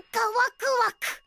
かワクワク。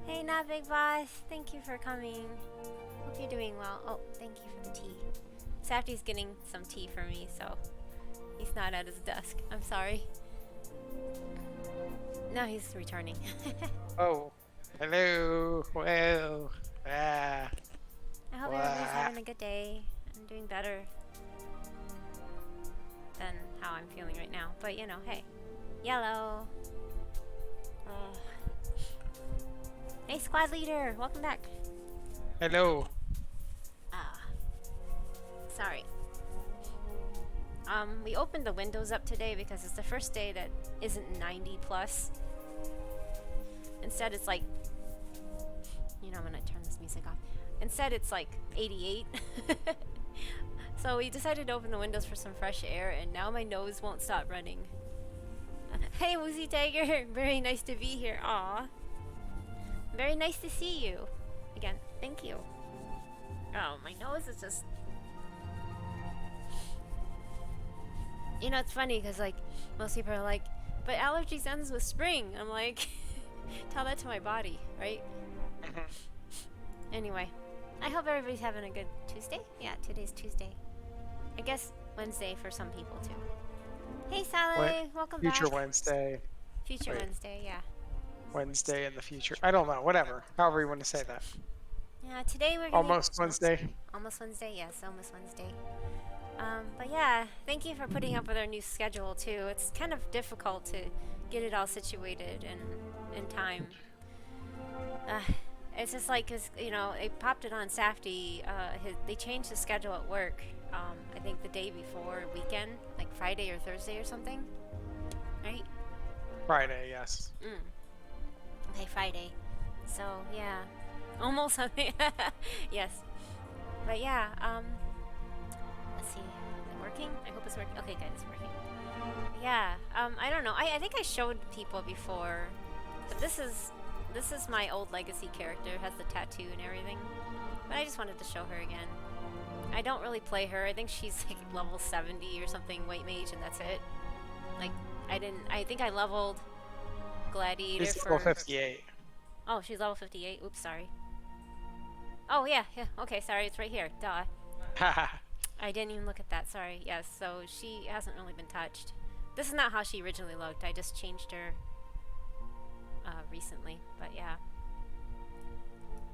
Hey, not big boss. Thank you for coming. Hope you're doing well. Oh, thank you for the tea. Safty's getting some tea for me, so he's not at his desk. I'm sorry. No, he's returning. Oh, hello. Well, I hope everybody's having a good day. I'm doing better than how I'm feeling right now. But you know, hey, yellow. Hey, squad leader, welcome back. Hello. Ah, sorry. We opened the windows up today because it's the first day that isn't 90 plus. Instead, it's like, you know, I'm gonna turn this music off. Instead, it's like 88. So we decided to open the windows for some fresh air, and now my nose won't stop running. Hey, Woozy Tiger, very nice to be here. Aw. Very nice to see you. Again, thank you. Oh, my nose is just... You know, it's funny because, like, most people are like, but allergies ends with spring. I'm like, tell that to my body, right? Anyway, I hope everybody's having a good Tuesday. Yeah, today's Tuesday. I guess Wednesday for some people, too. Hey, Sally, welcome back. Future Wednesday. Future Wait. Wednesday, yeah. Wednesday in the future. I don't know. Whatever. However you want to say that. Yeah, today we're gonna... Almost Wednesday. Almost Wednesday, yes, almost Wednesday. But yeah, thank you for putting up with our new schedule too. It's kind of difficult to get it all situated and in time. It's just like, 'cause, you know, they popped it on Safety. They changed the schedule at work. I think the day before weekend, like Friday or Thursday or something, right? Friday, yes. Okay, Friday. So yeah, almost something. Yes, but yeah. Let's see. Is it working? I hope it's working. Okay, good, it's working. Yeah. I don't know. I think I showed people before, but this is my old legacy character. It has the tattoo and everything. But I just wanted to show her again. I don't really play her. I think she's like level 70 or something, white mage, and that's it. Like, I think I leveled Gladiator She's for... level 58. Oh, she's level 58. Oops, sorry. Oh, yeah. Okay, sorry. It's right here. Duh. I didn't even look at that. Sorry. Yes, so she hasn't really been touched. This is not how she originally looked. I just changed her recently. But yeah.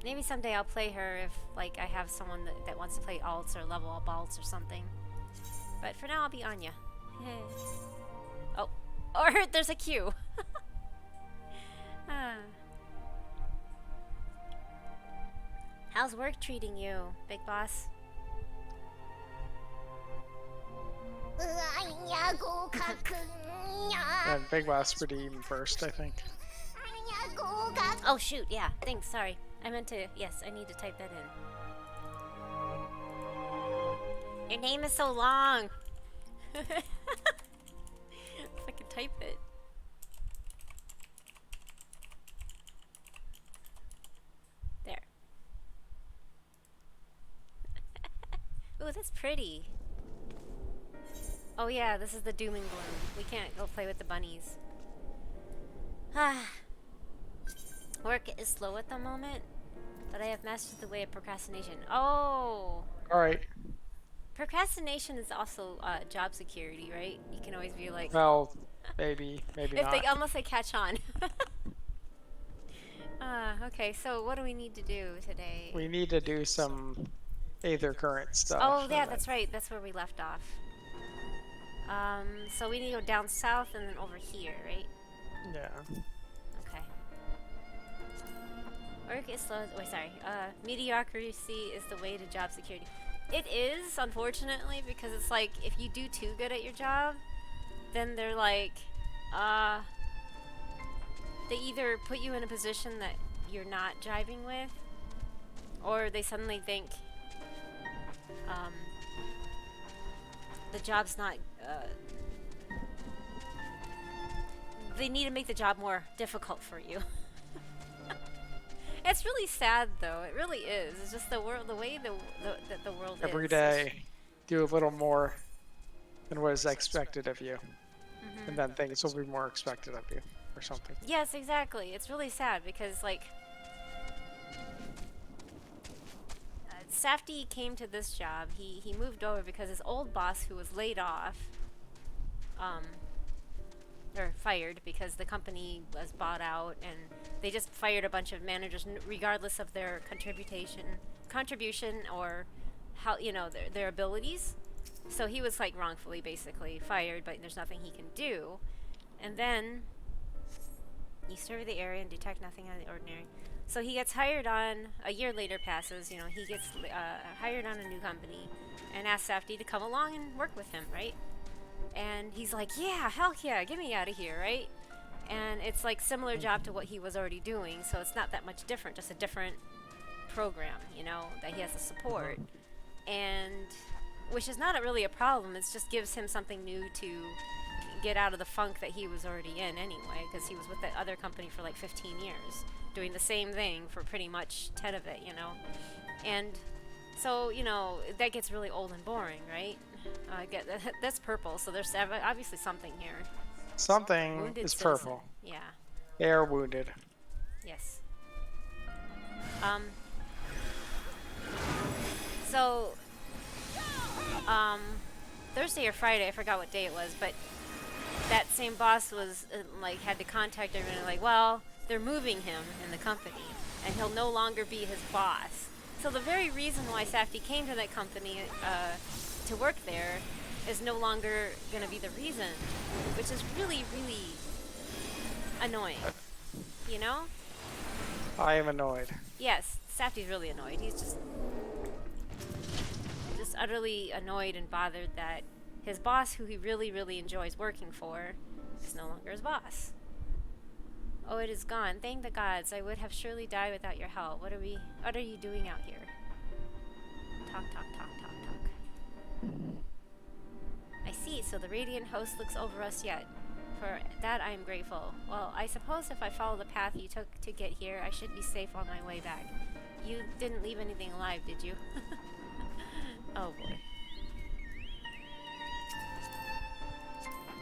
Maybe someday I'll play her if, like, I have someone that wants to play alts or level up alts or something. But for now, I'll be Anya. Oh. Or there's a queue. How's work treating you, big boss? And Big Boss redeemed first, I think. Oh shoot, yeah, thanks, sorry. I meant to, yes, I need to type that in. Your name is so long! If I could type it. There. Ooh, that's pretty. Oh yeah, this is the doom and gloom. We can't go play with the bunnies. Work is slow at the moment, but I have mastered the way of procrastination. Oh! Alright. Procrastination is also job security, right? You can always be like... Well, maybe not. Unless they catch on. Okay, so what do we need to do today? We need to do some Aether Current stuff. Oh, yeah, that's right. That's where we left off. So we need to go down south and then over here, right? Yeah. Okay. Work is slow. Wait, sorry. Mediocrity is the way to job security. It is, unfortunately, because it's like if you do too good at your job, then they're like, they either put you in a position that you're not jiving with, or they suddenly think the job's not. They need to make the job more difficult for you. It's really sad, though. It really is. It's just the world, the way the world is. Every day, do a little more than what is expected of you, and then things will be more expected of you, or something. Yes, exactly. It's really sad because, like, Safety came to this job. He moved over because his old boss, who was laid off, or fired because the company was bought out, and they just fired a bunch of managers regardless of their contribution or how, you know, their abilities. So he was like wrongfully basically fired, but there's nothing he can do. And then you survey the area and detect nothing out of the ordinary. So he gets hired on, a year later passes, you know, he gets hired on a new company and asks Safdie to come along and work with him, right? And he's like, yeah, hell yeah, get me out of here, right? And it's like similar job to what he was already doing, so it's not that much different, just a different program, you know, that he has to support. And which is not really a problem, it just gives him something new to get out of the funk that he was already in anyway, because he was with that other company for like 15 years, doing the same thing for pretty much 10 of it, you know. And so, you know, that gets really old and boring, right? That's purple, so there's obviously something here. Something Wounded is citizen. purple. Yeah. They are wounded. Yes. So, Thursday or Friday, I forgot what day it was, but that same boss was, like, had to contact everyone, and like, well, they're moving him in the company, and he'll no longer be his boss. So the very reason why Safdie came to that company, to work there, is no longer gonna be the reason, which is really, really annoying, you know? I am annoyed. Yes, Safdie's really annoyed. He's just utterly annoyed and bothered that his boss, who he really, really enjoys working for, is no longer his boss. Oh, it is gone. Thank the gods. I would have surely died without your help. What are you doing out here? Talk, talk, talk, talk, talk. I see. So the radiant host looks over us yet. For that I am grateful. Well, I suppose if I follow the path you took to get here, I should be safe on my way back. You didn't leave anything alive, did you? Oh boy.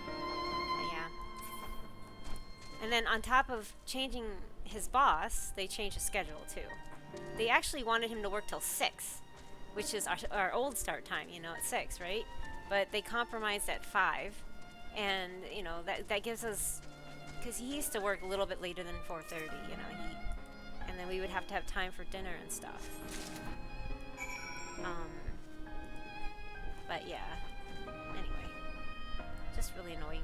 But yeah. And then on top of changing his boss, they changed his schedule too. They actually wanted him to work till 6, which is our old start time, you know, at 6, right? But they compromised at 5. And, you know, that gives us, because he used to work a little bit later than 4:30, you know, and then we would have to have time for dinner and stuff. But yeah, anyway, just really annoying.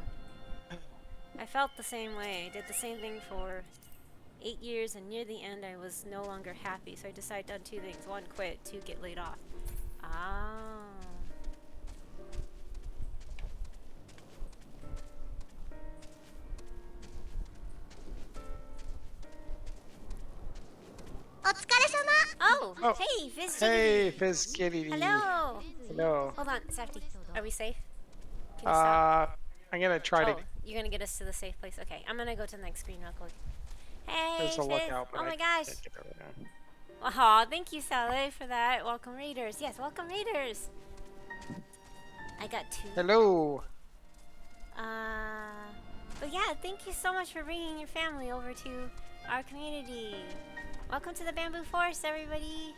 I felt the same way. I did the same thing for 8 years, and near the end I was no longer happy, so I decided on 2 things. 1, quit. 2, get laid off. Ah. Oh, Oh. hey, Fizz. Hey, Fizz Kitty. Hello. Hello. Hold on, Safdie. Are we safe? Can you stop? I'm gonna try to. You're gonna get us to the safe place. Okay, I'm gonna go to the next screen real quick. Hey, There's a Fizz. lookout, but Oh my I gosh. can't get over there. Aw, thank you, Sally, for that. Welcome, Raiders. Yes, welcome, Raiders. I got 2. Hello. But yeah, thank you so much for bringing your family over to our community. Welcome to the Bamboo Forest, everybody.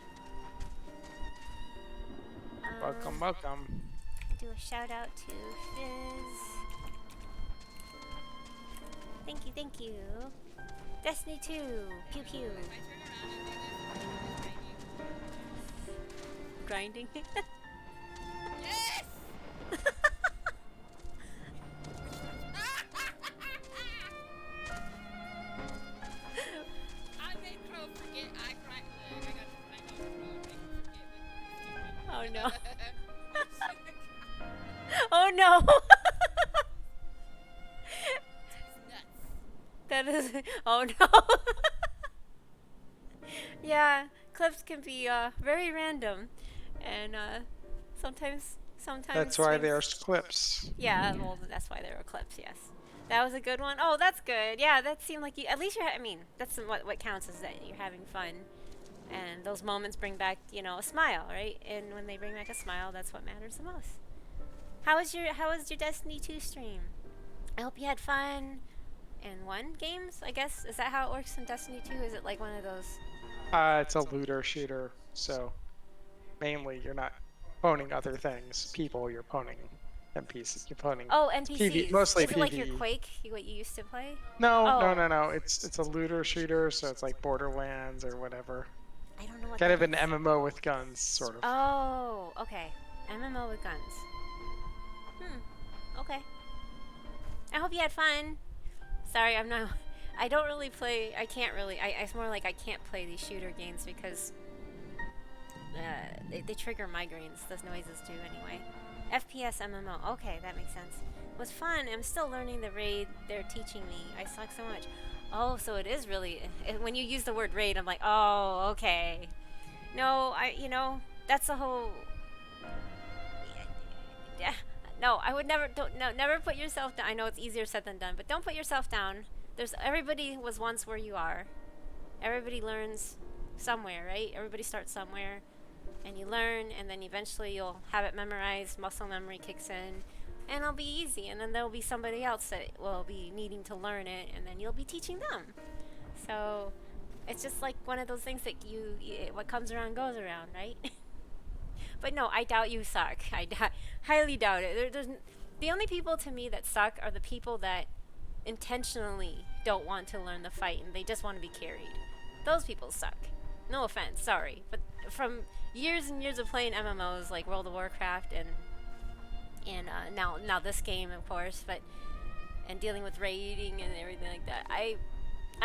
Welcome, welcome. Do a shout out to Fizz. Thank you, thank you. Destiny 2, pew pew. Grinding. Yes! I made Crow forget I cracked leg. I got to find out Crow make him forget me. Oh no. Oh no. That is. Oh no. Yeah, clips can be very random, and sometimes. That's why there's clips. Yeah, well, that's why there are clips. Yes, that was a good one. Oh, that's good. Yeah, that seemed like you. At least I mean, that's what counts is that you're having fun, and those moments bring back, you know, a smile, right? And when they bring back a smile, that's what matters the most. How was your Destiny 2 stream? I hope you had fun and won games. I guess is that how it works in Destiny 2? Is it like one of those? It's a looter shooter, so mainly you're not pwning other things. People, you're pwning NPCs. You're pwning. Oh, NPCs. Mostly is it PvE. like your Quake, what you used to play? No, Oh. no. It's a looter shooter, so it's like Borderlands or whatever. I don't know what. Kind that of an is. MMO with guns, sort of. Oh, okay. MMO with guns. Okay. I hope you had fun. Sorry, I'm I don't really play. I can't really. It's more like I can't play these shooter games because they trigger migraines. Those noises do anyway. FPS MMO. Okay, that makes sense. It was fun. I'm still learning the raid. They're teaching me. I suck so much. Oh, so it is really. When you use the word raid, I'm like, oh, okay. No, that's the whole. Yeah. No, I would never. Never put yourself down. I know it's easier said than done, but don't put yourself down. Everybody was once where you are. Everybody learns somewhere, right? Everybody starts somewhere, and you learn, and then eventually you'll have it memorized. Muscle memory kicks in, and it'll be easy. And then there'll be somebody else that will be needing to learn it, and then you'll be teaching them. So it's just like one of those things that what comes around goes around, right? But no, I doubt you suck. I highly doubt it. The only people to me that suck are the people that intentionally don't want to learn the fight and they just want to be carried. Those people suck. No offense, sorry. But from years and years of playing MMOs like World of Warcraft and now this game, of course, and dealing with raiding and everything like that, I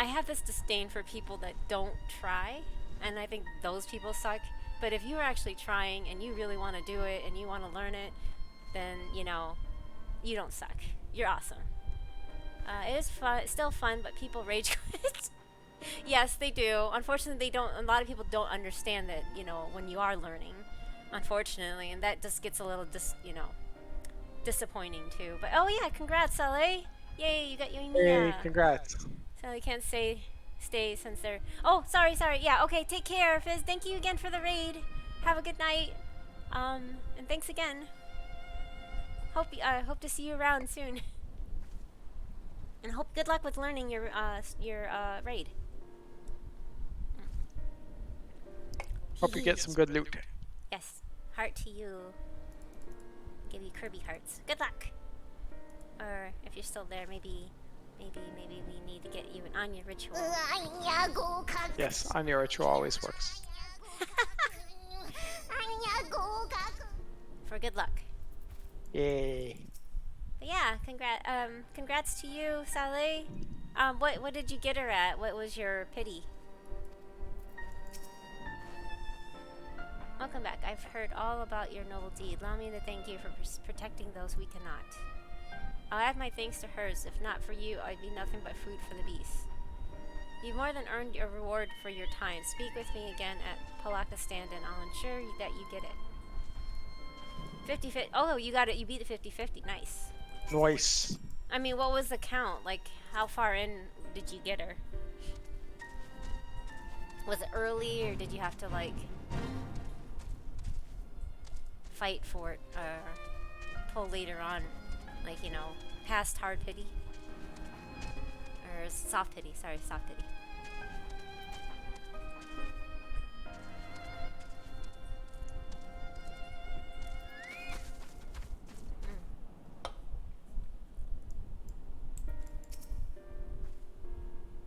have this disdain for people that don't try, and I think those people suck. But if you're actually trying and you really want to do it and you want to learn it, then you don't suck. You're awesome. It is fun, still fun, but people rage quit. Yes, they do. Unfortunately, a lot of people don't understand that, when you are learning, unfortunately, and that just gets a little disappointing too. But oh yeah, congrats, LA. Yay, you got your Hey, congrats. So they can't stay since they're. Oh, sorry. Yeah, okay. Take care, Fizz. Thank you again for the raid. Have a good night. And thanks again. Hope to see you around soon. And good luck with learning your raid. Hope you get some good loot. Yes. Heart to you. Give you Kirby hearts. Good luck. Or if you're still there, maybe we need to get you an Anya ritual. Yes, Anya ritual always works. For good luck. Yay. But yeah, congrats to you, Saleh. What did you get her at? What was your pity? Welcome back. I've heard all about your noble deed. Allow me to thank you for protecting those we cannot. I'll add my thanks to hers. If not for you, I'd be nothing but food for the beasts. You've more than earned your reward for your time. Speak with me again at Palaka Stand and I'll ensure that you get it. 50-50. Oh, you got it. You beat the 50-50. Nice. Nice. I mean, what was the count? Like, how far in did you get her? Was it early or did you have to, like, fight for it pull later on? Like, past hard pity? Or soft pity, sorry, soft pity.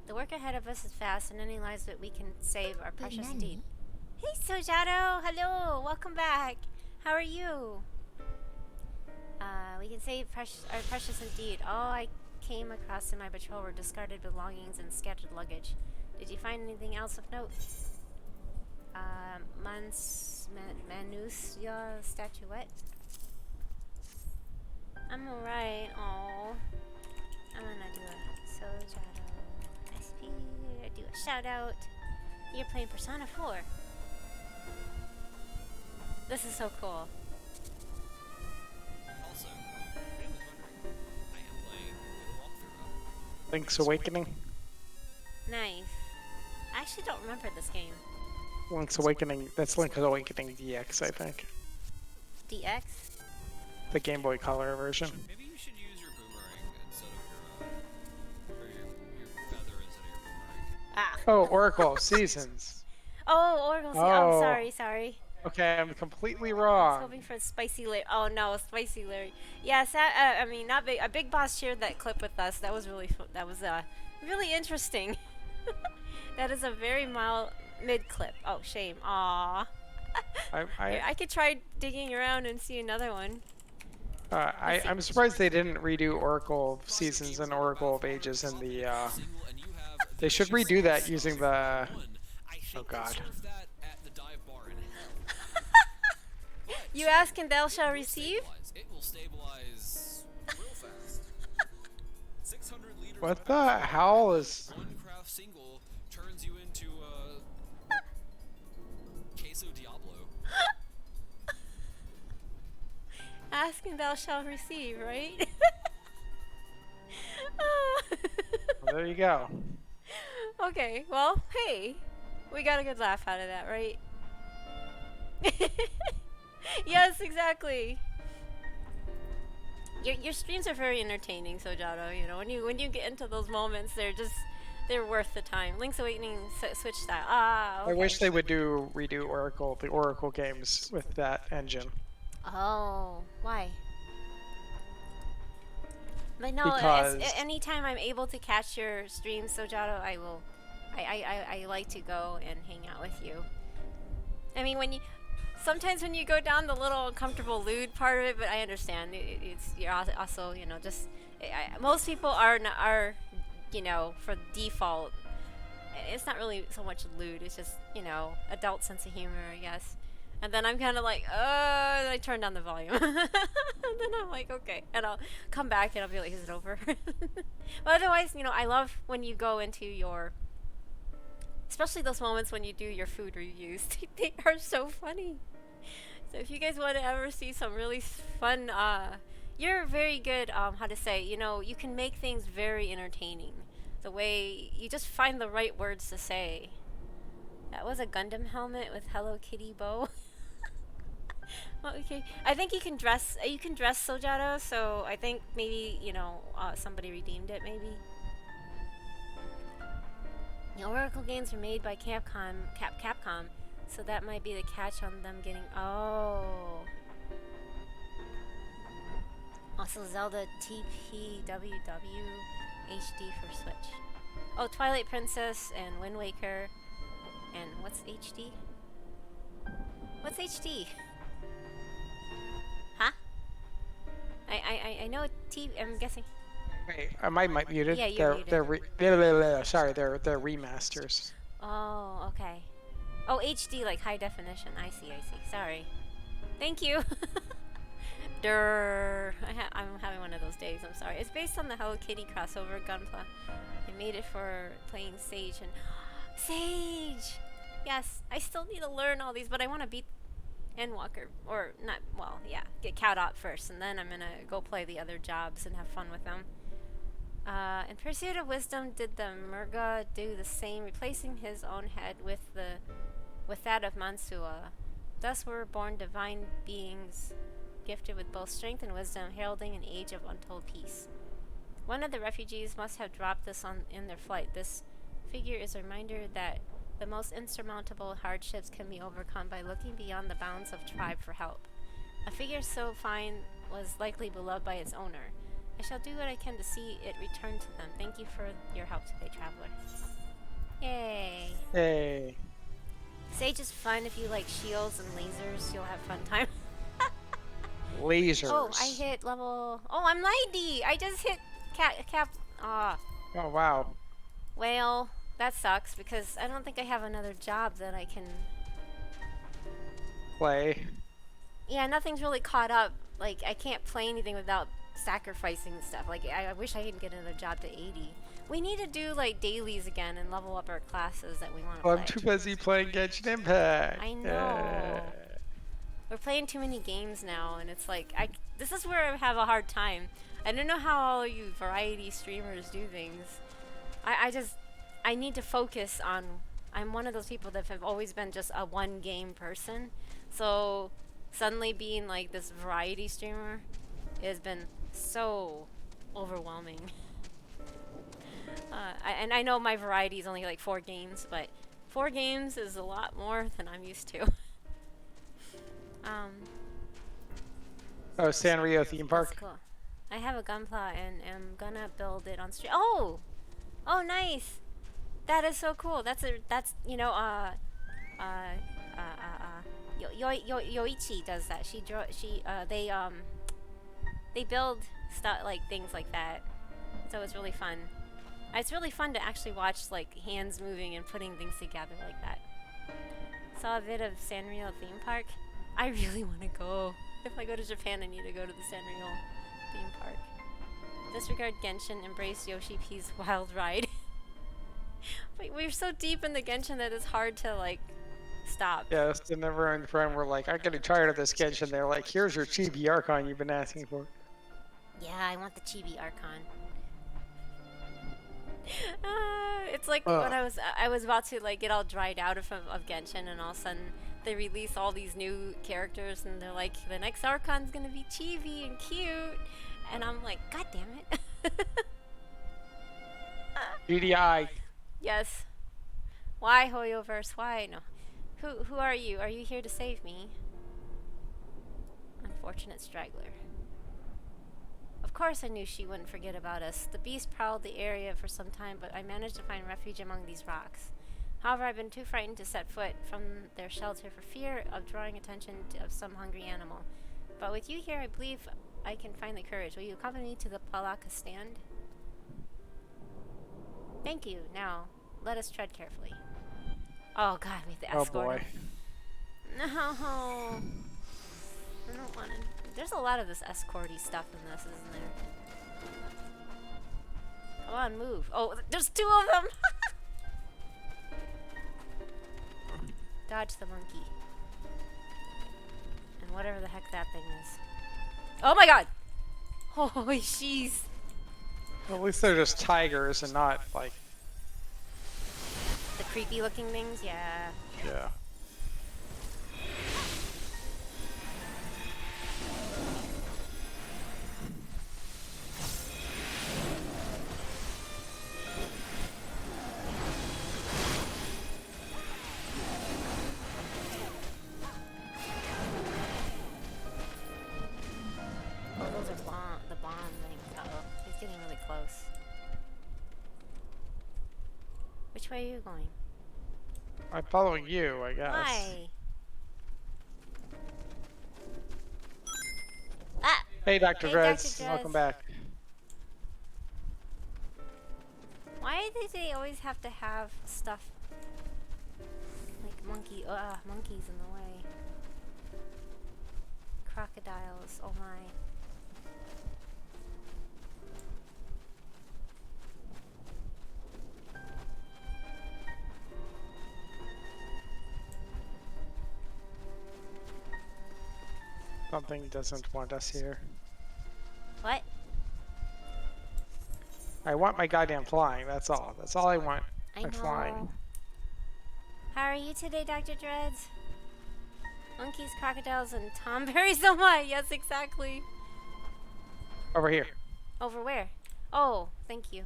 The work ahead of us is vast, and any lives that we can save are precious indeed. Hey, Sojado! Hello! Welcome back! How are you? We can save our precious indeed. All I came across in my patrol were discarded belongings and scattered luggage. Did you find anything else of note? Manusya statuette? I'm alright. Oh, I'm gonna do a Sojado SP. Do a shout out. You're playing Persona 4. This is so cool. Also, I was wondering, I am playing the walkthrough of Link's Awakening. Nice. I actually don't remember this game. Link's Awakening. That's Link's Awakening DX, I think. DX? The Game Boy Color version. Maybe you should use your boomerang instead of or your feather instead of your boomerang. Ah. Oh, Oracle Seasons. Oh, Oracle. Oh. Oh, sorry. Okay, I'm completely I was wrong. hoping for Spicy Larry. Oh no, Spicy Larry. Yes, I mean, not big. A Big Boss shared that clip with us. That was really that was really interesting. That is a very mild mid clip. Oh, shame. Aww. I could try digging around and see another one. I'm surprised they didn't redo Oracle of Seasons and Oracle of Ages in the They should redo that using the. Oh God. You ask and thou shall receive? It will stabilize real fast. 600 liters What the hell is? one craft single turns you into queso Diablo. Ask and thou shalt receive, right? Well, there you go. Okay, well, hey, we got a good laugh out of that, right? Yes, exactly. Your streams are very entertaining, Sojado. You know, when you get into those moments, they're worth the time. Link's Awakening switch style. Ah, okay. I wish they would redo the Oracle games with that engine. Oh, why? But no, Because anytime I'm able to catch your stream, Sojado, I will. I like to go and hang out with you. I mean, sometimes when you go down the little uncomfortable lewd part of it, but I understand you're also, you know, just most people are you know, for default, it's not really so much lewd. It's just, you know, adult sense of humor, I guess. And then I'm kind of like, and I turn down the volume. And then I'm like, okay. And I'll come back and I'll be like, is it over? But otherwise, you know, I love when you go into your, especially those moments when you do your food reviews. They are so funny. So if you guys want to ever see some really fun, you're very good, how to say, you know, you can make things very entertaining. The way you just find the right words to say. That was a Gundam helmet with Hello Kitty bow. Well, okay, I think you can dress Sojado, so I think maybe, you know, somebody redeemed it, maybe. The Oracle games are made by Capcom, so that might be the catch on them getting. Oh. Also, Zelda TPWW HD for Switch. Oh, Twilight Princess and Wind Waker. And what's HD? What's HD? Huh? I know I'm guessing. Wait, am I muted? Yeah, you're muted. Sorry, they're remasters. Oh, okay. Oh, HD, like high definition. I see. Sorry. Thank you. I'm having one of those days. I'm sorry. It's based on the Hello Kitty crossover Gunpla. I made it for playing Sage and Sage. Yes, I still need to learn all these, but I want to beat Endwalker, or not. Well, yeah, get Cowdot first, and then I'm gonna go play the other jobs and have fun with them. In Pursuit of Wisdom, did the Murga do the same, replacing his own head with that of Mansua? Thus were born divine beings, gifted with both strength and wisdom, heralding an age of untold peace. One of the refugees must have dropped this in their flight. This figure is a reminder that the most insurmountable hardships can be overcome by looking beyond the bounds of tribe for help. A figure so fine was likely beloved by its owner. I shall do what I can to see it return to them. Thank you for your help today, traveler. Yay! Hey. Sage is fun if you like shields and lasers. You'll have fun time. Lasers. Oh, I hit level. Oh, I'm 90. I just hit cap. Ah. Oh wow. Well, that sucks because I don't think I have another job that I can Play. Yeah, nothing's really caught up. Like, I can't play anything without sacrificing stuff. Like, I wish I could get another job to 80. We need to do, like, dailies again and level up our classes that we want to play. I'm too busy playing Genshin Impact. I know. We're playing too many games now, and it's like, this is where I have a hard time. I don't know how all you variety streamers do things. I need to focus on, I'm one of those people that have always been just a one game person. So suddenly being like this variety streamer has been so overwhelming. And I know my variety is only like 4 games, but 4 games is a lot more than I'm used to. Oh, Sanrio theme park. That's cool. I have a Gunpla and am gonna build it on stream. Oh, nice. That is so cool. That's you know Yoichi does that. They build stuff like things like that. So it's really fun. It's really fun to actually watch like hands moving and putting things together like that. Saw a bit of Sanrio theme park. I really want to go. If I go to Japan, I need to go to the Sanrio theme park. Disregard Genshin, embrace Yoshi P's wild ride. But we're so deep in the Genshin that it's hard to like stop. Yeah, it's the never-ending friend. We're like, I'm getting tired of this Genshin. They're like, here's your chibi Archon you've been asking for. Yeah, I want the Chibi Archon. It's like when I was about to like get all dried out of Genshin, and all of a sudden they release all these new characters, and they're like, the next Archon's gonna be chibi and cute, and I'm like, God damn it. GDI. Yes. Why Hoyoverse? Why? No. Who are you? Are you here to save me? Unfortunate straggler. Of course I knew she wouldn't forget about us. The beast prowled the area for some time, but I managed to find refuge among these rocks. However, I've been too frightened to set foot from their shelter for fear of drawing attention of some hungry animal. But with you here, I believe I can find the courage. Will you accompany me to the Palaka stand? Thank you. Now, let us tread carefully. Oh god, we have to escort Oh boy. him. No! I don't want to... There's a lot of this escorty stuff in this, isn't there? Come on, move. Oh, there's two of them! Dodge the monkey. And whatever the heck that thing is. Oh my god! Holy jeez! At least they're just tigers and not like. The creepy looking things, yeah. Yeah. Oh, those are the bomb things. Uh-oh. He's getting really close. Which way are you going? I'm following you, I guess. Why? Ah! Hey, Dr. Hey, Dreads. Dr. Welcome Dreads. back. Why do they always have to have stuff like monkeys in the way? Crocodiles, oh my. Something doesn't want us here. What? I want my goddamn flying. That's all. That's all I want. I My know. flying. How are you today, Dr. Dreads? Monkeys, crocodiles, and tomberries, oh my, yes, exactly. Over here. Over where? Oh, thank you.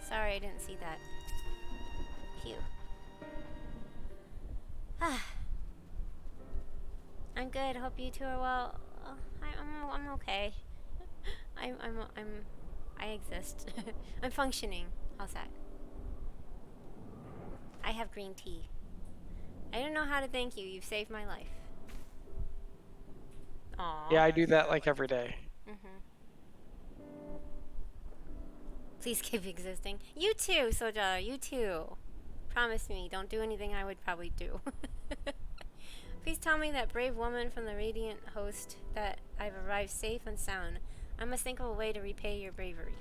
Sorry, I didn't see that. Phew. I'm good. Hope you two are well. I'm okay. I exist. I'm functioning. How's that? I have green tea. I don't know how to thank you. You've saved my life. Aww. Yeah, I do that like every day. Please keep existing. You too, Soja. You too. Promise me, don't do anything I would probably do. Please tell me, that brave woman from the Radiant host, that I've arrived safe and sound. I must think of a way to repay your bravery.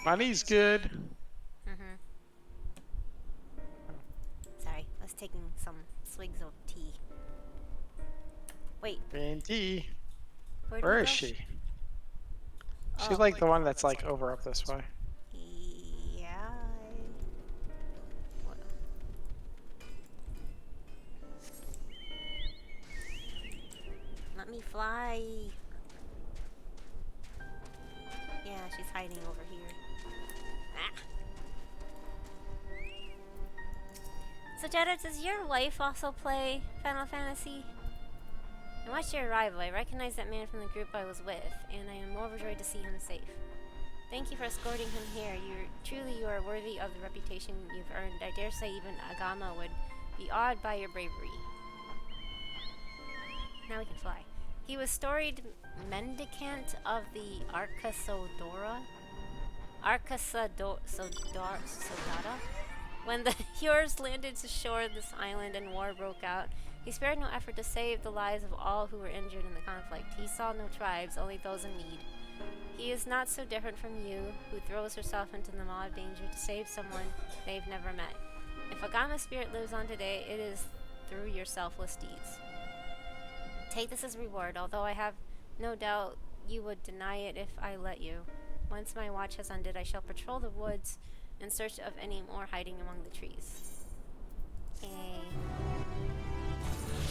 Money's good. Sorry, I was taking some swigs of tea. Wait, Green tea. did Where we is go? she? Oh. She's like the one that's like over up this way. Yeah. What? Let me fly. Yeah, she's hiding over here. Ah. So Jetta, does your wife also play Final Fantasy? I watched your arrival. I recognize that man from the group I was with, and I am overjoyed to see him safe. Thank you for escorting him here. You are worthy of the reputation you've earned. I dare say even Agama would be awed by your bravery. Now we can fly. He was storied mendicant of the Sodata. When the Hyors landed to shore this island and war broke out, he spared no effort to save the lives of all who were injured in the conflict. He saw no tribes, only those in need. He is not so different from you, who throws herself into the maw of danger to save someone they've never met. If a Gama spirit lives on today, it is through your selfless deeds. Take this as reward, although I have no doubt you would deny it if I let you. Once my watch has ended, I shall patrol the woods in search of any more hiding among the trees. Yay.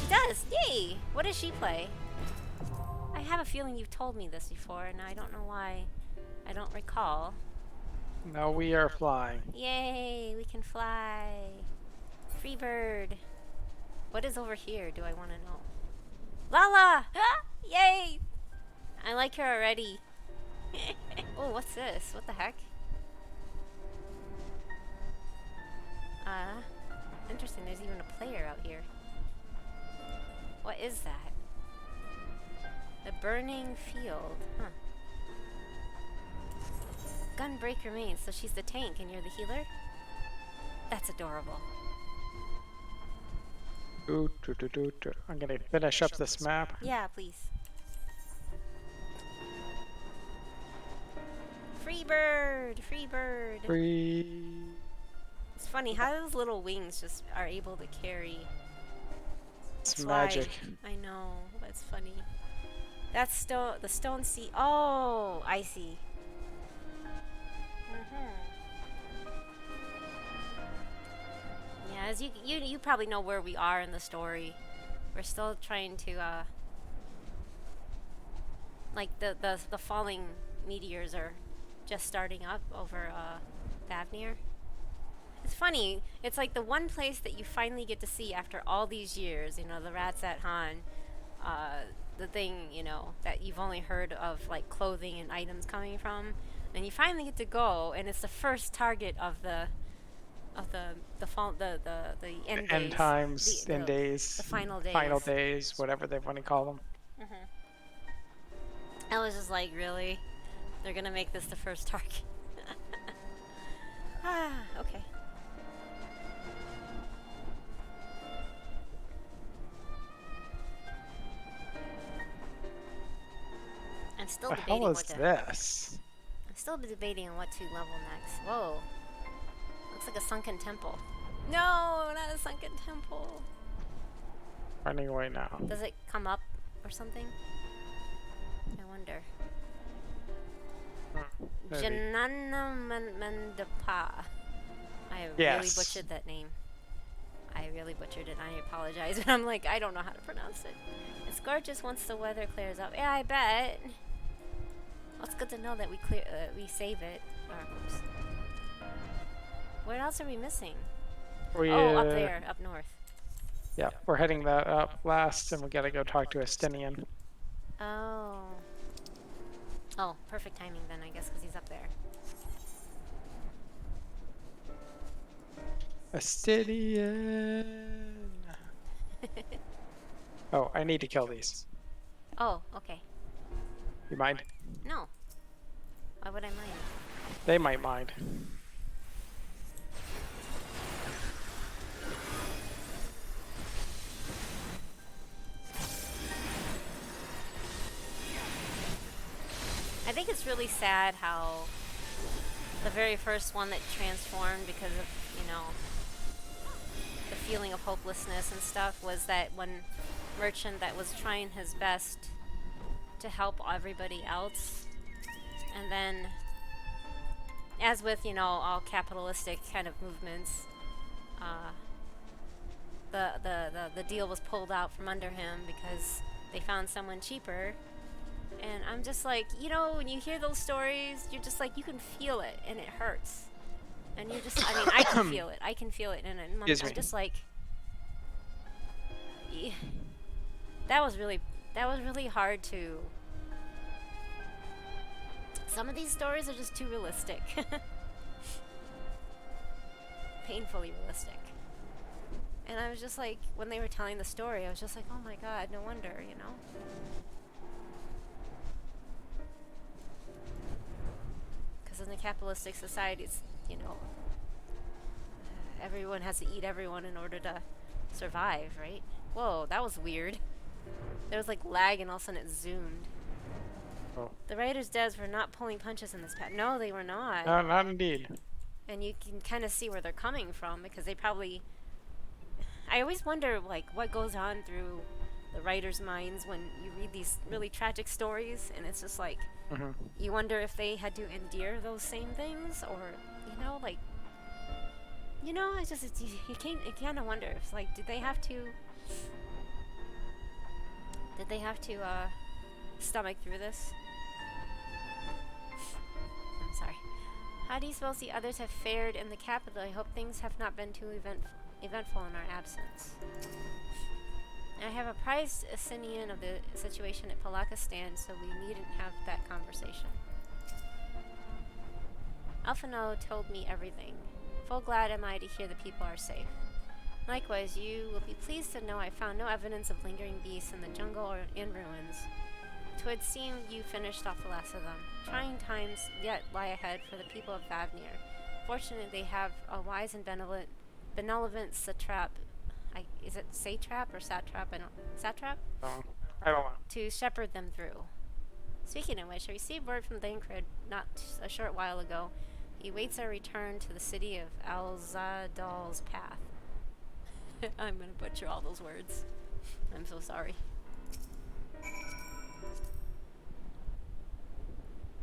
She does! Yay! What does she play? I have a feeling you've told me this before, and I don't know why. I don't recall. No, we are flying. Yay! We can fly! Free bird! What is over here, do I want to know? Lala! Ah! Yay! I like her already. Oh, what's this? What the heck? Interesting, there's even a player out here. What is that? The burning field. Huh. Gunbreak remains, so she's the tank and you're the healer? That's adorable. I'm gonna finish up this map. Yeah, please. Free bird! Free bird! Free. It's funny how those little wings just are able to carry. It's That's why- magic. I know, that's funny. That's the stone sea. Oh, I see. Yeah, as you probably know where we are in the story. We're still trying to like the falling meteors are just starting up over Thavnir. It's funny. It's like the one place that you finally get to see after all these years. You know, the rats at Han. The thing, you know, that you've only heard of, like clothing and items coming from, and you finally get to go, and it's the first target of the end days, End times, end days, the final days. whatever they want to call them. I was just like, really? They're gonna make this the first target? Okay. I'm still The debating hell what is to. this? I'm still debating on what to level next. Whoa. Looks like a sunken temple. No, not a sunken temple. Running away now. Does it come up or something? I wonder. Maybe. Janana Mandapa. I really Yes. butchered that name. I really butchered it. I apologize, but I'm like, I don't know how to pronounce it. It's gorgeous once the weather clears up. Yeah, I bet. Well, it's good to know that we save it. Oops. What else are we missing? Oh, up there, up north. Yeah, we're heading that up last, and we gotta go talk to Estinian. Oh. Oh, perfect timing then, I guess, because he's up there. Estinian. Oh, I need to kill these. Oh, okay. You mind? No. Why would I mind? They might mind. I think it's really sad how the very first one that transformed because of, you know, the feeling of hopelessness and stuff was that one merchant that was trying his best to help everybody else, and then, as with, you know, all capitalistic kind of movements, the deal was pulled out from under him because they found someone cheaper. And I'm just like, you know, when you hear those stories, you're just like, you can feel it, and it hurts. And you're just, I mean, I can feel it. I can feel it, and I'm just like, that was really hard to. Some of these stories are just too realistic. Painfully realistic. And I was just like, when they were telling the story, I was just like, oh my god, no wonder, you know? in a capitalistic society, it's, you know, everyone has to eat everyone in order to survive, right? Whoa, that was weird. There was like lag and all of a sudden it zoomed. Oh. The writer's devs were not pulling punches in this pack. No, they were not. No, not indeed. And you can kind of see where they're coming from because they probably... I always wonder, like, what goes on through the writers' minds when you read these really tragic stories, and it's just like, you wonder if they had to endear those same things, or, you know, like, you know, it's just, you kind of wonder, it's like, did they have to stomach through this? I'm sorry. How do you suppose the others have fared in the capital? I hope things have not been too eventful in our absence. I have apprised Asinian of the situation at Palakistan, so we needn't have that conversation. Alphino told me everything. Full glad am I to hear the people are safe. Likewise, you will be pleased to know I found no evidence of lingering beasts in the jungle or in ruins. 'Twould seem you finished off the last of them. Trying times yet lie ahead for the people of Vavnir. Fortunately, they have a wise and benevolent satrap. Is it satrap or satrap? Satrap? I don't know. To shepherd them through. Speaking of which, I received word from Thancred not a short while ago. He waits our return to the city of Alzadal's path. I'm gonna butcher all those words. I'm so sorry.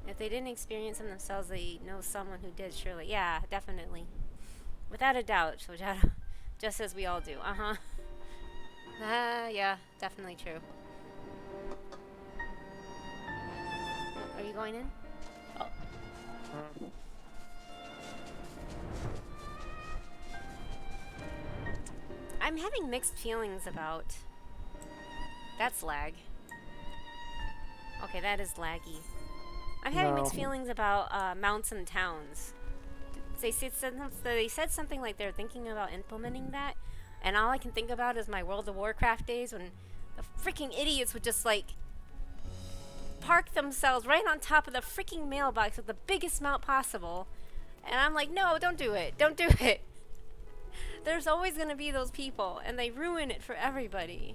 If they didn't experience them themselves, they know someone who did, surely. Yeah, definitely. Without a doubt, Shojado. Just as we all do. Uh-huh. Yeah, definitely true. Are you going in? Oh. I'm having mixed feelings about... That's lag. Okay, that is laggy. I'm having mixed feelings about mounts and towns. They said something like they're thinking about implementing that, and all I can think about is my World of Warcraft days when the freaking idiots would just like park themselves right on top of the freaking mailbox with the biggest mount possible, and I'm like, no, don't do it, don't do it. There's always gonna be those people, and they ruin it for everybody.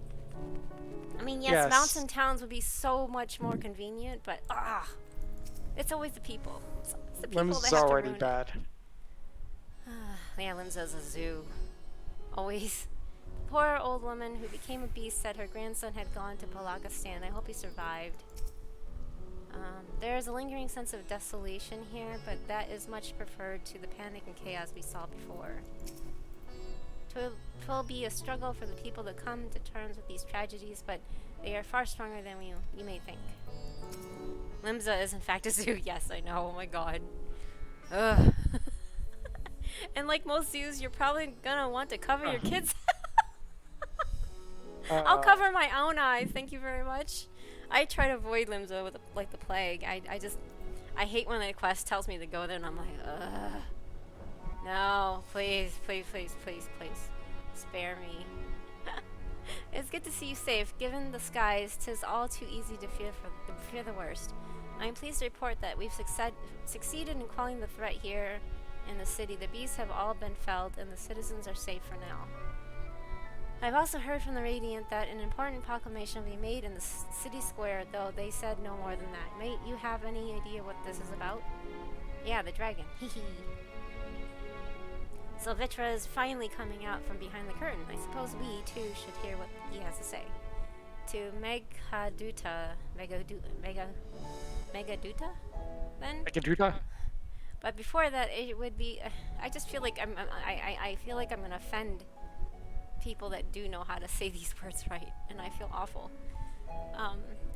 I mean, yes, mounts and towns would be so much more convenient, but it's always the people. It's the people Lim's that have already to ruin bad. it. Yeah, Limza's a zoo. Always. The poor old woman who became a beast said her grandson had gone to Palakistan. I hope he survived. There is a lingering sense of desolation here, but that is much preferred to the panic and chaos we saw before. Twill be a struggle for the people to come to terms with these tragedies, but they are far stronger than you may think. Limza is in fact a zoo. Yes, I know. Oh my god. Ugh. And like most zoos, you're probably gonna want to cover your kids. I'll cover my own eyes. Thank you very much. I try to avoid Limza with like the plague. I hate when the quest tells me to go there, and I'm like, ugh. No, please, please, please, please, please, spare me. It's good to see you safe. Given the skies, 'tis all too easy to fear the worst. I am pleased to report that we've succeeded in quelling the threat here in the city. The beasts have all been felled, and the citizens are safe for now. I've also heard from the Radiant that an important proclamation will be made in the city square, though they said no more than that. Mate, you have any idea what this is about? Yeah, the dragon. Hehe. Sylvitra is finally coming out from behind the curtain. I suppose we, too, should hear what he has to say. To Megaduta, then? Megaduta? But before that, it would be... I just feel like I feel like I'm going to offend people that do know how to say these words right, and I feel awful.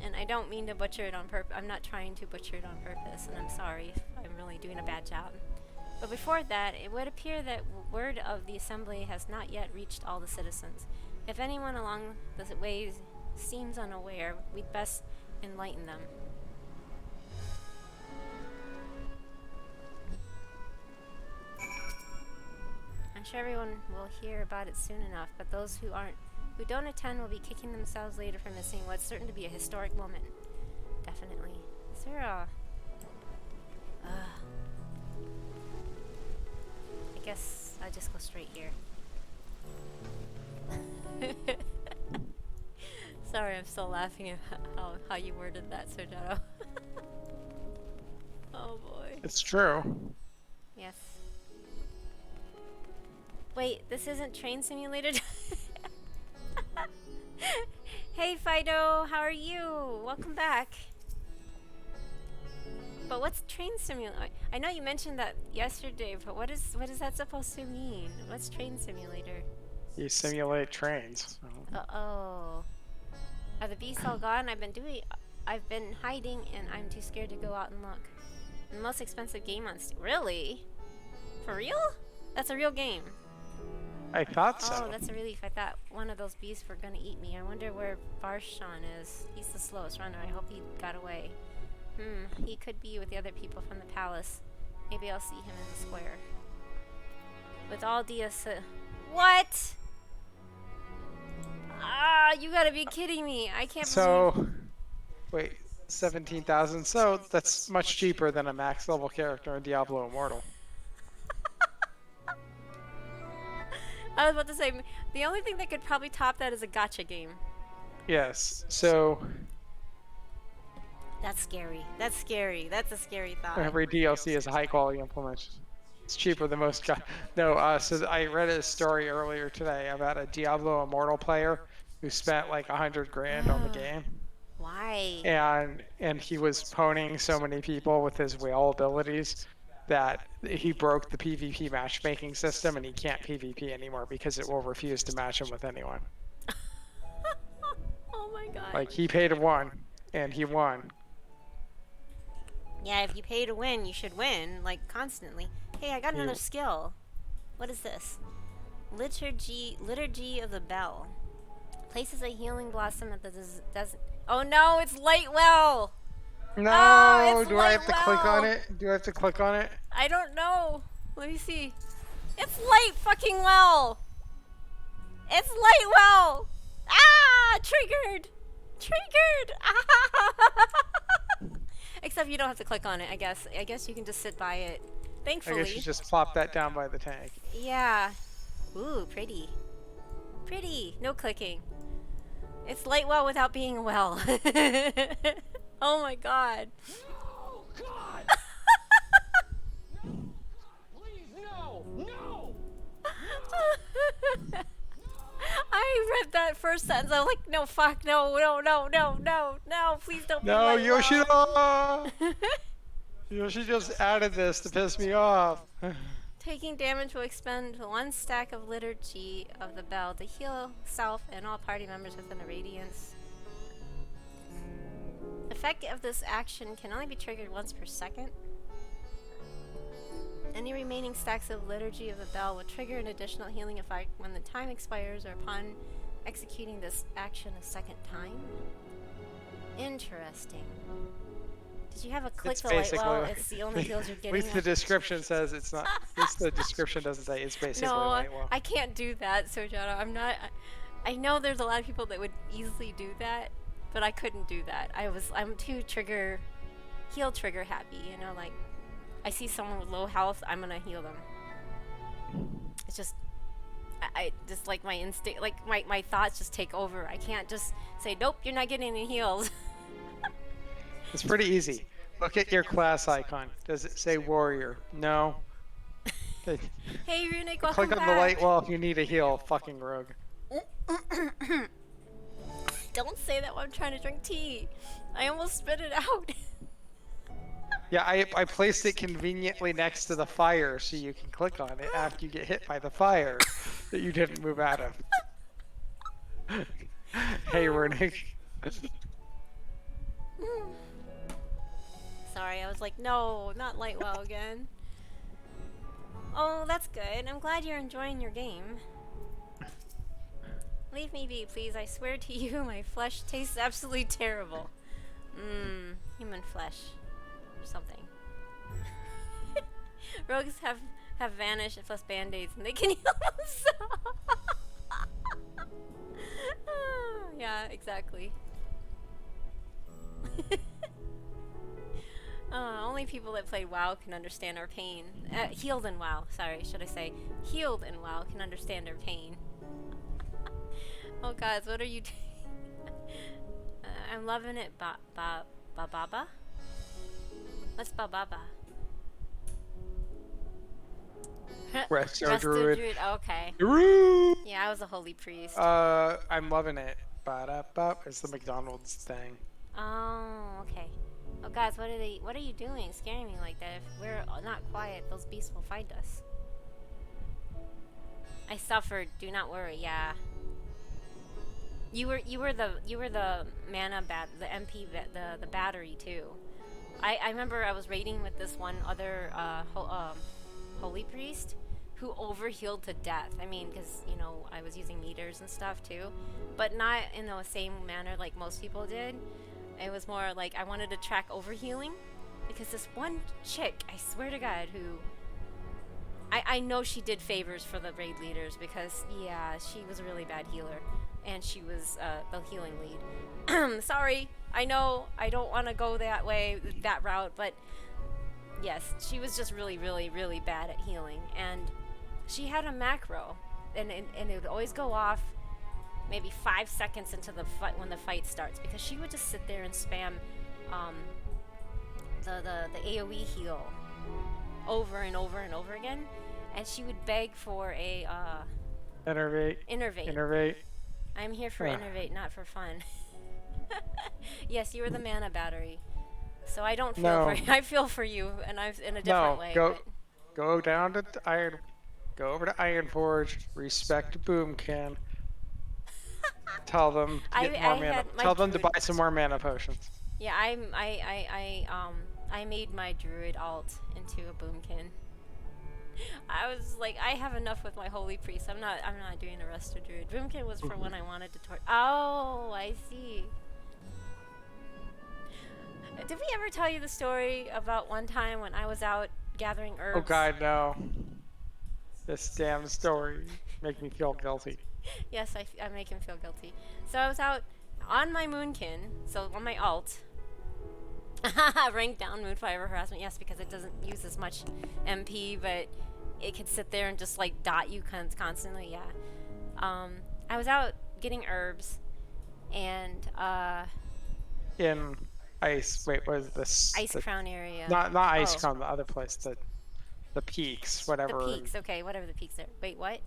And I don't mean to butcher it on purpose. I'm not trying to butcher it on purpose, and I'm sorry if I'm really doing a bad job. But before that, it would appear that word of the assembly has not yet reached all the citizens. If anyone along the way seems unaware, we'd best enlighten them. I'm sure everyone will hear about it soon enough, but those who don't attend will be kicking themselves later for missing what's certain to be a historic moment. Definitely. Is there a... guess I'll just go straight here. Sorry, I'm still laughing at how you worded that, Sojaro. Oh boy. It's true. Yes. Wait, this isn't Train Simulator? Hey Fido, how are you? Welcome back. But what's Train Simulator? I know you mentioned that yesterday, but what is that supposed to mean? What's Train Simulator? You simulate trains. Uh-oh. Are the beasts all gone? I've been hiding and I'm too scared to go out and look. The most expensive game on Steam. Really? For real? That's a real game. I thought so. Oh, that's a relief. I thought one of those beasts were gonna eat me. I wonder where Barshan is. He's the slowest runner. I hope he got away. He could be with the other people from the palace. Maybe I'll see him in the square. With all what? Ah, you gotta be kidding me. I can't believe... Wait, 17,000. So that's much cheaper than a max level character in Diablo Immortal. I was about to say, the only thing that could probably top that is a gacha game. Yes, so... That's scary. That's scary. That's a scary thought. Every DLC is a high quality implementation. It's cheaper than most. So I read a story earlier today about a Diablo Immortal player who spent like 100 grand on the game. Why? And he was pwning so many people with his whale abilities that he broke the PvP matchmaking system and he can't PvP anymore because it will refuse to match him with anyone. Oh my god. Like he paid to win and he won. Yeah, if you pay to win, you should win, like, constantly. Hey, I got another skill. What is this? Liturgy of the Bell. Places a healing blossom at the desert. Oh no, it's Lightwell! No, oh, do I have to click on it? Do I have to click on it? I don't know. Let me see. It's Light fucking well! It's Lightwell! Ah! Triggered! Triggered! Ah! Except you don't have to click on it, I guess. I guess you can just sit by it. Thankfully. I guess you just plop that down by the tank. Yeah. Ooh, pretty. Pretty. No clicking. It's Lightwell without being a well. Oh my god. Oh god! Please, no! No! I read that first sentence. I was like, no, fuck, no, please don't be No, Lightwell. Yoshida! Yoshi just added this to piss me off. Taking damage will expend 1 stack of Liturgy of the Bell to heal self and all party members within a radius. Effect of this action can only be triggered once per second. Any remaining stacks of Liturgy of the Bell will trigger an additional healing effect when the time expires or upon executing this action a second time. Interesting. Did you have a click to Lightwell? It's the only heals you're getting. At least the description says it's not. At least the description doesn't say it's basically Lightwell. I can't do that, Sojano. I'm not. I know there's a lot of people that would easily do that, but I couldn't do that. I'm too heal trigger happy. You know, like I see someone with low health, I'm gonna heal them. It's just. I just like my instinct, like my thoughts just take over. I can't just say, nope, you're not getting any heals. It's pretty easy. Look at your class icon. Does it say warrior? No. Okay. Hey Runic, welcome Click on back. the light wall if you need a heal, fucking rogue. Don't say that while I'm trying to drink tea. I almost spit it out. Yeah, I placed it conveniently next to the fire so you can click on it after you get hit by the fire that you didn't move out of. Hey, Runic. Sorry, I was like, no, not Lightwell again. Oh, that's good. I'm glad you're enjoying your game. Leave me be, please. I swear to you, my flesh tastes absolutely terrible. Human flesh. Or something. Rogues have vanished plus band-aids and they can heal themselves. Yeah, exactly. Only people that played WoW can understand our pain. Healed in WoW, sorry, should I say. Healed in WoW can understand our pain. Oh, guys, what are you doing? I'm loving it, Baba? What's Baba? Resto Druid. Oh, okay. Woo! Yeah, I was a holy priest. I'm loving it. Ba-da-ba. It's the McDonald's thing. Oh, okay. Oh, guys, what are you doing? Scaring me like that. If we're not quiet, those beasts will find us. I suffered. Do not worry. Yeah. You were the mana the MP the battery too. I remember I was raiding with this one other holy priest who overhealed to death. I mean, because you know I was using meters and stuff too, but not in the same manner like most people did. It was more like I wanted to track overhealing because this one chick, I swear to God, who I know she did favors for the raid leaders because yeah, she was a really bad healer and she was the healing lead. Sorry, I know I don't want to go that route, but yes, she was just really, really, really bad at healing, and she had a macro, and it would always go off maybe 5 seconds into the fight when the fight starts, because she would just sit there and spam the AOE heal over and over and over again, and she would beg for a Innervate. Innervate. I'm here for Innervate, not for fun. Yes, you were the mana battery. So I don't feel for you. I feel for you, and I'm in a different way. Go down to go over to Iron Forge. Respect Boomkin. Tell them to get more mana. Tell them to buy some more mana potions. Yeah, I made my druid alt into a boomkin. I was like, I have enough with my holy priest. I'm not doing a resto druid. Boomkin was for when I wanted to Oh, I see. Did we ever tell you the story about one time when I was out gathering herbs? Oh God, no. This damn story make me feel guilty. Yes, I make him feel guilty. So I was out on my moonkin, so on my alt. Rank down Moonfire Harassment, yes, because it doesn't use as much MP, but it could sit there and just like dot you constantly, yeah. I was out getting herbs, and in Ice, wait, what is this? Ice Crown area. Not Ice Crown, the other place, the peaks, whatever. The peaks, okay, whatever the peaks are. Wait, what?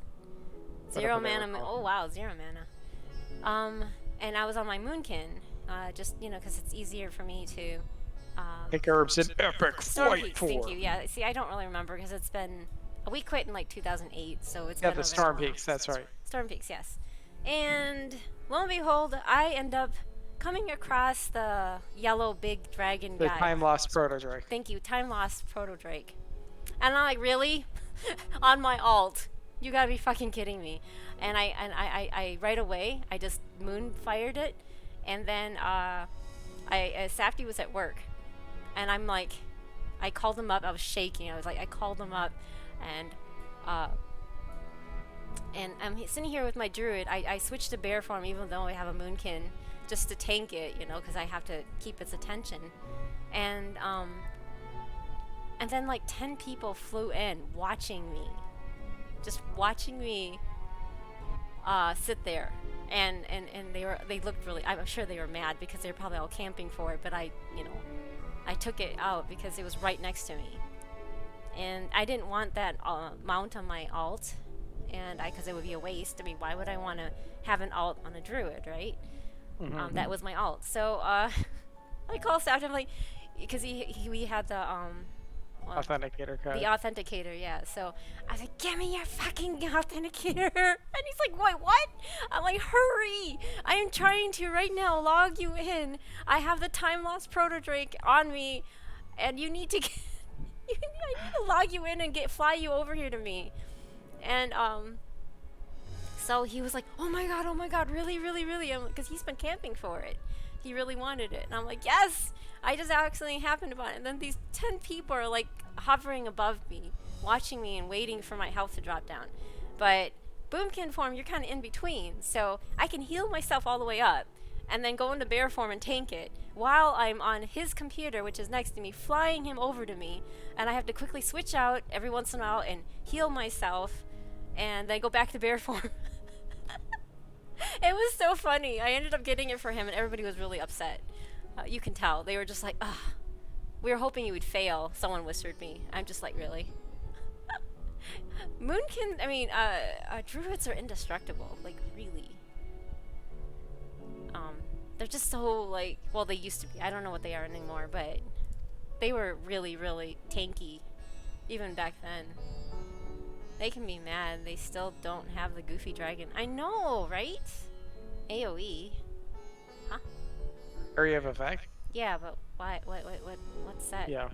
Zero mana. Oh wow, 0 mana. And I was on my moonkin, just because it's easier for me to. Pick herbs in epic Storm flight Peaks, for. thank you. Yeah, see, I don't really remember because it's been. We quit in like 2008, so it's Yeah, been the over Storm so long. Peaks, that's right. Storm Peaks, yes. And lo and behold, I end up coming across the yellow big dragon The guy. Time Lost Proto Drake. Thank you, Time Lost Proto Drake. And I'm like, really? On my alt? You gotta be fucking kidding me. And I right away, I just moon fired it, and then Safety was at work, and I'm like, I called him up. I was shaking. I was like, I called him up, and I'm sitting here with my druid. I switched to bear form even though I have a moonkin, just to tank it, because I have to keep its attention. And then like 10 people flew in watching me. Just watching me sit there, and they looked really. I'm sure they were mad because they were probably all camping for it. But I took it out because it was right next to me, and I didn't want that mount on my alt, and because it would be a waste. I mean, why would I want to have an alt on a druid, right? Mm-hmm. That was my alt. So I called Safety. I'm like, because we had the Authenticator code. The authenticator, yeah. So I was like, "Give me your fucking authenticator!" And he's like, "Wait, what?" I'm like, "Hurry! I am trying to right now log you in. I have the Time Lost Proto Drake on me, and you need to I need to log you in and fly you over here to me." And so he was like, "Oh my god, really, really, really?" Because he's been camping for it. He really wanted it, and I'm like, "Yes." I just accidentally happened upon it. And then these 10 people are like hovering above me, watching me and waiting for my health to drop down. But boomkin form, you're kind of in between. So I can heal myself all the way up. and then go into bear form and tank it while I'm on his computer, which is next to me, flying him over to me, and I have to quickly switch out every once in a while and heal myself and then go back to bear form. It was so funny. I ended up getting it for him and everybody was really upset. You can tell. They were just like, ugh, we were hoping you would fail, someone whispered me. I'm just like, really? Moonkin, I mean, druids are indestructible, like, really. They're just so, like, well, they used to be. I don't know what they are anymore, but they were really, really tanky, even back then. They can be mad. They still don't have the goofy dragon. I know, right? AOE. Huh? Area of effect. Yeah, but why? What's that? Yeah.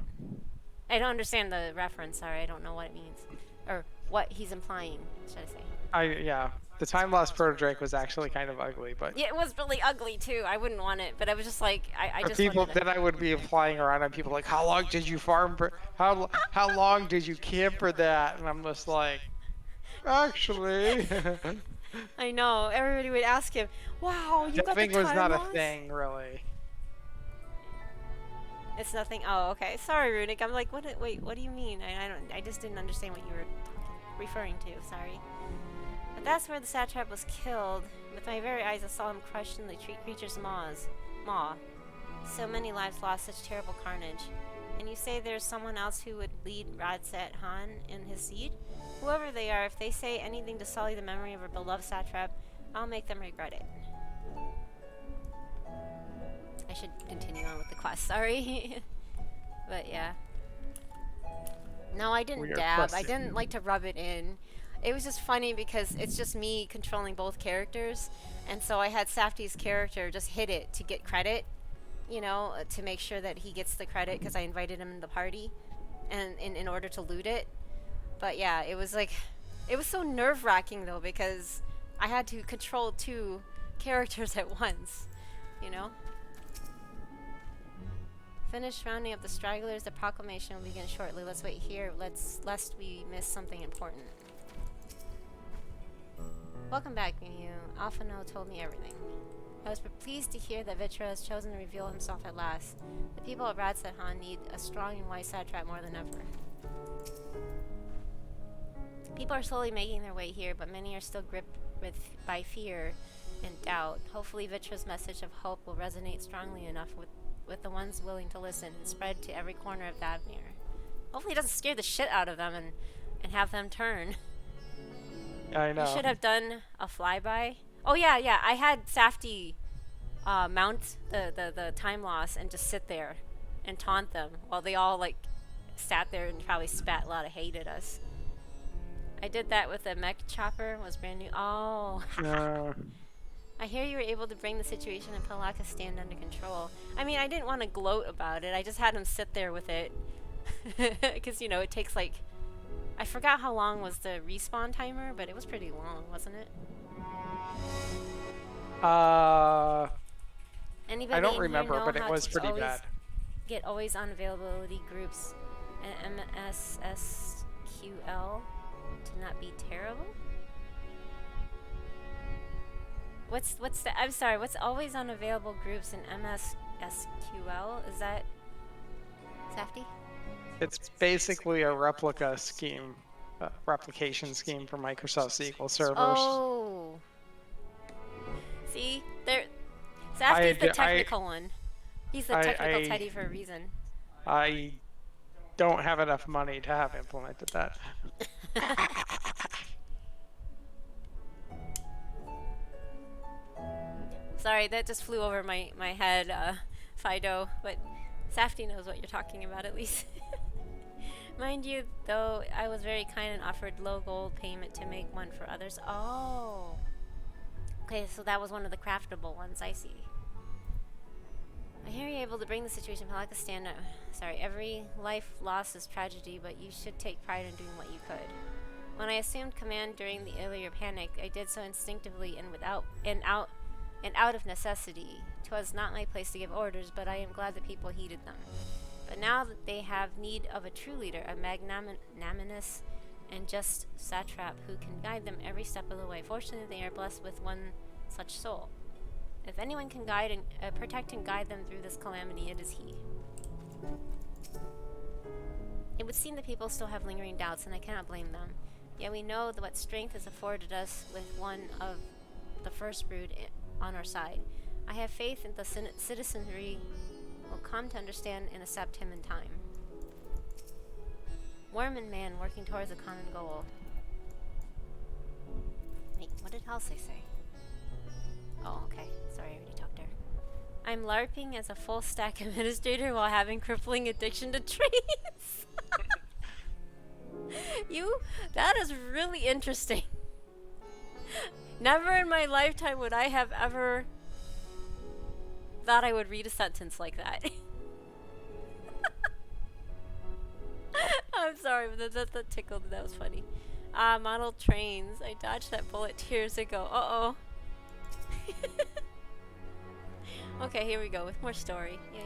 I don't understand the reference. Sorry, I don't know what it means, or what he's implying. Should I say? Yeah. The time lost proto drake was actually kind of ugly, but Yeah, it was really ugly too. I wouldn't want it, but I was just like, I for just people wanted to- then I would be flying around on people like, how long did you farm for, how long did you camp for that? And I'm just like, actually. I know. Everybody would ask him, "Wow, you got the Deving time was not loss?" a thing, really. It's nothing. Oh, okay. Sorry, Runic. I'm like, what? Wait, what do you mean? I don't. I just didn't understand what you were referring to. Sorry. But that's where the satrap was killed. With my very eyes, I saw him crushed in the creature's maw. So many lives lost, such terrible carnage. And you say there's someone else who would lead Radset Han in his seed? Whoever they are, if they say anything to sully the memory of our beloved satrap, I'll make them regret it. I should continue on with the quest, sorry. But yeah. No, I didn't Weird dab. I question. didn't like to rub it in. It was just funny because it's just me controlling both characters. And so I had Safty's character just hit it to get credit, you know, to make sure that he gets the credit because I invited him in the party and in order to loot it. But yeah, it was like, it was so nerve-wracking though because I had to control two characters at once, you know? Finish rounding up the stragglers. The proclamation will begin shortly. Let's wait here, lest we miss something important. Welcome back, Mew. Alphano told me everything. I was pleased to hear that Vitra has chosen to reveal himself at last. The people of Radset Han need a strong and wise satrap more than ever. People are slowly making their way here, but many are still gripped by fear and doubt. Hopefully Vitra's message of hope will resonate strongly enough with the ones willing to listen and spread to every corner of Thavnir. Hopefully it doesn't scare the shit out of them and have them turn. I know. You should have done a flyby. Oh yeah, I had Safty mount the time loss and just sit there and taunt them while they all like sat there and probably spat a lot of hate at us. I did that with a mech chopper. Was brand new. Oh. I hear you were able to bring the situation in Palakistan under control. I mean, I didn't want to gloat about it. I just had him sit there with it. Because, you know, it takes like... I forgot how long was the respawn timer, but it was pretty long, wasn't it? Anybody I don't in here remember, know but it how was to pretty always bad. get always on availability groups and MSSQL to not be terrible? What's the, I'm sorry, what's always on available groups in MSSQL? Is that Safety? It's basically a replica scheme, replication scheme for Microsoft SQL servers. Oh. See? Safty's the technical one. He's the technical teddy for a reason. I don't have enough money to have implemented that. Sorry, that just flew over my head, Fido, but Safety knows what you're talking about at least. Mind you, though, I was very kind and offered low gold payment to make one for others. Oh. Okay, so that was one of the craftable ones, I see. I hear you're able to bring the situation Palakistan. Sorry, every life loss is tragedy, but you should take pride in doing what you could. When I assumed command during the earlier panic, I did so instinctively and out of necessity. 'Twas not my place to give orders, but I am glad the people heeded them. But now that they have need of a true leader, a magnanimous and just satrap who can guide them every step of the way. Fortunately, they are blessed with one such soul. If anyone can guide and protect and guide them through this calamity, it is he. It would seem the people still have lingering doubts, and I cannot blame them. Yet we know that what strength has afforded us with one of the first brood on our side. I have faith in the citizenry will come to understand and accept him in time. Worm and man working towards a common goal. Wait, what did Halsey say? Oh, okay. Sorry, I already talked to her. I'm LARPing as a full stack administrator while having crippling addiction to trees. That is really interesting. Never in my lifetime would I have ever thought I would read a sentence like that. I'm sorry, but that tickled. That was funny. Model trains. I dodged that bullet years ago. Uh-oh. Okay, here we go with more story. Yay.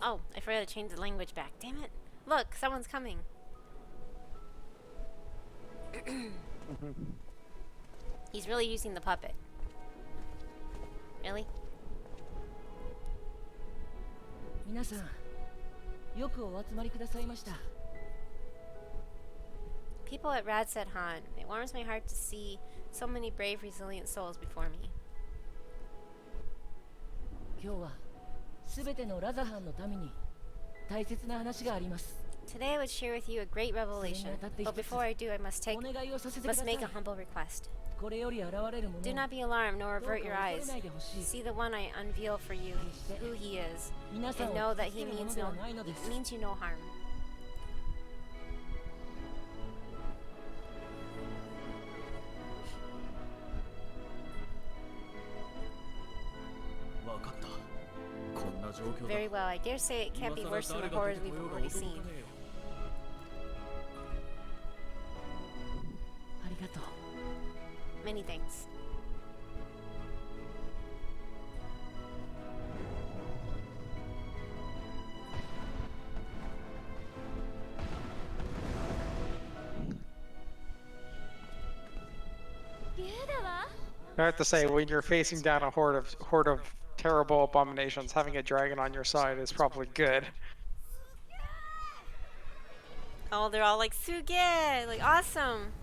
Oh, I forgot to change the language back. Damn it. Look, someone's coming. He's really using the puppet. Really? People at Radset Han. It warms my heart to see so many brave, resilient souls before me. Today I would share with you a great revelation, but before I do, I must make a humble request. Do not be alarmed, nor avert your eyes. See the one I unveil for you, who he is, and know that he means you no harm. Very well, I dare say it can't be worse than the horrors we've already seen. Many thanks. I have to say, when you're facing down a horde of terrible abominations, having a dragon on your side is probably good. Oh, they're all like, Suge! Like, awesome!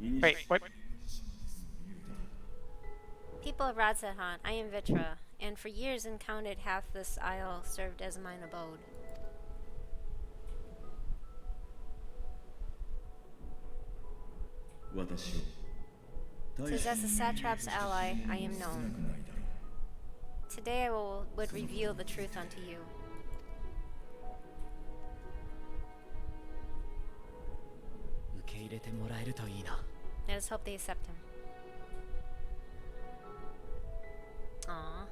Wait, what? People of Radzahan, I am Vitra, and for years and counted half this isle served as mine abode. 'Tis as the satrap's ally I am known. Today I would reveal the truth unto you. Let us hope they accept him. Aww.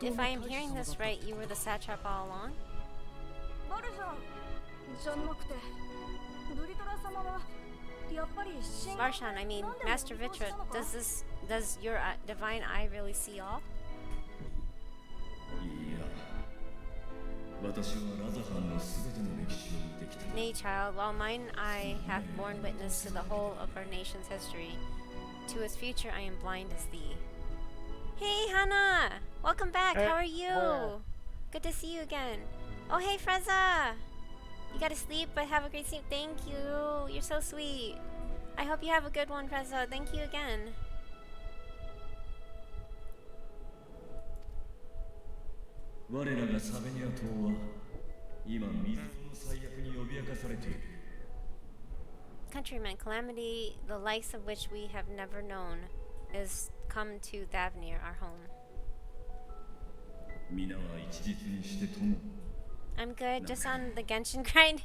If I am hearing this right, you were the satrap all along? Marshan, I mean, Master Vitra, does your divine eye really see all? Nay, child, while mine eye hath borne witness to the whole of our nation's history, to its future I am blind as thee. Hey, Hannah! Welcome back, how are you? Good to see you again. Oh, hey, Freza! You gotta sleep, but have a great sleep. Thank you. You're so sweet. I hope you have a good one, Freza. Thank you again. 我らがサベニア島は今水の最悪に脅かされている。 Countrymen, calamity, the likes of which we have never known, is come to Thavnir, our home. 皆は一日にして友。 I'm good, just on the Genshin grind.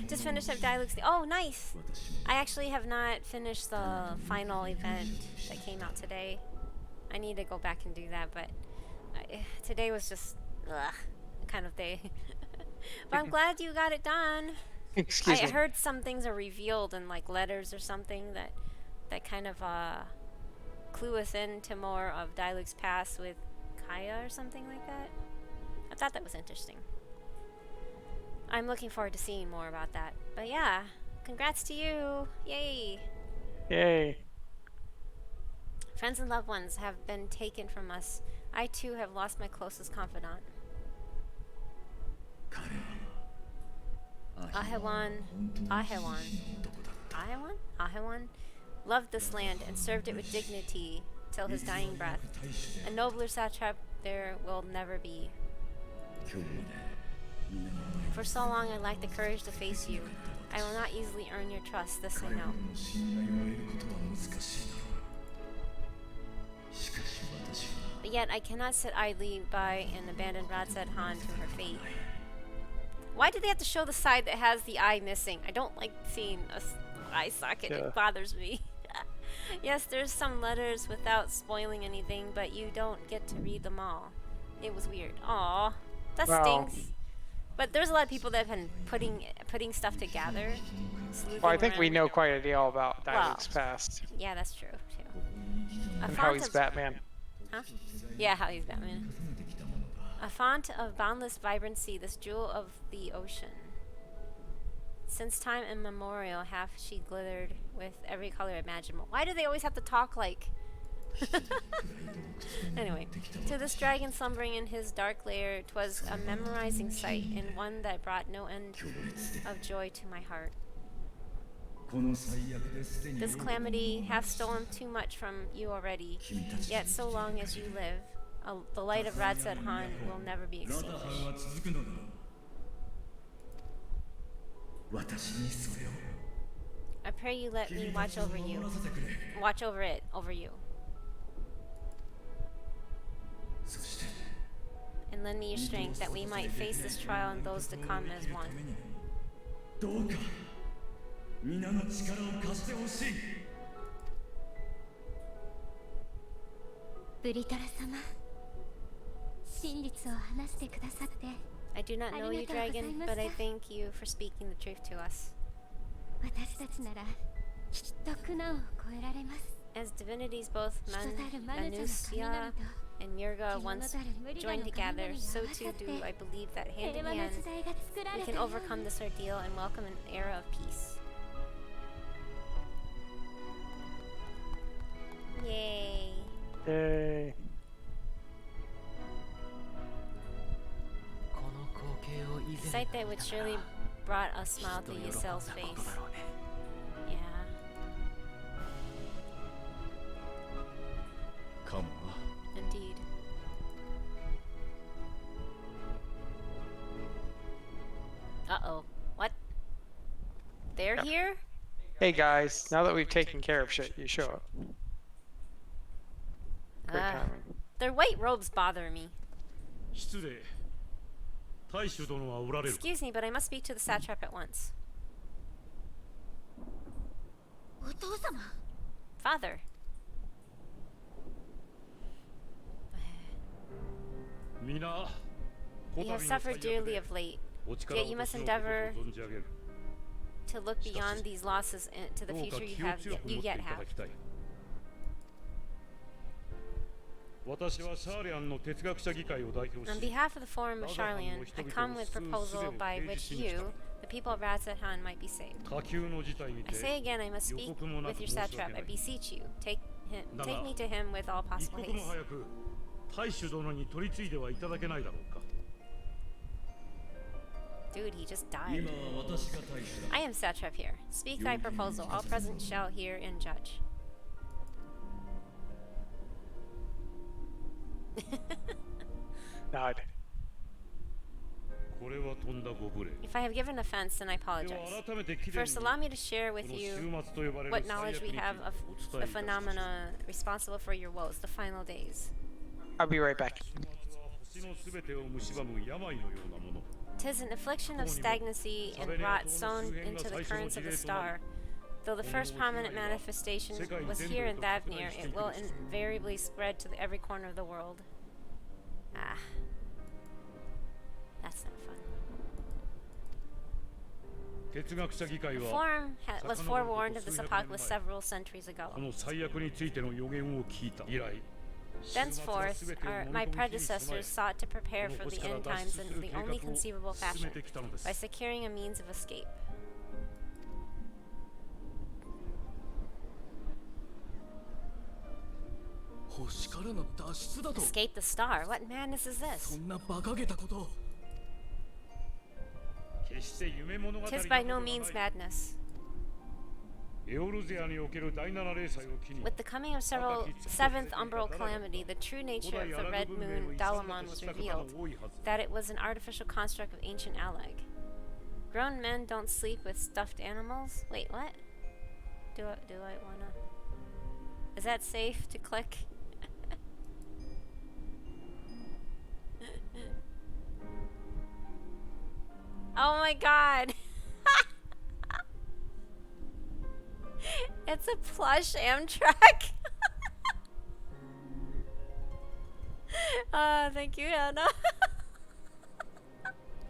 Just finished up Dialux's. Oh, nice! I actually have not finished the final event that came out today. I need to go back and do that, but today was just kind of day. But I'm glad you got it done. Excuse I me. heard some things are revealed in like letters or something that kind of clue us into more of Dialug's past with Kaya or something like that. I thought that was interesting. I'm looking forward to seeing more about that. But yeah, congrats to you. Yay. Yay. Friends and loved ones have been taken from us. I too have lost my closest confidant. 彼は Ahewan, 本当に Ahewan, 必死な男だった。 Ahewan loved this land and served it with dignity till his dying breath. A nobler satrap there will never be. 今日まで皆の前 For so long I lacked the courage to face you. I will not easily earn your trust, this I 彼 know. ほどの信頼を得ることは難しいだろう。しかし私は But yet I cannot sit idly by and abandon Radzed Han to her fate. Why do they have to show the side that has the eye missing? I don't like seeing a eye socket. Yeah. It bothers me. Yes, there's some letters without spoiling anything, but you don't get to read them all. It was weird. Aw, that Wow. stinks. But there's a lot of people that have been putting stuff together. sleuthing Well, I think we around. know quite a deal about Well. Dialog's past Yeah, that's true too. A and how font he's of- Batman. Huh? Yeah, how he's Batman. 重ねてきたものだ。 A font of boundless vibrancy, this jewel of the ocean. Since time immemorial hath she glittered with every color imaginable. Why do they always have to talk like... Anyway, to this dragon slumbering in his dark lair, 'twas a memorizing sight, and one that brought no end 強烈で of joy to my heart. この最悪ですでに This calamity hath stolen too much from you already, 君たち yet so long as you live, the light of Radzed Han will never be ラダハ extinguished. ンは続くのだろう。私にそれを I pray you let me 君た watch ちを over 守 you. らせてくれ。 Watch over it, over you. そして And lend me your strength that we might face this trial and those to come as one. どうか皆の力を貸してほしい。ブリトラ様、真実を話してくださって I do not know you, dragon, but I thank you for speaking the truth to us. 私たちならきっと苦難を超えられます。 As divinities, both 人たる魔女の神 Manusia 々と and Murga 獣 once たる無理な joined の神 together, 々が so 合わ too さって do I believe that hand 平 in 和な hand 時代が作ら we れた can ように overcome this ordeal and welcome an era of peace. Yay! Yay. この光景を以 A 前 sight that would surely brought a smile to Yusel's face. Yeah. かもな。 Indeed. Uh-oh. What? They're Yep. here? Hey guys, now that we've taken care of shit, you show up. Great Ah. timing. Their white robes bother me. 失礼大衆殿はおられる Excuse me, but I must speak to the satrap at once. お父様、 Father. 皆 You have suffered dearly of late. お力を Yet you お越 must しのことと endeavor 存じ上げる to look beyond these losses to the どうか future you 気を have 強く you 持って yet いた have. だきたい私はシャーリアンの哲学者議会を代表 On し behalf of the Forum of Charlian, I come with proposal by which you, the people of Razathan, might be saved. 下級の事態に I て say again, I must speak with your satrap. I beseech you, take me to him with all 一 possible 刻も haste. 早く大衆殿に取り次いではいただけないだろうか Dude, he just died. 今は私が大使だ。 I am satrap here. Speak thy proposal. All present shall hear and judge. Nod. んだご無礼。 If I have given offense, then I では apologize. 改めてきれいに First, allow me to share こ with の you 終末と呼ばれる what 最 knowledge 悪 we につい have て of お伝え the いたしましょう。 phenomena responsible for your woes, the final days. I'll be right back. 終末は星のすべてを蝕む病のようなもの。 'Tis an affliction of stagnancy and rot sown into the currents of the star. Though the first prominent manifestation was here in Thavnir, it will invariably spread to every corner of the world. Ah. That's not fun. 哲学者議会 The は Forum was forewarned of this apocalypse several centuries こ ago. の最悪についての予言を聞いた。以来、 Thenceforth, my predecessors sought to prepare for the end times in the only conceivable fashion, by securing a means of escape. Escape the star? What madness is this? 決して夢物語 'Tis by no means madness. エオルゼアにおける第七霊祭を機に With the coming of seventh umbral calamity, the true nature of the red moon Dalamon was revealed, that it was an artificial construct of ancient Alag. Grown men don't sleep with stuffed animals? Wait, what? Do I wanna... Is that safe to click? Oh my god! It's a plush Amtrak. Thank you, Hannah.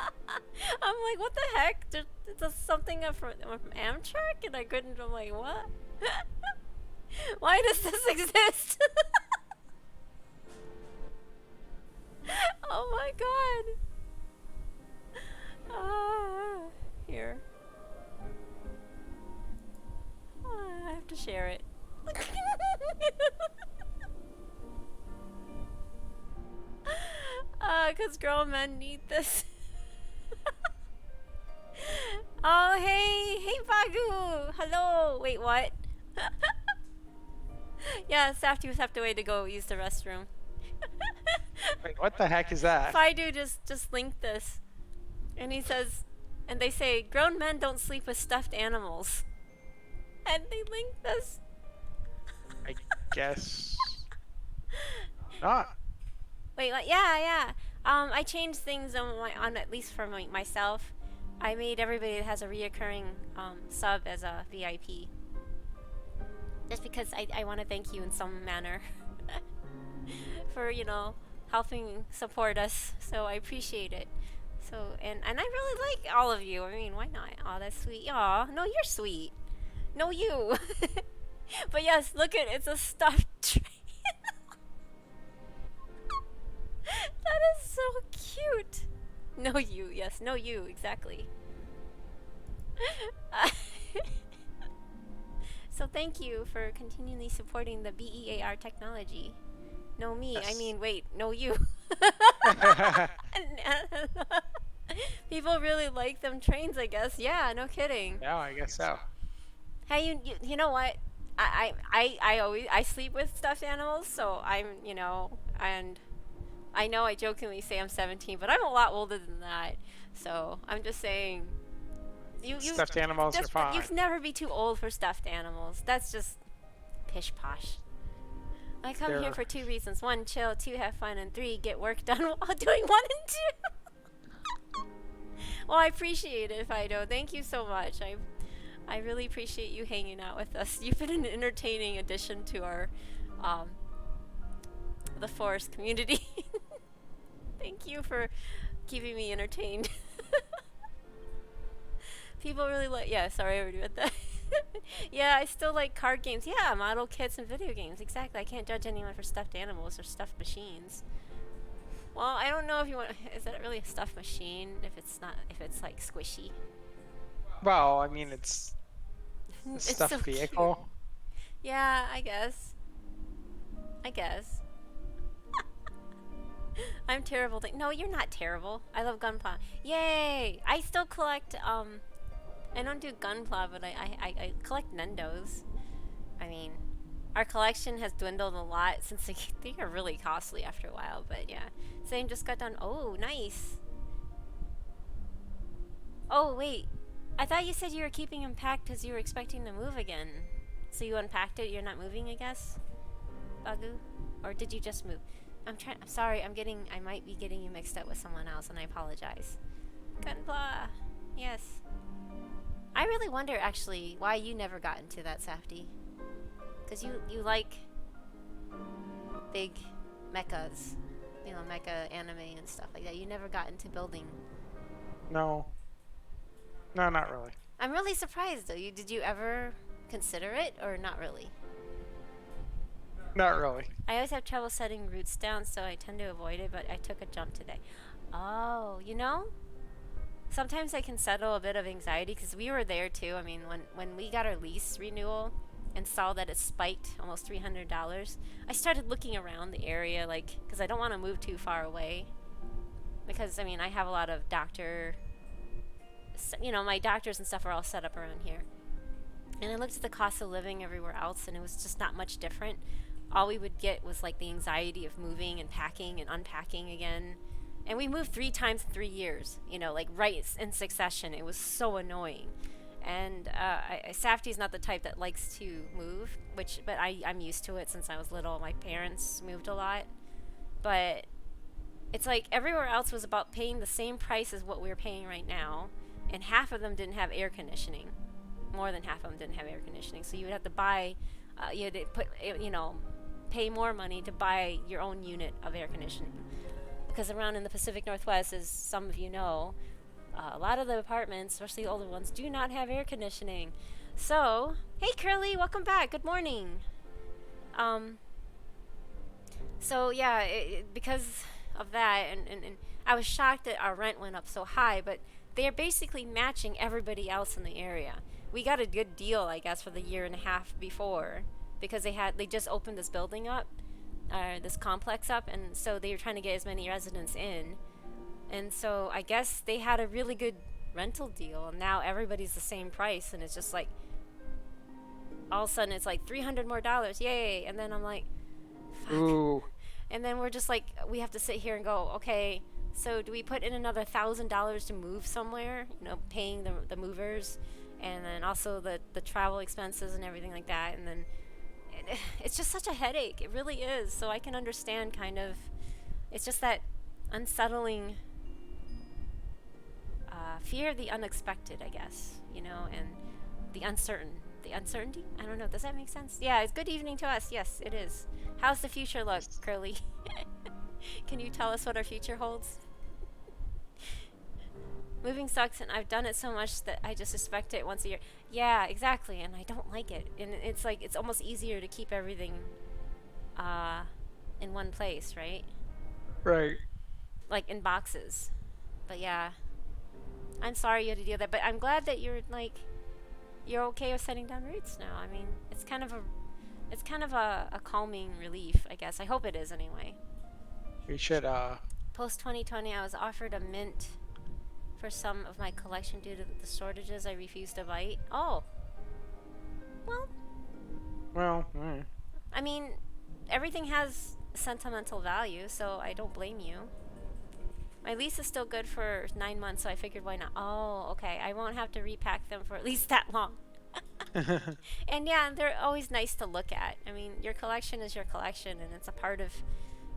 I'm like, what the heck? There's something from Amtrak, and I couldn't. I'm like, what? Why does this exist? Oh my god. Here. I have to share it. Cause grown men need this. Oh, hey Bagu! Hello! Wait, what? Yeah, Safty have to wait to go use the restroom. Wait, what the heck is that? Faidu just linked this. And he says, and they say, grown men don't sleep with stuffed animals. And they linked this. I guess not. Wait, what? Yeah. I changed things on at least for myself. I made everybody that has a reoccurring sub as a VIP. Just because I want to thank you in some manner for, helping support us. So I appreciate it. So, and I really like all of you. I mean, why not? Oh, that's sweet. Aw, no, you're sweet. No, you. But yes, look at it's a stuffed train. That is so cute. No, you. Yes, no, you. Exactly. So thank you for continually supporting the BEAR technology. No, me. Yes. I mean, wait. No, you. People really like them trains, I guess. Yeah, no kidding. Yeah, I guess so. Hey, you know what? I sleep with stuffed animals, so I'm, and I know I jokingly say I'm 17, but I'm a lot older than that. So I'm just saying, stuffed animals are fine. You can never be too old for stuffed animals. That's just pish posh. I come here for 2 reasons: 1, chill; 2, have fun; and 3, get work done while doing 1 and 2. Well, I appreciate it, Fido. Thank you so much. I really appreciate you hanging out with us. You've been an entertaining addition to our the forest community. Thank you for keeping me entertained. People really like. Yeah, sorry, I already read that. Yeah, I still like card games. Yeah, model kits and video games. Exactly. I can't judge anyone for stuffed animals or stuffed machines. Well, I don't know if you want. Is that really a stuffed machine? If it's not, if it's like squishy. Well, I mean, it's a stuffed so vehicle. Cute. Yeah, I guess. I'm terrible. No, you're not terrible. I love Gunpla. Yay! I still collect. I don't do Gunpla, but I collect Nendos. I mean, our collection has dwindled a lot since they are really costly after a while. But yeah, same just got done. Oh, nice. Oh, wait. I thought you said you were keeping him packed because you were expecting to move again. So you unpacked it, you're not moving, I guess? Bagu? Or did you just move? I'm sorry, I might be getting you mixed up with someone else, and I apologize. Gunpla! Yes. I really wonder, actually, why you never got into that, Safety. Because you like big mechas. You know, mecha anime and stuff like that. You never got into building. No. No, not really. I'm really surprised, though. Did you ever consider it, or not really? Not really. I always have trouble setting roots down, so I tend to avoid it, but I took a jump today. Oh, you know? Sometimes I can settle a bit of anxiety, because we were there, too. I mean, when we got our lease renewal and saw that it spiked almost $300, I started looking around the area, like, because I don't want to move too far away. Because, I mean, I have a lot of you know, my doctors and stuff are all set up around here. And I looked at the cost of living everywhere else, and it was just not much different. All we would get was like the anxiety of moving and packing and unpacking again. And we moved 3 times in 3 years, you know, like right in succession. It was so annoying. And Safty's not the type that likes to move, but I'm used to it since I was little. My parents moved a lot. But it's like everywhere else was about paying the same price as what we were paying right now. And half of them didn't have air conditioning. More than half of them didn't have air conditioning. So you would have to buy, you had to pay more money to buy your own unit of air conditioning. Because around in the Pacific Northwest, as some of you know, a lot of the apartments, especially the older ones, do not have air conditioning. So, hey Curly, welcome back. Good morning. So yeah, because of that, and I was shocked that our rent went up so high, but they are basically matching everybody else in the area. We got a good deal, I guess, for the year and a half before, because they just opened this building up, this complex up, and so they were trying to get as many residents in. And so I guess they had a really good rental deal, and now everybody's the same price, and it's just like, all of a sudden it's like $300 more, yay! And then I'm like, fuck. Ooh. And then we're just like, we have to sit here and go, okay, so do we put in another $1,000 to move somewhere, you know, paying the movers, and then also the travel expenses and everything like that, and then it's just such a headache. It really is. So I can understand kind of, it's just that unsettling fear of the unexpected, I guess, you know, and the uncertainty. I don't know. Does that make sense? Yeah, it's good evening to us. Yes, it is. How's the future look, Curly? Can you tell us what our future holds? Moving sucks, and I've done it so much that I just expect it once a year. Yeah, exactly, and I don't like it. And it's like, it's almost easier to keep everything in one place, right? Right. Like in boxes. But yeah, I'm sorry you had to deal with that, but I'm glad that you're okay with setting down roots now. I mean, it's kind of a calming relief, I guess. I hope it is anyway. We should Post 2020, I was offered a mint for some of my collection due to the shortages. I refused to bite. Oh. Well, I mean, everything has sentimental value, so I don't blame you. My lease is still good for 9 months, so I figured why not. Oh, okay. I won't have to repack them for at least that long. And yeah, they're always nice to look at. I mean, your collection is your collection, and it's a part of,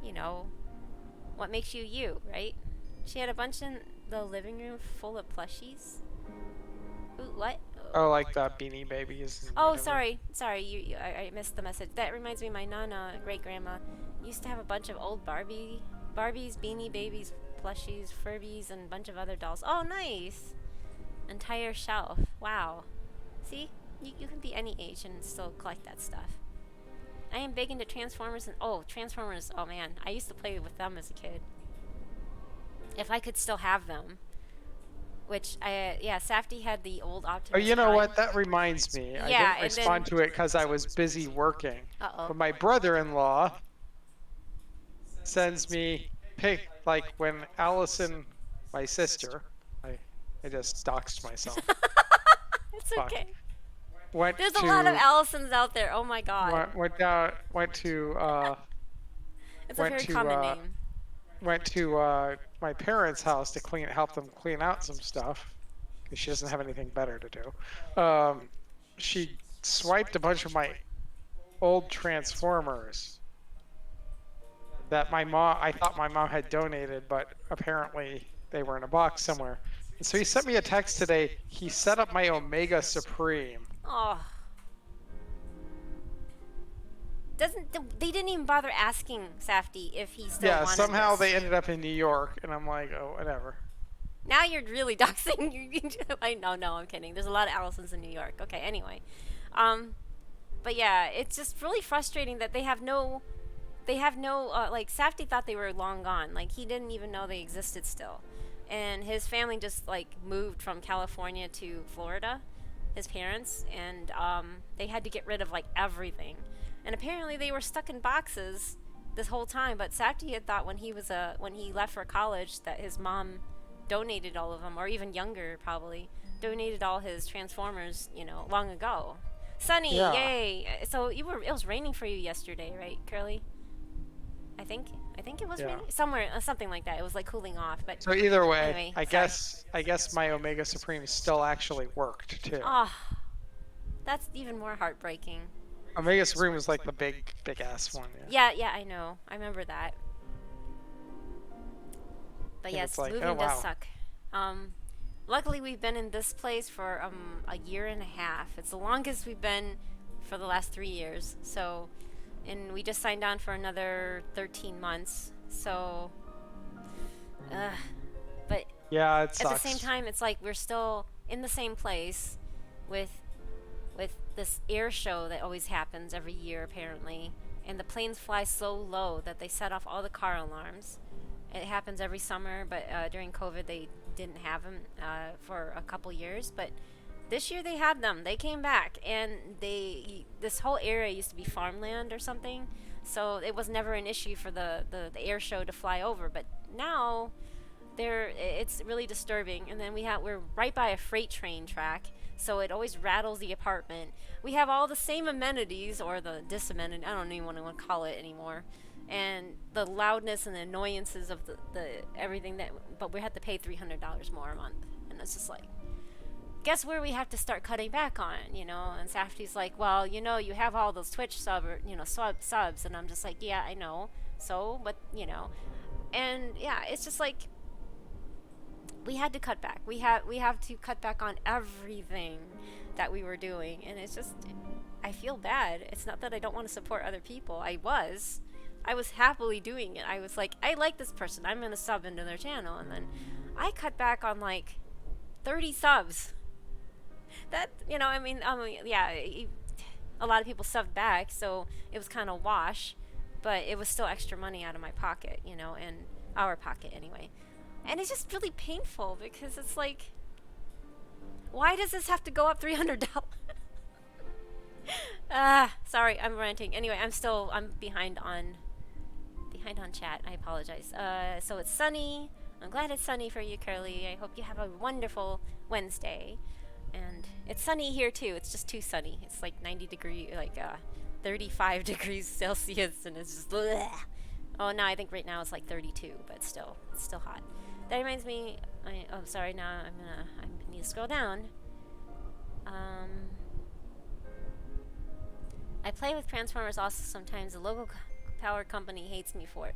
you know, what makes you you, right? She had a bunch in the living room full of plushies. Ooh, what? Oh, like the Beanie Babies. And Oh, whatever. sorry. I missed the message. That reminds me, my nana, great grandma, used to have a bunch of old Barbies, Beanie Babies, plushies, Furbies, and a bunch of other dolls. Oh, nice! Entire shelf. Wow. See, you can be any age and still collect that stuff. I am big into Transformers and Transformers. Oh man, I used to play with them as a kid. If I could still have them. Which, Safety had the old Optimus Oh, you know Prime. what? That reminds me. I Yeah, didn't and respond then- to it because I was busy working. Uh-oh. But my brother-in-law sends me like when Allison, my sister, I just doxed myself. It's Fuck. okay. Went There's to, a lot of Allisons out there. Oh my god. went to It's a went very to, common name. went to my parents' house to help them clean out some stuff. because she doesn't have anything better to do. She swiped a bunch of my old Transformers that I thought my mom had donated, but apparently they were in a box somewhere. And so he sent me a text today. He set up my Omega Supreme. Oh. They didn't even bother asking Safdie if he still Yeah, wanted somehow this. they ended up in New York, and I'm like, oh, whatever. Now you're really doxing. No, I'm kidding. There's a lot of Allisons in New York. Okay, anyway. But yeah, it's just really frustrating that they have no, like, Safdie thought they were long gone. Like, he didn't even know they existed still. And his family just, like, moved from California to Florida, his parents, and they had to get rid of, like, everything. And apparently they were stuck in boxes this whole time, but Safdie had thought when he left for college that his mom donated all of them, or even younger probably, donated all his Transformers, long ago. Sunny, Yeah. yay! So it was raining for you yesterday, right, Curly? I think it was Yeah. raining somewhere, something like that. It was like cooling off, but So either way, anyway, I sorry. guess my Omega Supreme still actually worked too. Ah, that's even more heartbreaking. Omega Supreme was like the big ass one. Yeah, I know. I remember that. But And yes, it's like, moving oh, does wow. suck. Luckily we've been in this place for a year and a half. It's the longest we've been for the last 3 years. So, and we just signed on for another 13 months. So, but Yeah, it at sucks. the same time, it's like we're still in the same place with this air show that always happens every year apparently, and the planes fly so low that they set off all the car alarms. It happens every summer, but during COVID they didn't have them for a couple years, but this year they had them. They came back, and this whole area used to be farmland or something, so it was never an issue for the air show to fly over, but now it's really disturbing. And then we're right by a freight train track, so it always rattles the apartment. We have all the same amenities, or the disamenity, I don't even want to call it anymore, and the loudness and the annoyances of the everything but we have to pay $300 more a month, and it's just like, guess where we have to start cutting back on, and Safdie's like, well, you have all those Twitch subs, and I'm just like, yeah, I know, so, but, and yeah, it's just like, we had to cut back. We have to cut back on everything that we were doing, and it's just, I feel bad. It's not that I don't want to support other people. I was happily doing it. I was like, I like this person, I'm gonna sub into their channel, and then I cut back on like 30 subs. That, yeah, a lot of people subbed back, so it was kind of wash, but it was still extra money out of my pocket, and our pocket anyway. And it's just really painful because it's like, why does this have to go up $300? Sorry, I'm ranting. Anyway, I'm behind on chat. I apologize. So it's sunny. I'm glad it's sunny for you, Curly. I hope you have a wonderful Wednesday. And it's sunny here too. It's just too sunny. It's like 35 degrees Celsius, and it's just bleh. Oh no, I think right now it's like 32, but it's still hot. That reminds me, sorry, now I need to scroll down. I play with Transformers also sometimes. The local power company hates me for it.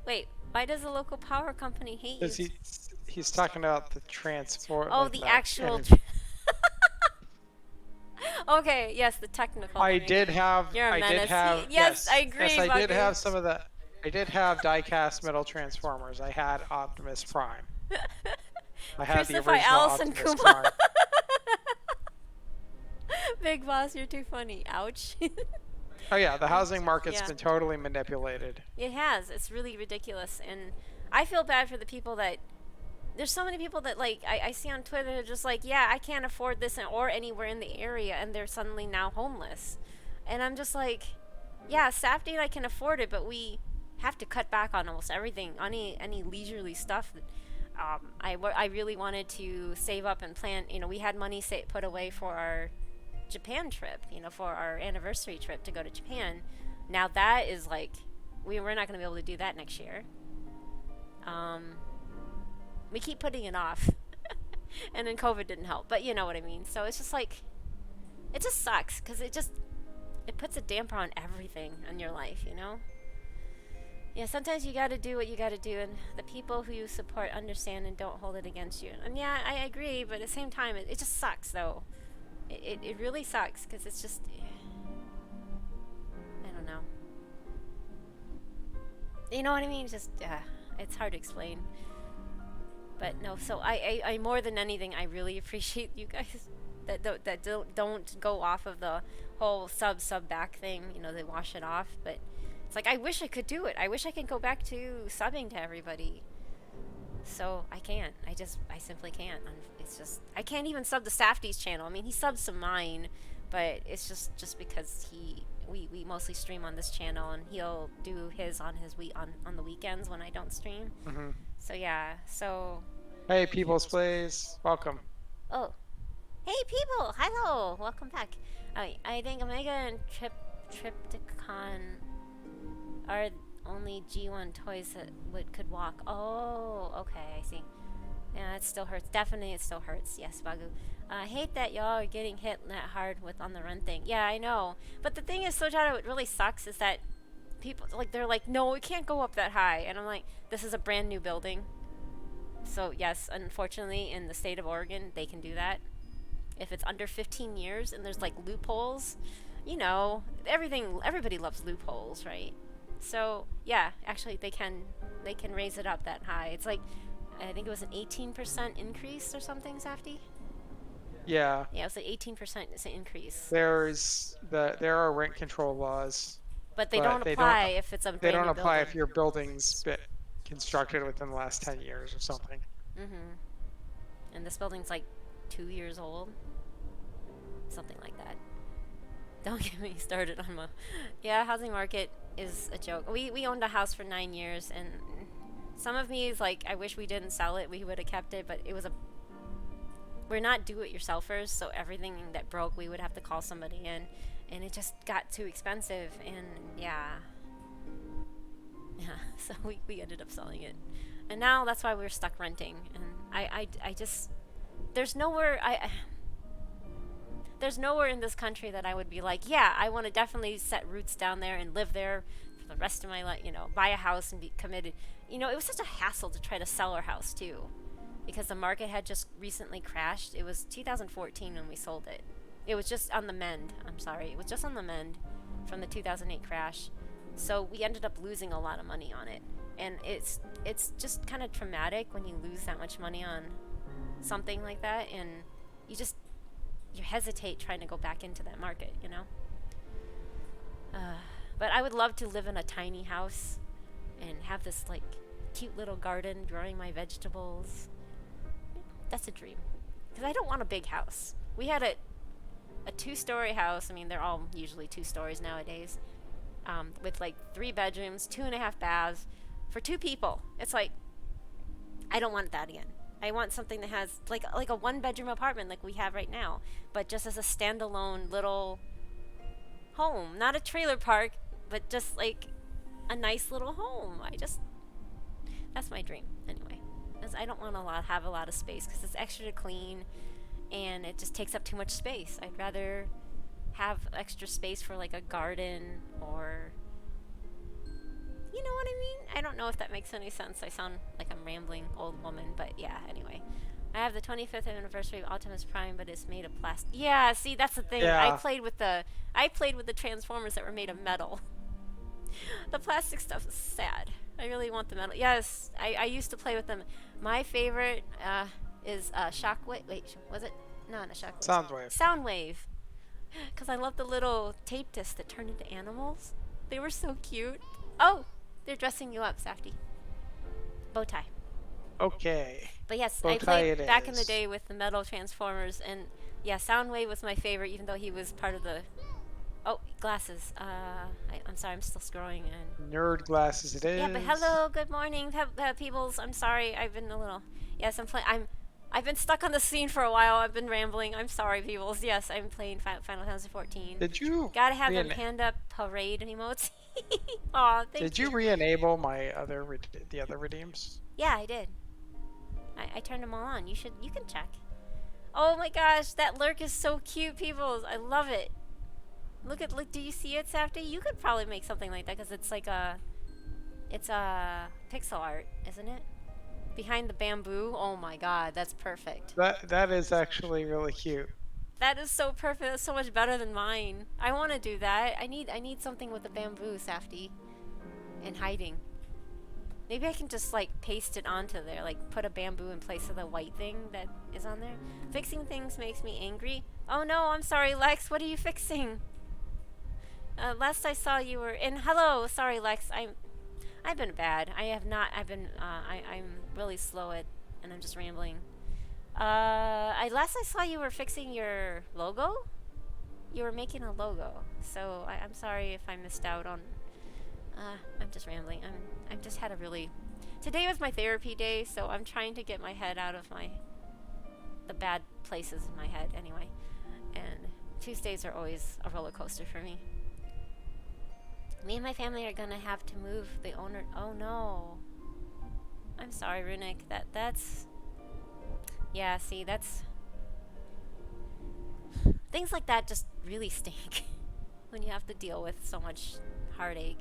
Wait, why does the local power company hate you? Because he's talking about the Transformer. Oh, the actual... Okay, yes, the technical. I did have. You're a I menace. did have. Yes, I agree. Yes, I did Bucky. have some of the. I did have die-cast metal Transformers. I had Optimus Prime. I had the Crucify original Allison Optimus Kuma. Prime. Big boss, you're too funny. Ouch. Oh yeah, the housing market's Yeah. been totally manipulated. It has. It's really ridiculous, and I feel bad for the people that. There's so many people that, like, I see on Twitter, they're just like, yeah, I can't afford this or anywhere in the area, and they're suddenly now homeless. And I'm just like, yeah, Safdie and I can afford it, but we have to cut back on almost everything, any leisurely stuff. I really wanted to save up and plan. We had money put away for our Japan trip, for our anniversary trip to go to Japan. Now that is like, we're not going to be able to do that next year. We keep putting it off. And then COVID didn't help, but you know what I mean. So it's just like, it just sucks because it puts a damper on everything in your life, you know? Yeah, sometimes you gotta do what you gotta do, and the people who you support understand and don't hold it against you. And yeah, I agree, but at the same time, it just sucks, though. It really sucks, because it's just... I don't know. You know what I mean? It's just, it's hard to explain. But no, so I more than anything, I really appreciate you guys that don't go off of the whole sub back thing. You know, they wash it off, but... It's like, I wish I could do it. I wish I could go back to subbing to everybody. So, I can't. I simply can't. It's just, I can't even sub the Safdie's channel. I mean, he subs to mine, but it's just because we mostly stream on this channel, and he'll do his on the weekends when I don't stream. Mm-hmm. So, yeah. So... Hey, People's Plays. Welcome. Oh. Hey, people! Hello! Welcome back. I think Omega and Triptychon are only G1 toys that could walk. Oh, okay, I see. Yeah, it still hurts. Definitely, it still hurts. Yes, Bagu. I hate that y'all are getting hit that hard with on the run thing. Yeah, I know. But the thing is, Sojata, what really sucks is that people, like, they're like, no, it can't go up that high. And I'm like, this is a brand new building. So, yes, unfortunately, in the state of Oregon, they can do that. If it's under 15 years and there's, like, loopholes, you know, everybody loves loopholes, right? So, yeah, actually, they can raise it up that high. It's like, I think it was an 18% increase or something, Safdie? Yeah. Yeah, it was like 18% increase. There are rent control laws. But they don't apply if it's a brand new building. They don't apply if your building's been constructed within the last 10 years or something. Mm-hmm. And this building's like 2 years old. Something like that. Don't get me started on yeah, housing market is a joke. We owned a house for 9 years, and some of me is like, I wish we didn't sell it. We would have kept it, but we're not do-it-yourselfers, so everything that broke, we would have to call somebody in, and it just got too expensive, and yeah, so we ended up selling it, and now that's why we're stuck renting, and I just, there's nowhere in this country that I would be like, yeah, I want to definitely set roots down there and live there for the rest of my life, you know, buy a house and be committed. You know, it was such a hassle to try to sell our house, too, because the market had just recently crashed. It was 2014 when we sold it. It was just on the mend. I'm sorry. It was just on the mend from the 2008 crash. So we ended up losing a lot of money on it. And it's just kind of traumatic when you lose that much money on something like that, and you hesitate trying to go back into that market, you know? But I would love to live in a tiny house and have this, like, cute little garden growing my vegetables. That's a dream. Because I don't want a big house. We had a 2-story house. I mean, they're all usually 2 stories nowadays. With, like, 3 bedrooms, 2.5 baths for 2 people. It's like, I don't want that again. I want something that has, like a 1-bedroom apartment like we have right now, but just as a standalone little home. Not a trailer park, but just, like, a nice little home. That's my dream, anyway. Because I don't want to have a lot of space, because it's extra to clean, and it just takes up too much space. I'd rather have extra space for, like, a garden, or... You know what I mean? I don't know if that makes any sense. I sound like I'm rambling old woman, but yeah, anyway. I have the 25th anniversary of Optimus Prime, but it's made of plastic. Yeah, see, that's the thing. Yeah. I played with the Transformers that were made of metal. The plastic stuff is sad. I really want the metal. Yes, I used to play with them. My favorite is Shockwave. Wait, was it? No, not Shockwave. Soundwave. Soundwave. Because I love the little tape discs that turn into animals. They were so cute. Oh! They're dressing you up, Safdie. Bow tie. Okay. But yes, Bow I tie played it back in is. the day with the metal Transformers, and yeah, Soundwave was my favorite, even though he was part of the... Oh, glasses. I'm sorry, I'm still scrolling. And Nerd glasses it is. yeah, but hello, good morning, peoples. I'm sorry, I've been a little... Yes, I've been stuck on the scene for a while. I've been rambling. I'm sorry, peoples. Yes, I'm playing Final Fantasy 14. Did you... Gotta have them panda parade emotes. Aw, thank you. Did you re-enable my the other redeems? Yeah, I did. I turned them all on. You can check. Oh my gosh, that lurk is so cute, people. I love it. Look, do you see it, Safty? You could probably make something like that because it's like it's a pixel art, isn't it? Behind the bamboo. Oh my god, that's perfect. That is actually really cute. That is so perfect. That's so much better than mine. I want to do that. I need something with the bamboo, Safty, and hiding. Maybe I can just like paste it onto there, like put a bamboo in place of the white thing that is on there. Fixing things makes me angry. Oh no, I'm sorry, Lex. What are you fixing? Last I saw you were in. Hello, sorry, Lex. I've been bad. I have not. I've been. I'm really slow at, and I'm just rambling. Last I saw you were fixing your logo. You were making a logo. So I'm sorry if I missed out on. I'm just rambling. I've just had a really. Today was my therapy day, so I'm trying to get my head out of the bad places in my head anyway. And Tuesdays are always a roller coaster for me. Me and my family are gonna have to move the owner. Oh no. I'm sorry, Runic. That's. Yeah, see, that's. Things like that just really stink when you have to deal with so much heartache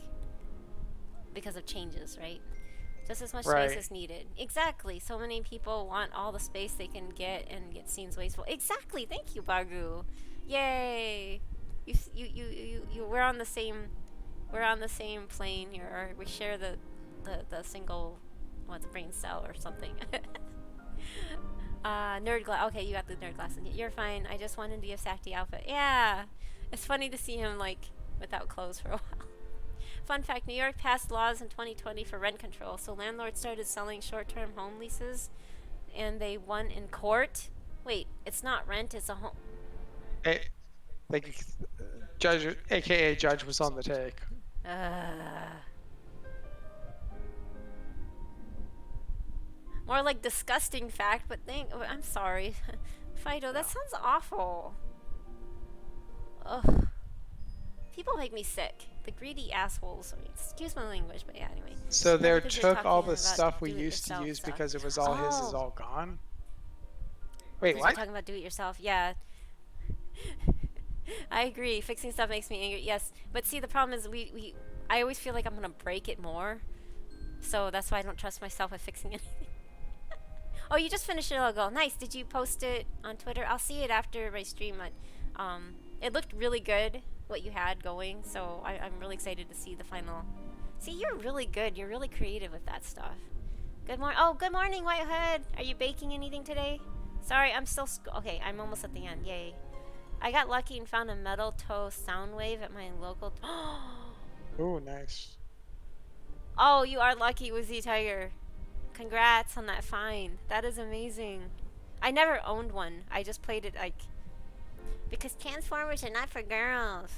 because of changes, right? Just as much space as needed. Exactly. So many people want all the space they can get, and it seems wasteful. Exactly. Thank you, Bagu. Yay. We're on the same. We're on the same plane here. Or we share the single, brain cell or something. Nerd glass. Okay, you got the nerd glasses. You're fine. I just wanted to give Safety outfit. Yeah, it's funny to see him like without clothes for a while. Fun fact: New York passed laws in 2020 for rent control, so landlords started selling short-term home leases, and they won in court. Wait, it's not rent; it's a home. Like, Judge, aka Judge, was on the take. More like disgusting fact, but I'm sorry. Fido, that sounds awful. Ugh. People make me sick. The greedy assholes. I mean, excuse my language, but yeah, anyway. So they took all the stuff we used to use because it was all his is all gone? Wait, what? You're talking about do it yourself. Yeah. I agree. Fixing stuff makes me angry. Yes, but see, the problem is I always feel like I'm gonna break it more, so that's why I don't trust myself with fixing anything. Oh, you just finished your logo. Nice. Did you post it on Twitter? I'll see it after my stream. It looked really good what you had going, so I'm really excited to see the final. See, you're really good. You're really creative with that stuff. Good morning. Oh, good morning, White Hood. Are you baking anything today? Sorry, I'm still. Okay, I'm almost at the end. Yay. I got lucky and found a metal toe sound wave at my local. Oh, nice. Oh, you are lucky, Woozy Tiger. Congrats on that find. That is amazing. I never owned one. I just played it like because Transformers are not for girls.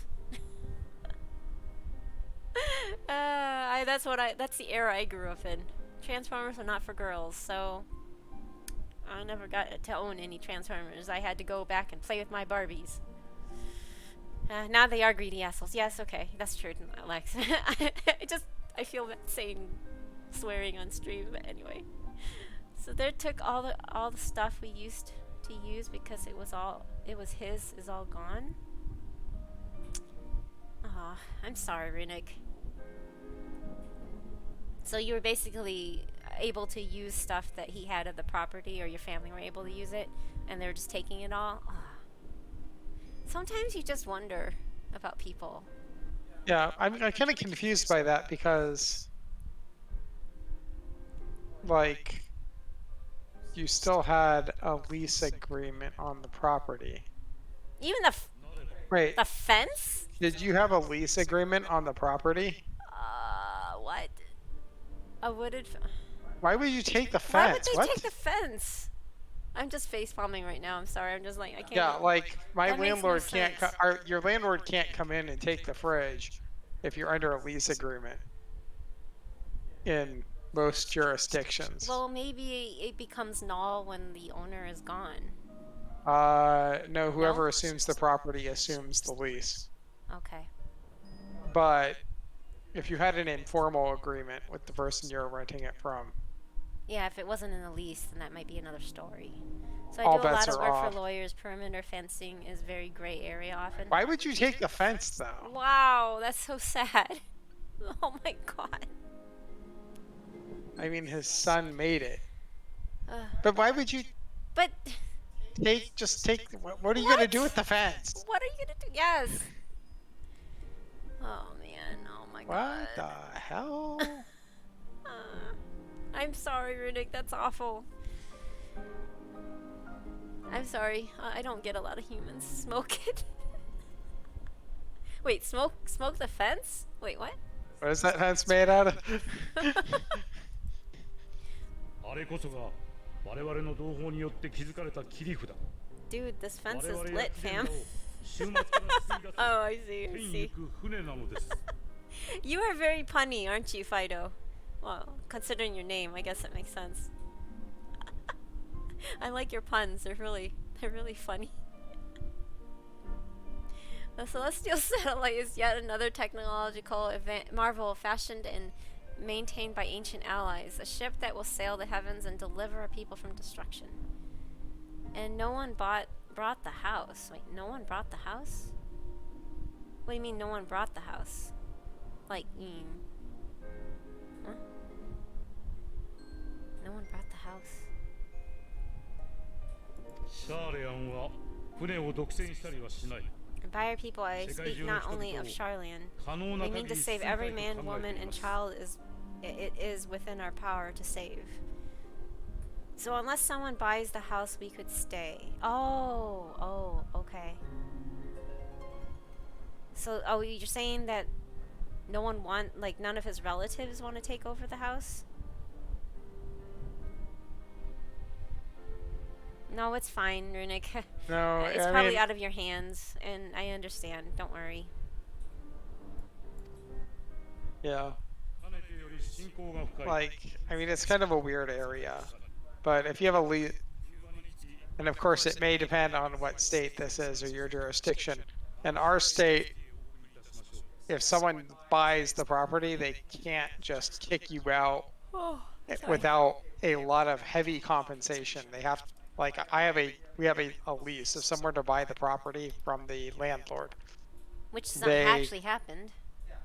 That's the era I grew up in. Transformers are not for girls, so I never got to own any Transformers. I had to go back and play with my Barbies. Now they are greedy assholes. Yes, okay, that's true, Alex. I feel bad saying swearing on stream, but anyway. So they took all the stuff we used to use because it was his is all gone. Aw, I'm sorry, Runic. So you were basically able to use stuff that he had of the property, or your family were able to use it, and they're just taking it all. Ugh. Sometimes you just wonder about people. Yeah, I'm kind of confused by that because, like, you still had a lease agreement on the property. Even Wait, the fence? did you have a lease agreement on the property? What? A wooded. Why would you take the Why fence? would they take the fence? I'm just face palming right now. I'm sorry. I'm just like I can't. Yeah, like my That makes no landlord can't. sense. Your landlord can't come in and take the fridge if you're under a lease agreement. In most jurisdictions. Well, maybe it becomes null when the owner is gone. No. Whoever assumes the property assumes the lease. Okay. But if you had an informal agreement with the person you're renting it from, Yeah, if it wasn't in the lease, then that might be another story. So I All do a lot bets of are work off. for lawyers. Perimeter fencing is very gray area often. Why would you take the fence though? Wow, that's so sad. Oh my god. I mean, his son made it. Ugh. But why would you But take? What are you gonna do with the fence? what are you gonna do? Yes. Oh man. Oh my god. What the hell? I'm sorry, Riddick. That's awful. I'm sorry. I don't get a lot of humans. Smoke it. Wait, smoke the fence? Wait, what? What is that fence made out of? あれこそが我々の同胞によって築かれた切り札。 Dude, this 我 fence is 々 lit, 薬膳 fam. の週末から吸い出す Oh, I see. I 天に see. 行く船なのです。 You are very punny, aren't you, Fido? Well, considering your name, I guess that makes sense. I like your puns. They're really funny. The celestial satellite is yet another technological marvel fashioned and maintained by ancient allies, a ship that will sail the heavens and deliver a people from destruction. And no one brought the house. Wait, no one brought the house? What do you mean no one brought the house? Like, huh? No one brought the house. シャーレアンは船を独占したりはしない。 And by our people, I speak not only of Charlian. 可能な We 限 mean り to 救い save たい every と man, 考え woman, てい and ます。 child it is within our power to save. So unless someone buys the house, we could stay. Oh, okay. So, you're saying that none of his relatives want to take over the house? No, it's fine, Runic. No, It's I probably mean, out of your hands, and I understand. Don't worry. yeah. かねてより信仰が深い。 Like, I mean, it's kind of a weird area, but if you have a lead, and of course, it may depend on what state this is or your jurisdiction. In our state, if someone buys the property, they can't just kick you out without a lot of heavy compensation. They have, like, we have a lease. If someone were to buy the property from the landlord, Which They- actually happened.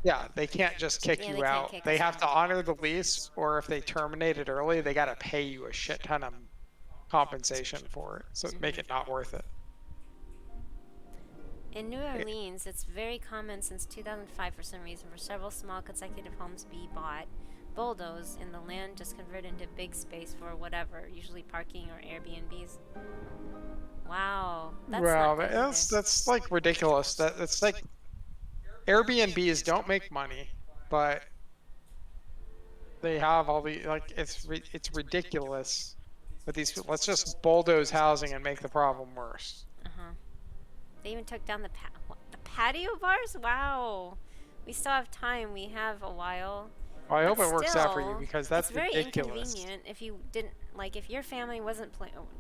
yeah, they can't just kick Yeah, you they can't out. kick They us have out. to honor the lease, or if they terminate it early, they got to pay you a shit ton of compensation for it. So make it not worth it. In New Orleans, it's very common since 2005 for some reason for several small consecutive homes to be bought, bulldozed, and the land just converted into big space for whatever, usually parking or Airbnbs. Wow, that's Well, not good either. that's like ridiculous. That's like Airbnbs don't make money, but they have all the it's ridiculous. But these people, let's just bulldoze housing and make the problem worse. They even took down the patio bars. Wow, we still have time. We have a while. Well, I hope But it works out for you still, because that's it's very ridiculous. inconvenient if you if your family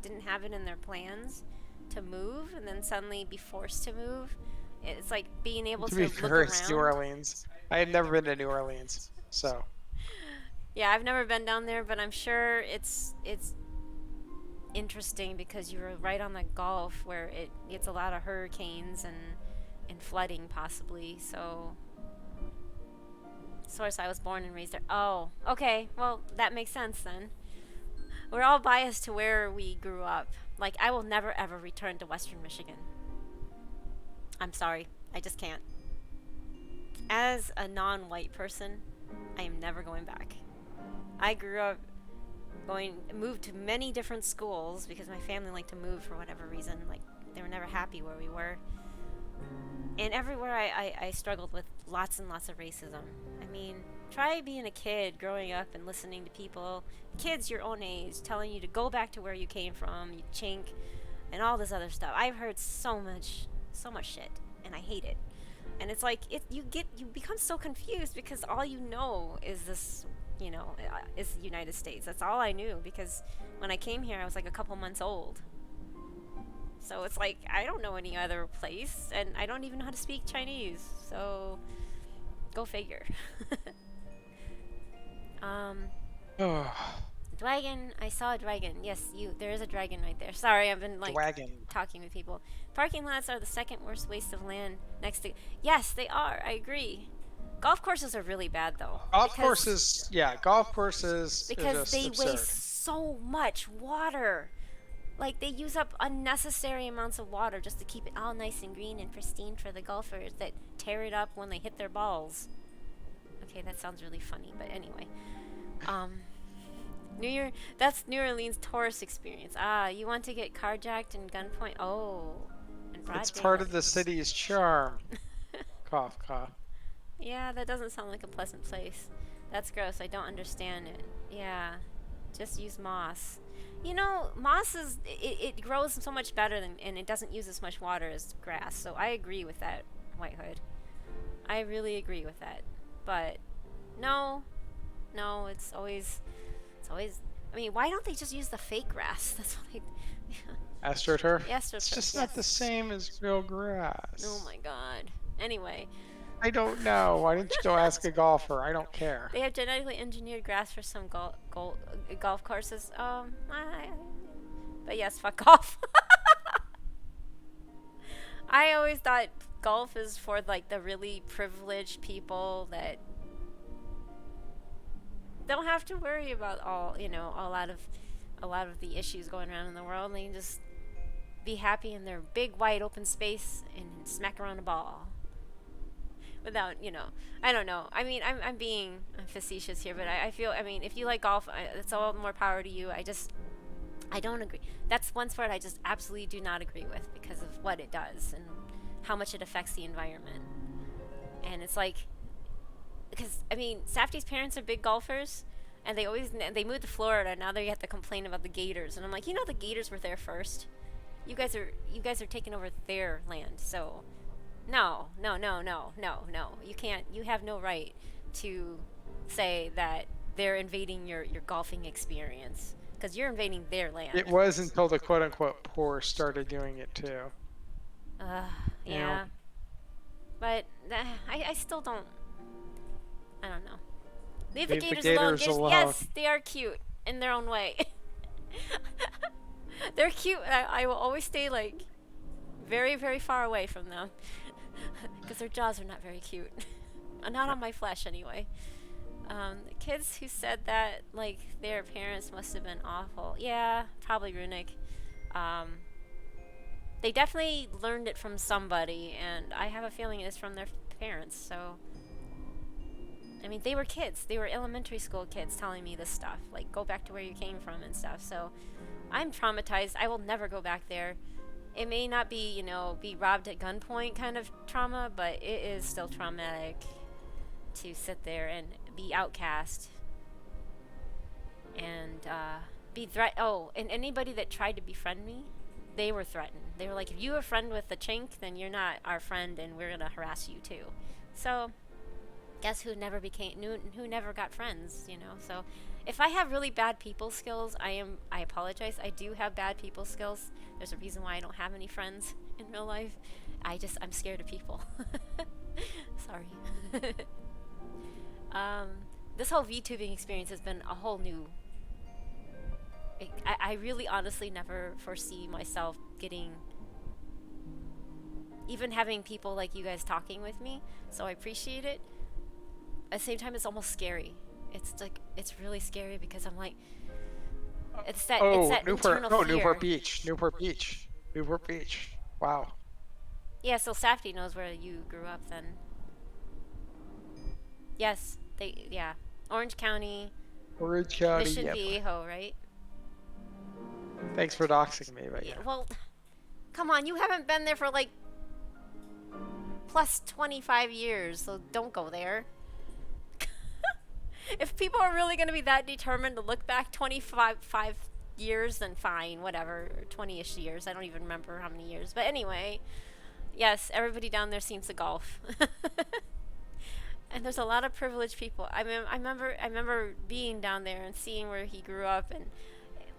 didn't have it in their plans to move and then suddenly be forced to move. It's like being able To to be look fair, it's New around. Orleans. I had never been to New Orleans, so Yeah, I've never been down there, but I'm sure it's interesting because you're right on the Gulf where it gets a lot of hurricanes and flooding possibly. So, source, I was born and raised there. Oh, okay. Well, that makes sense then. We're all biased to where we grew up. Like, I will never ever return to Western Michigan. I'm sorry. I just can't. As a non-white person, I am never going back. I grew up moved to many different schools because my family liked to move for whatever reason. Like, they were never happy where we were. And everywhere I struggled with lots and lots of racism. I mean, try being a kid growing up and listening to people, kids your own age, telling you to go back to where you came from, you chink, and all this other stuff. I've heard so much shit, and I hate it. And it's like, you become so confused because all you know is this, is the United States. That's all I knew because when I came here, I was like a couple months old. So it's like, I don't know any other place, and I don't even know how to speak Chinese. So, go figure. Dragon. I saw a dragon. Yes, there is a dragon right there. Sorry, I've been like Dragon. talking with people. Parking lots are the second worst waste of land next to. Yes, they are. I agree. Golf courses are really bad though. Golf courses are Because just they absurd. waste so much water. Like they use up unnecessary amounts of water just to keep it all nice and green and pristine for the golfers that tear it up when they hit their balls. Okay, that sounds really funny, but anyway. That's New Orleans tourist experience. Ah, you want to get carjacked and gunpoint? Oh, and broad It's part of daylight. the city's charm. Cough, cough. Yeah, that doesn't sound like a pleasant place. That's gross. I don't understand it. Yeah, just use moss. You know, moss it grows so much better and it doesn't use as much water as grass. So I agree with that, White Hood. I really agree with that. But no, it's always. I mean, why don't they just use the fake grass? That's what I. AstroTurf? AstroTurf, It's just yes. not the same as real grass. Oh my god. Anyway, I don't know. Why didn't you go ask a golfer? I don't care. they have genetically engineered grass for some golf courses. But yes, fuck golf. I always thought golf is for like the really privileged people that don't have to worry about a lot of the issues going around in the world. They can just be happy in their big wide open space and smack around a ball. Without, I don't know. I mean, I'm being facetious here, but I feel, I mean, if you like golf, it's all more power to you. I don't agree. That's one sport I just absolutely do not agree with because of what it does and how much it affects the environment. And it's like, because, I mean, Safdie's parents are big golfers, and they moved to Florida, and now they have to complain about the gators. And I'm like, the gators were there first. You guys are taking over their land, so no. You can't. You have no right to say that they're invading your golfing experience because you're invading their land. It was until the quote-unquote poor started doing it too. Yeah. But I still don't. I don't know. Leave the gators alone. Yes, they are cute in their own way. They're cute. I will always stay like very, very far away from them because their jaws are not very cute. Not on my flesh anyway. The kids who said that, like, their parents must have been awful. Yeah, probably Runic. They definitely learned it from somebody, and I have a feeling it's from their parents, so. I mean, they were kids. They were elementary school kids telling me this stuff. Like, go back to where you came from and stuff. So, I'm traumatized. I will never go back there. It may not be, be robbed at gunpoint kind of trauma, but it is still traumatic to sit there and be outcast. And, be and anybody that tried to befriend me, they were threatened. They were like, if you are a friend with the chink, then you're not our friend and we're gonna harass you too. So, guess who never got friends, So, if I have really bad people skills, I apologize. I do have bad people skills. There's a reason why I don't have any friends in real life. I'm scared of people. Sorry. This whole VTubing experience has been a whole new. I really honestly never foresee myself even having people like you guys talking with me, so I appreciate it. At the same time, it's almost scary. It's really scary because I'm like, it's that internal fear. Newport Beach. Wow. Yeah, so Safdie knows where you grew up then. Yes, Orange County. Mission yep. Viejo, right? Thanks for doxing me, but yeah. Well, come on, you haven't been there for like plus 25 years, so don't go there. If people are really going to be that determined to look back 25 years, then fine, whatever. 20-ish years. I don't even remember how many years. But anyway, yes, everybody down there seems to golf. And there's a lot of privileged people. I remember being down there and seeing where he grew up and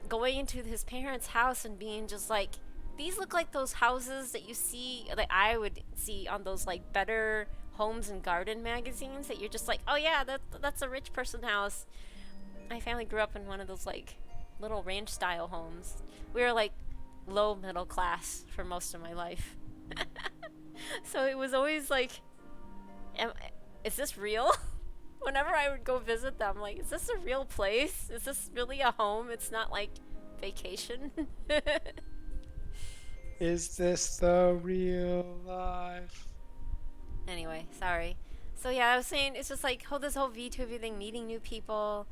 going into his parents' house and being just like, these look like those houses that you see, that I would see on those like Better Homes and Garden magazines, that you're just like, oh yeah, that's a rich person house. my family grew up in one of those like little ranch style homes. We were like low middle class for most of my life. So it was always like, is this real? Whenever I would go visit them, like, is this a real place? Is this really a home? It's not like vacation. Is this the real life? Anyway, sorry. So yeah, I was saying it's just like this whole VTuber thing, meeting new people.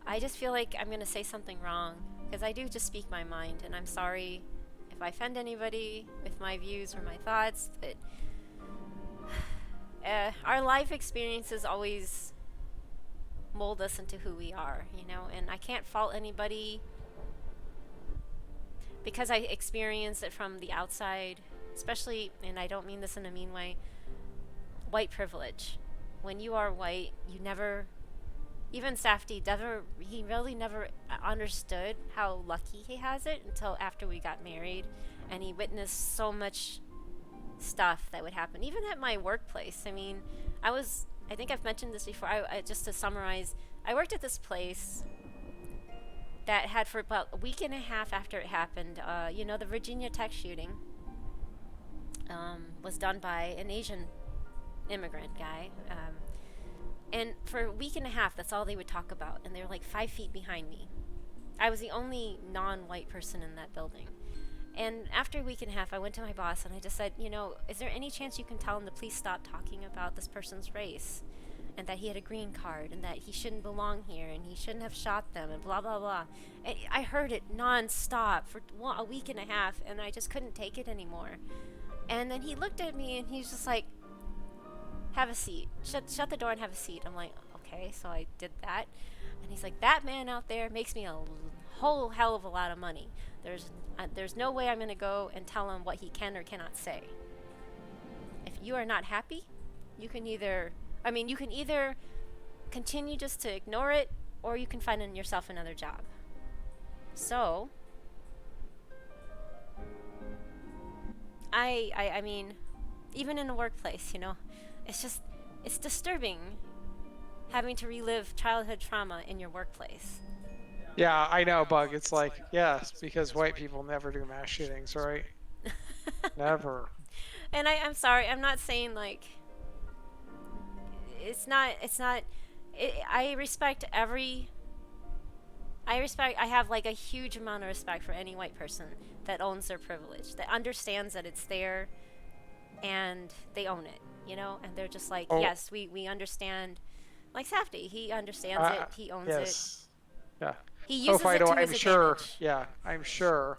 I just feel like I'm gonna say something wrong because I do just speak my mind, and I'm sorry if I offend anybody with my views or my thoughts. But our life experiences always mold us into who we are, you know. And I can't fault anybody because I experience it from the outside, especially, and I don't mean this in a mean way. White privilege. When you are white, you never, even Safdie, he really never understood how lucky he has it until after we got married, and he witnessed so much stuff that would happen, even at my workplace. I mean, I think I've mentioned this before. Just to summarize, I worked at this place that had for about a week and a half after it happened. You know, the Virginia Tech shooting was done by an Asian immigrant guy, and for a week and a half that's all they would talk about, and they were like 5 feet behind me. I was the only non-white person in that building, and after a week and a half I went to my boss and I just said, you know, is there any chance you can tell him to please stop talking about this person's race and that he had a green card and that he shouldn't belong here and he shouldn't have shot them and blah blah blah. And I heard it non-stop for a week and a half, and I just couldn't take it anymore. And then he looked at me and he's just like, have a seat. Shut the door and have a seat. I'm like, okay, so I did that. And he's like, that man out there makes me a whole hell of a lot of money. There's no way I'm going to go and tell him what he can or cannot say. If you are not happy, you can either continue just to ignore it, or you can find yourself another job. So, I mean, even in the workplace, you know, it's disturbing having to relive childhood trauma in your workplace. Yeah, I know, Bug. It's like, yes, because white people never do mass shootings, right? Never. And I'm sorry, I'm not saying like, I have like a huge amount of respect for any white person that owns their privilege, that understands that it's there and they own it, you know, and they're just like, yes, we understand. Like Safdie, he understands it, he owns it. Yeah. He uses it to his advantage. Yeah, I'm sure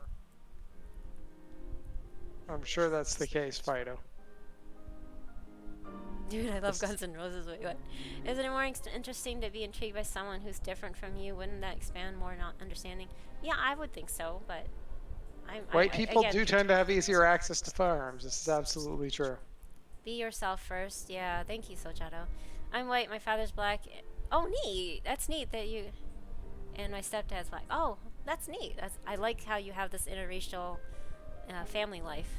that's the case, Fido. Dude, I love Guns N' Roses. Wait, what? Isn't it more interesting to be intrigued by someone who's different from you? Wouldn't that expand more understanding? Yeah, I would think so, but white people do tend to have easier access to firearms. This is absolutely true. Be yourself first. Yeah, thank you, Sojato. I'm white, my father's black. Oh, neat. That's neat that you... And my stepdad's black. Oh, that's neat. I like how you have this interracial family life.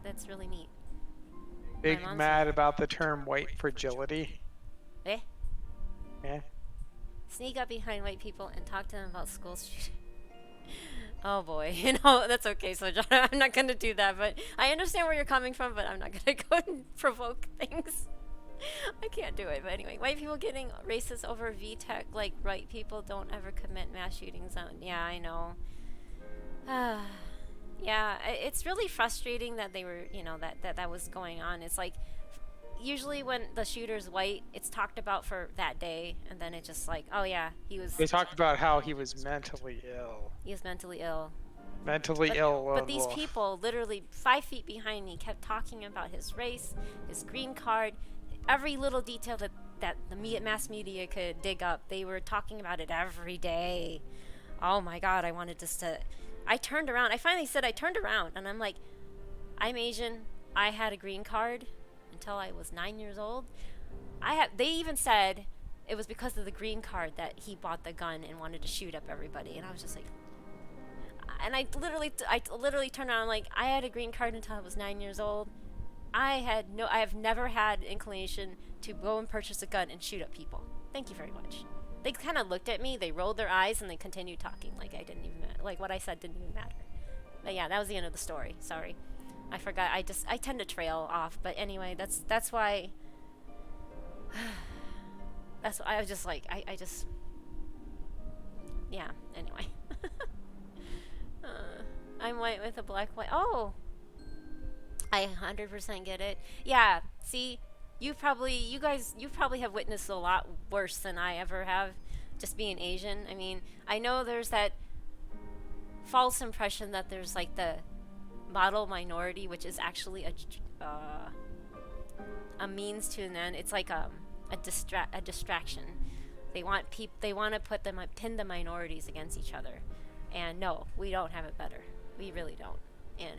That's really neat. Big mad about the term white fragility. Eh? Yeah. Sneak up behind white people and talk to them about school shooting. Oh boy, you know, that's okay, so John, I'm not gonna do that, but I understand where you're coming from, but I'm not gonna go and provoke things. I can't do it, but anyway, white people getting racist over VTech, like white people don't ever commit mass shootings. Yeah, I know. Yeah, it's really frustrating that they were, you know, that was going on. It's like, usually when the shooter's white, it's talked about for that day, and then it's just like, oh yeah, he was... They talked about how he was mentally ill. He was mentally ill. Mentally ill. But these people, literally 5 feet behind me, kept talking about his race, his green card, every little detail that the mass media could dig up. They were talking about it every day. Oh my god, I wanted just to... I turned around. I finally said I turned around, and I'm like, I'm Asian. I had a green card until I was 9 years old. They even said it was because of the green card that he bought the gun and wanted to shoot up everybody. And I was just like, and I literally turned around, like, I had a green card until I was 9 years old. I have never had inclination to go and purchase a gun and shoot up people. Thank you very much. They kind of looked at me, they rolled their eyes, and they continued talking like I didn't even like what I said didn't even matter. But yeah, that was the end of the story. Sorry, I forgot. I tend to trail off. But anyway, that's why. That's why I was just like I just. Yeah. Anyway. I'm white with a black white. Oh. I 100% get it. Yeah. See, you guys probably have witnessed a lot worse than I ever have, just being Asian. I mean, I know there's that false impression that there's like the model minority, which is actually a means to an end. It's like a distraction. They want to pin the minorities against each other, and no, we don't have it better. We really don't, and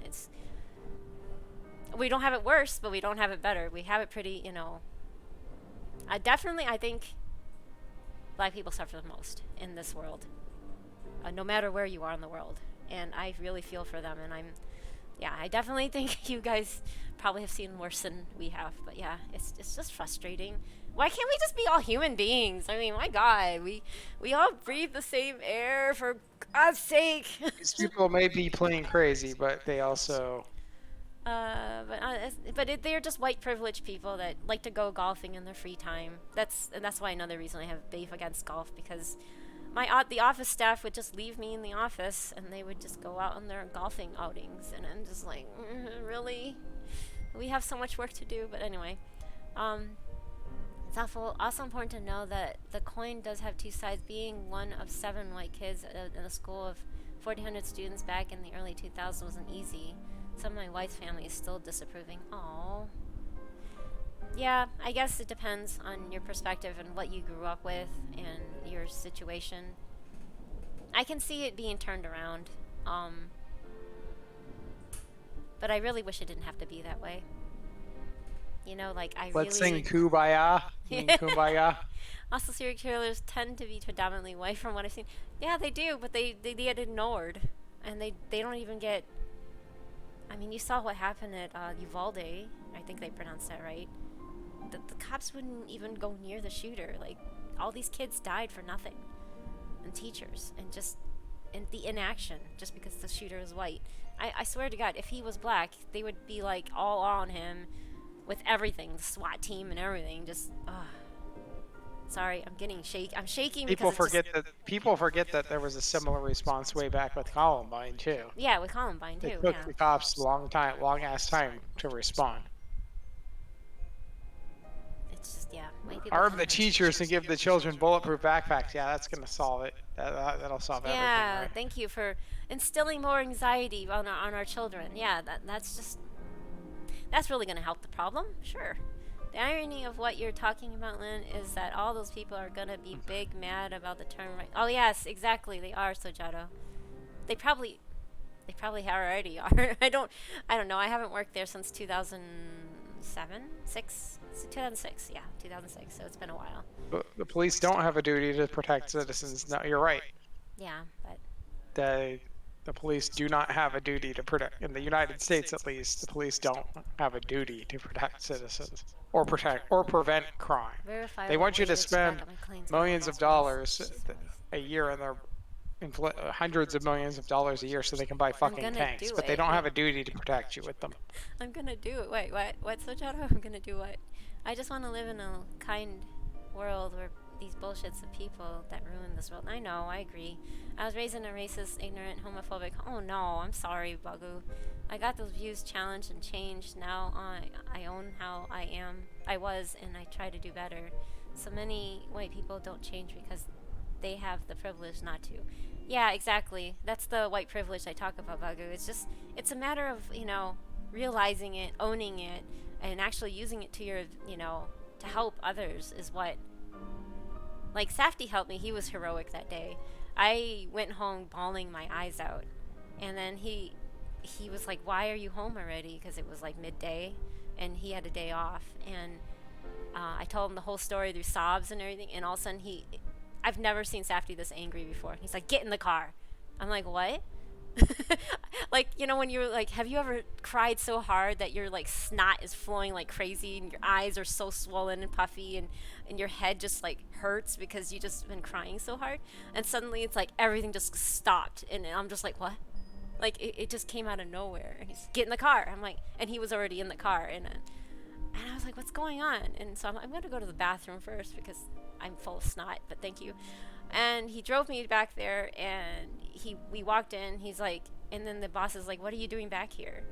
we don't have it worse, but we don't have it better. We have it pretty, I think black people suffer the most in this world, no matter where you are in the world. And I really feel for them. And I definitely think you guys probably have seen worse than we have. But yeah, it's just frustrating. Why can't we just be all human beings? I mean, my God, we all breathe the same air, for God's sake. These people may be playing crazy, but they also. They're just white privileged people that like to go golfing in their free time. That's why another reason I have beef against golf, because the office staff would just leave me in the office and they would just go out on their golfing outings, and I'm just like, really? We have so much work to do. But anyway, it's also important to know that the coin does have two sides. Being one of 7 white kids in a school of 1,400 students back in the early 2000s wasn't easy. Some of my wife's family is still disapproving. Aww. Yeah, I guess it depends on your perspective and what you grew up with and your situation. I can see it being turned around. But I really wish it didn't have to be that way. Let's sing Kumbaya. Kumbaya. Also, serial killers tend to be predominantly white from what I've seen. Yeah, they do, but they get ignored. And they don't even get... I mean, you saw what happened at Uvalde. I think they pronounced that right. The cops wouldn't even go near the shooter. Like, all these kids died for nothing. And teachers. And just the inaction, just because the shooter is white. I swear to God, if he was black, they would be, like, all on him with everything. The SWAT team and everything. Just, sorry, I'm getting I'm shaking People because people forget that there was a similar response way back with Columbine too. Yeah, with Columbine too. It took the cops long ass time to respond. It's just white people Arm the teachers and give the children bulletproof backpacks. Yeah, that's gonna solve it. That'll solve everything. Yeah, right? Thank you for instilling more anxiety on our children. Yeah, that's really gonna help the problem. Sure. The irony of what you're talking about, Lynn, is that all those people are gonna be big mad about the term right. Oh yes, exactly, they are, Sojato. They probably already are. I don't know. I haven't worked there since 2007, 2006. Yeah, 2006. So it's been a while. The police don't have a duty to protect citizens. No, you're right. Yeah, but the police do not have a duty to protect. In the United States, at least, the police don't have a duty to protect citizens or prevent crime. They want you to spend millions of dollars a year in their hundreds of millions of dollars a year so they can buy fucking tanks, but they don't have a duty to protect you with them. I'm gonna do it. Wait, what? What's so Sojato? I'm gonna do what? I just want to live in a kind world where these bullshits of people that ruin this world. I know, I agree. I was raised in a racist, ignorant, homophobic... Oh no, I'm sorry, Bagu. I got those views challenged and changed. Now I own how I was, and I try to do better. So many white people don't change because they have the privilege not to. Yeah, exactly. That's the white privilege I talk about, Bagu. It's a matter of, realizing it, owning it, and actually using it to your, to help others is what... Like, Safdie helped me. He was heroic that day. I went home bawling my eyes out. And then he was like, why are you home already? Because it was like midday, and he had a day off. And I told him the whole story through sobs and everything. And all of a sudden, I've never seen Safdie this angry before. He's like, get in the car. I'm like, what? Like, you know, when you're like, have you ever cried so hard that your like snot is flowing like crazy and your eyes are so swollen and puffy and your head just like hurts because you just been crying so hard, and suddenly it's like everything just stopped and I'm just like, what? Like it just came out of nowhere. And he's get in the car. I'm like, and he was already in the car, and I was like, what's going on? And so I'm gonna go to the bathroom first because I'm full of snot, but thank you. And he drove me back there, and we walked in. He's like, and then the boss is like, what are you doing back here?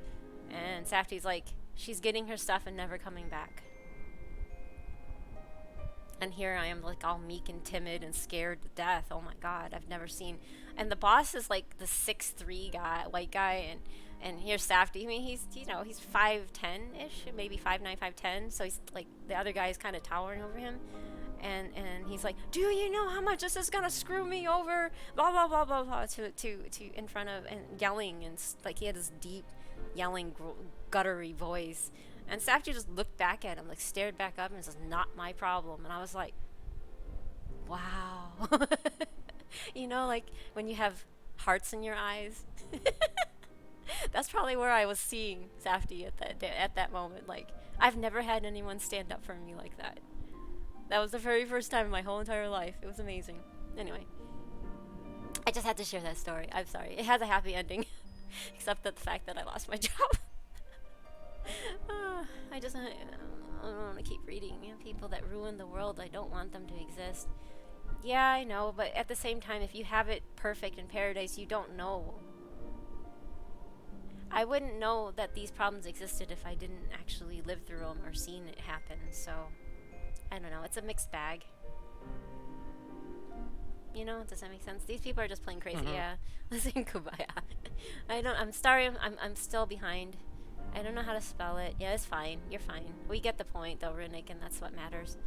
And Safty's like, she's getting her stuff and never coming back. And here I am, like, all meek and timid and scared to death. Oh my god, I've never seen. And the boss is like the 6'3" guy, white guy, and here's Safty. I mean, he's, you know, he's 5'10" ish, maybe 5'9", 5'10". So he's like, the other guy is kind of towering over him. And he's like, do you know how much this is gonna screw me over? Blah blah blah blah blah. To in front of, and yelling, and like he had this deep, yelling, guttery voice. And Safety just looked back at him, like stared back up, and says, "Not my problem." And I was like, wow. You know, like when you have hearts in your eyes. That's probably where I was seeing Safety at that moment. Like, I've never had anyone stand up for me like that. That was the very first time in my whole entire life. It was amazing. Anyway, I just had to share that story. I'm sorry. It has a happy ending, except that the fact that I lost my job. I don't want to keep reading. You know, people that ruin the world, I don't want them to exist. Yeah, I know, but at the same time, if you have it perfect in paradise, you don't know. I wouldn't know that these problems existed if I didn't actually live through them or seen it happen, so I don't know, it's a mixed bag. You know, does that make sense? These people are just plain crazy, yeah. Listen, Kubaya. I'm sorry, I'm still behind. I don't know how to spell it. Yeah, it's fine. You're fine. We get the point, though, Runic, and that's what matters.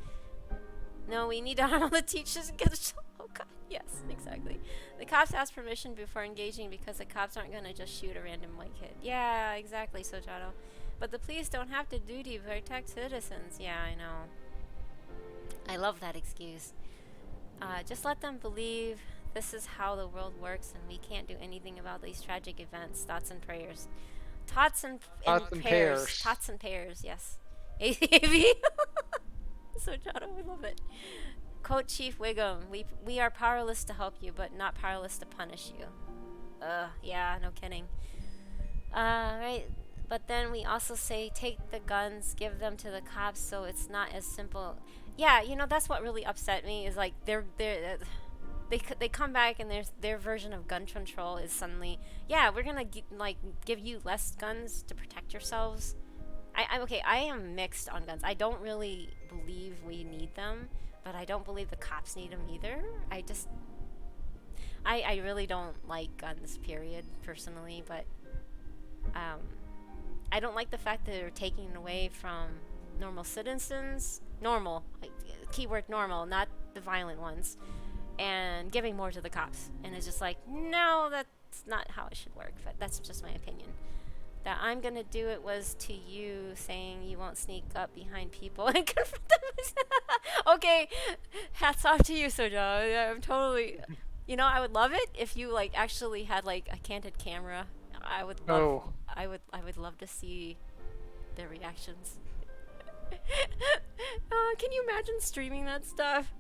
No, we need to harm all the teachers and get a oh god, yes, exactly. The cops ask permission before engaging because the cops aren't gonna just shoot a random white kid. Yeah, exactly, Sojado. But the police don't have to duty to protect citizens. Yeah, I know. I love that excuse. Just let them believe this is how the world works and we can't do anything about these tragic events. Thoughts and prayers. Tots and pairs. Tots and pairs, yes. AV. So Jado, I love it. Quote Chief Wiggum, we are powerless to help you, but not powerless to punish you. Yeah, no kidding. Right. But then we also say, take the guns, give them to the cops, so it's not as simple. Yeah, you know, that's what really upset me, is like, they come back and their version of gun control is suddenly, yeah, we're gonna give you less guns to protect yourselves. I'm okay, I am mixed on guns. I don't really believe we need them, but I don't believe the cops need them either. I really don't like guns, period, personally, but I don't like the fact that they're taking away from normal citizens, normal, like, keyword normal, not the violent ones, and giving more to the cops. And it's just like, no, that's not how it should work, but that's just my opinion. That I'm gonna do it was to you saying you won't sneak up behind people and confront them. Okay, hats off to you, Soja. I'm totally, you know, I would love it if you like actually had like a candid camera. I would love, I would love to see their reactions. Can you imagine streaming that stuff?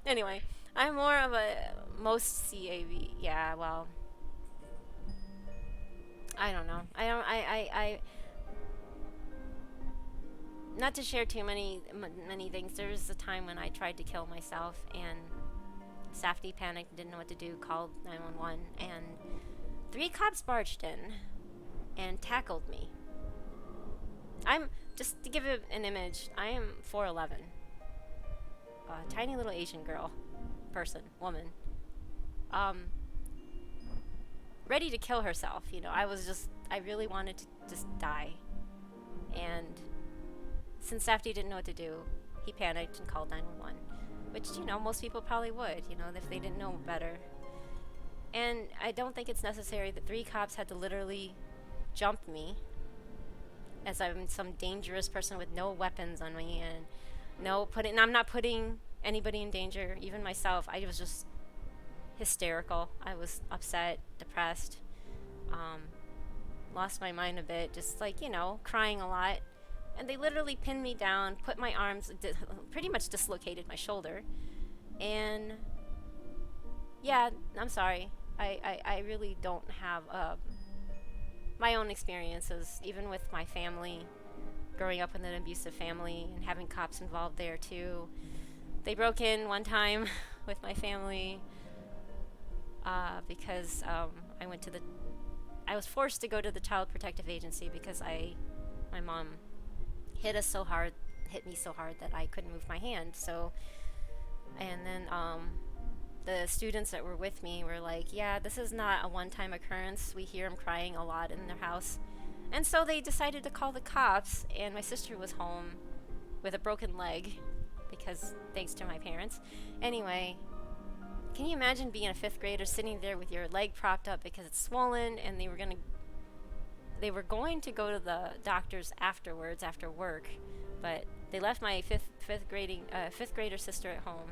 Anyway, I'm more of a most CAV. Yeah, well, I don't know. I not to share too many things. There was a time when I tried to kill myself, and Safety panicked, didn't know what to do, called 911, and 3 cops barged in and tackled me. I'm, just to give it an image, I am 4'11", a tiny little Asian girl, woman, ready to kill herself. You know, I really wanted to just die. And since Safety didn't know what to do, he panicked and called 911, which, you know, most people probably would, you know, if they didn't know better. And I don't think it's necessary that 3 cops had to literally jump me, as I'm some dangerous person with no weapons on me, and I'm not putting anybody in danger, even myself. I was just hysterical. I was upset, depressed, lost my mind a bit, just like, you know, crying a lot. And they literally pinned me down, put my arms, pretty much dislocated my shoulder. And yeah, I'm sorry. I really don't have my own experiences, even with my family, growing up in an abusive family and having cops involved there too. They broke in one time with my family because I was forced to go to the Child Protective Agency because my mom hit me so hard that I couldn't move my hand. So, and then the students that were with me were like, yeah, this is not a one-time occurrence. We hear them crying a lot in their house. And so they decided to call the cops, and my sister was home with a broken leg because thanks to my parents. Anyway, can you imagine being a 5th grader sitting there with your leg propped up because it's swollen, and they were going to go to the doctors afterwards after work, but they left my fifth grader sister at home.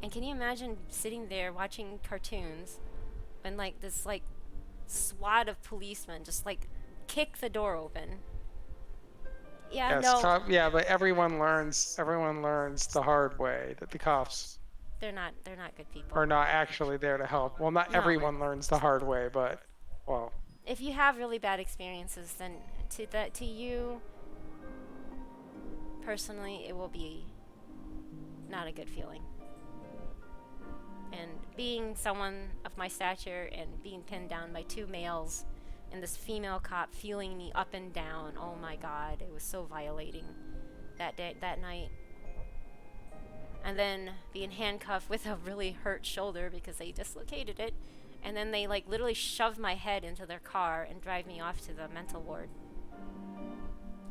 And can you imagine sitting there watching cartoons when like this like SWAT of policemen just like kick the door open? Yeah, Yes, no, yeah, but everyone learns the hard way that the cops they're not good people. are not actually there to help. Well, not No. everyone learns the hard way, but well, If you have really bad experiences, then to you personally, it will be not a good feeling. And being someone of my stature and being pinned down by 2 males and this female cop feeling me up and down, oh my god, it was so violating that night. And then being handcuffed with a really hurt shoulder because they dislocated it, and then they like literally shoved my head into their car and drive me off to the mental ward,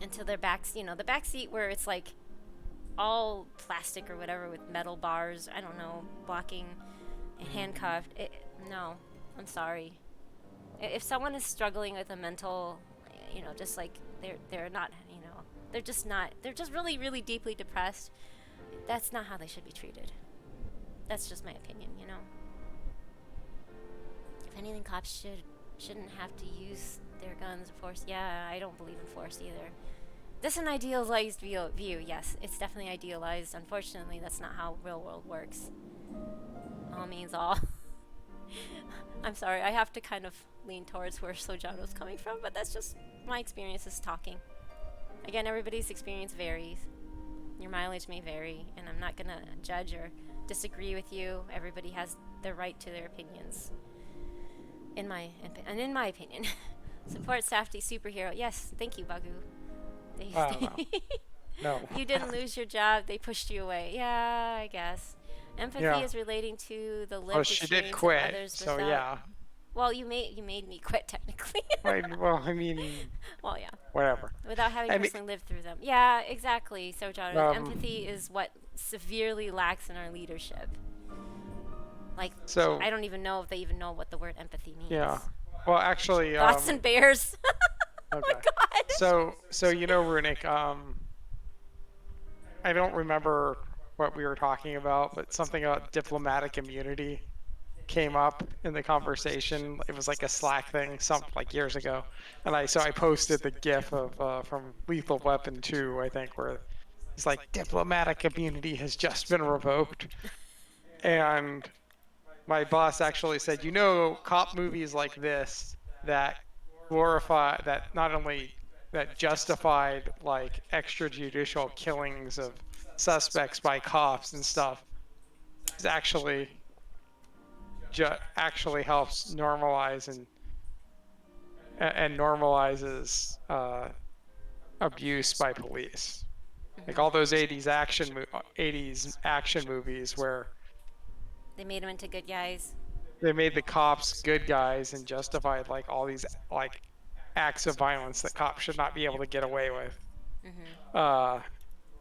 into their backs, you know, the back seat where it's like all plastic or whatever with metal bars, I don't know, blocking, handcuffed. No, I'm sorry. If someone is struggling with a mental, you know, just like they're not, you know, they're just really, really deeply depressed, that's not how they should be treated. That's just my opinion, you know. If anything, cops shouldn't have to use their guns or force. Yeah, I don't believe in force either. This is an idealized view. Yes, it's definitely idealized. Unfortunately, that's not how real world works. All means all. I'm sorry, I have to kind of lean towards where Sojano's coming from, but that's just my experiences talking. Again, everybody's experience varies. Your mileage may vary, and I'm not gonna judge or disagree with you. Everybody has the right to their opinions. In my opinion. Support Safety superhero. Yes, thank you, Bagu. No. You didn't lose your job, they pushed you away. Yeah, I guess. Empathy Yeah. is relating to the lived Well, she experience did of quit, others so without- yeah. Well, you made me quit technically. Well, I mean, Well, yeah. whatever. Without having I mean- personally lived through them. Yeah, exactly. So, John, empathy is what severely lacks in our leadership. Like, So I don't even know if they even know what the word empathy means. yeah. Well, actually, Thoughts and bears. Oh my okay. god. So you know, Runic, I don't remember what we were talking about, but something about diplomatic immunity came up in the conversation. It was like a Slack thing, like years ago, and I posted the GIF of from Lethal Weapon 2, I think, where it's like diplomatic immunity has just been revoked, and my boss actually said, you know, cop movies like this that glorify, that not only that justified like extrajudicial killings of suspects by cops and stuff, is actually helps normalize and normalizes abuse by police. Like all those 80s action movies where They made them into good guys. they made the cops good guys and justified like all these like acts of violence that cops should not be able to get away with.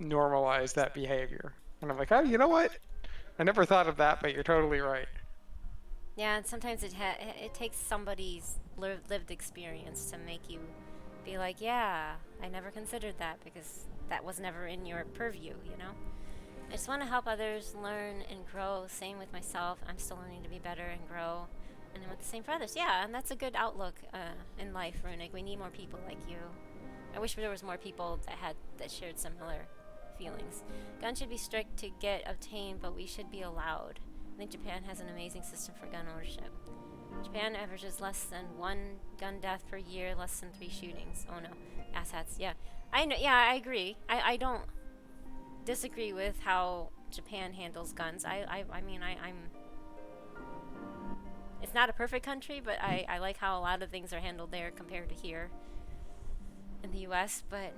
Normalize that behavior. And I'm like, oh, you know what? I never thought of that, but you're totally right. Yeah, and sometimes it takes somebody's lived experience to make you be like, yeah, I never considered that because that was never in your purview, you know? I just want to help others learn and grow. Same with myself. I'm still learning to be better and grow. And I want the same for others. Yeah, and that's a good outlook in life, Runic. We need more people like you. I wish there was more people that shared similar feelings. Guns should be strict to get obtained, but we should be allowed. I think Japan has an amazing system for gun ownership. Japan averages less than 1 gun death per year, less than 3 shootings. Oh no, asshats. Yeah, I know. Yeah, I agree. I don't disagree with how Japan handles guns. I mean, I'm. It's not a perfect country, but I like how a lot of things are handled there compared to here in the U.S. But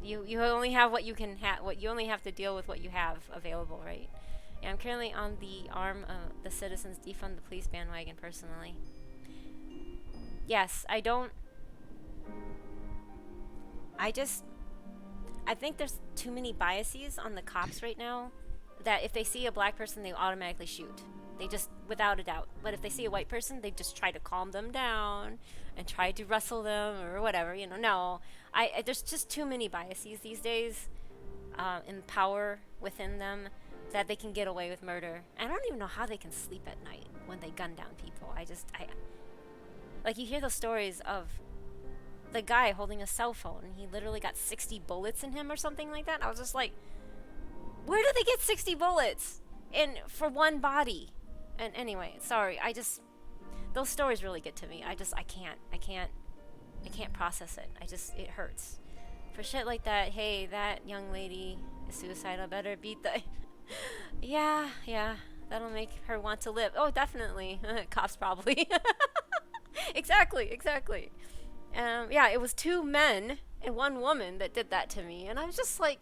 you only have what you can have. You only have to deal with what you have available, right? Yeah, I'm currently on the arm of the citizens defund the police bandwagon personally. Yes, I don't. I think there's too many biases on the cops right now that if they see a black person, they automatically shoot. They just, without a doubt. But if they see a white person, they just try to calm them down and try to wrestle them or whatever. You know, no. There's just too many biases these days in power within them that they can get away with murder. I don't even know how they can sleep at night when they gun down people. Like, you hear those stories of the guy holding a cell phone and he literally got 60 bullets in him or something like that. I was just like, where do they get 60 bullets for one body? And anyway, sorry, those stories really get to me. I can't process it. It hurts. For shit like that, hey, that young lady is suicidal, better beat the... yeah, that'll make her want to live. Oh, definitely. Cops probably. Exactly. Yeah, it was 2 men and 1 woman that did that to me. And I was just like,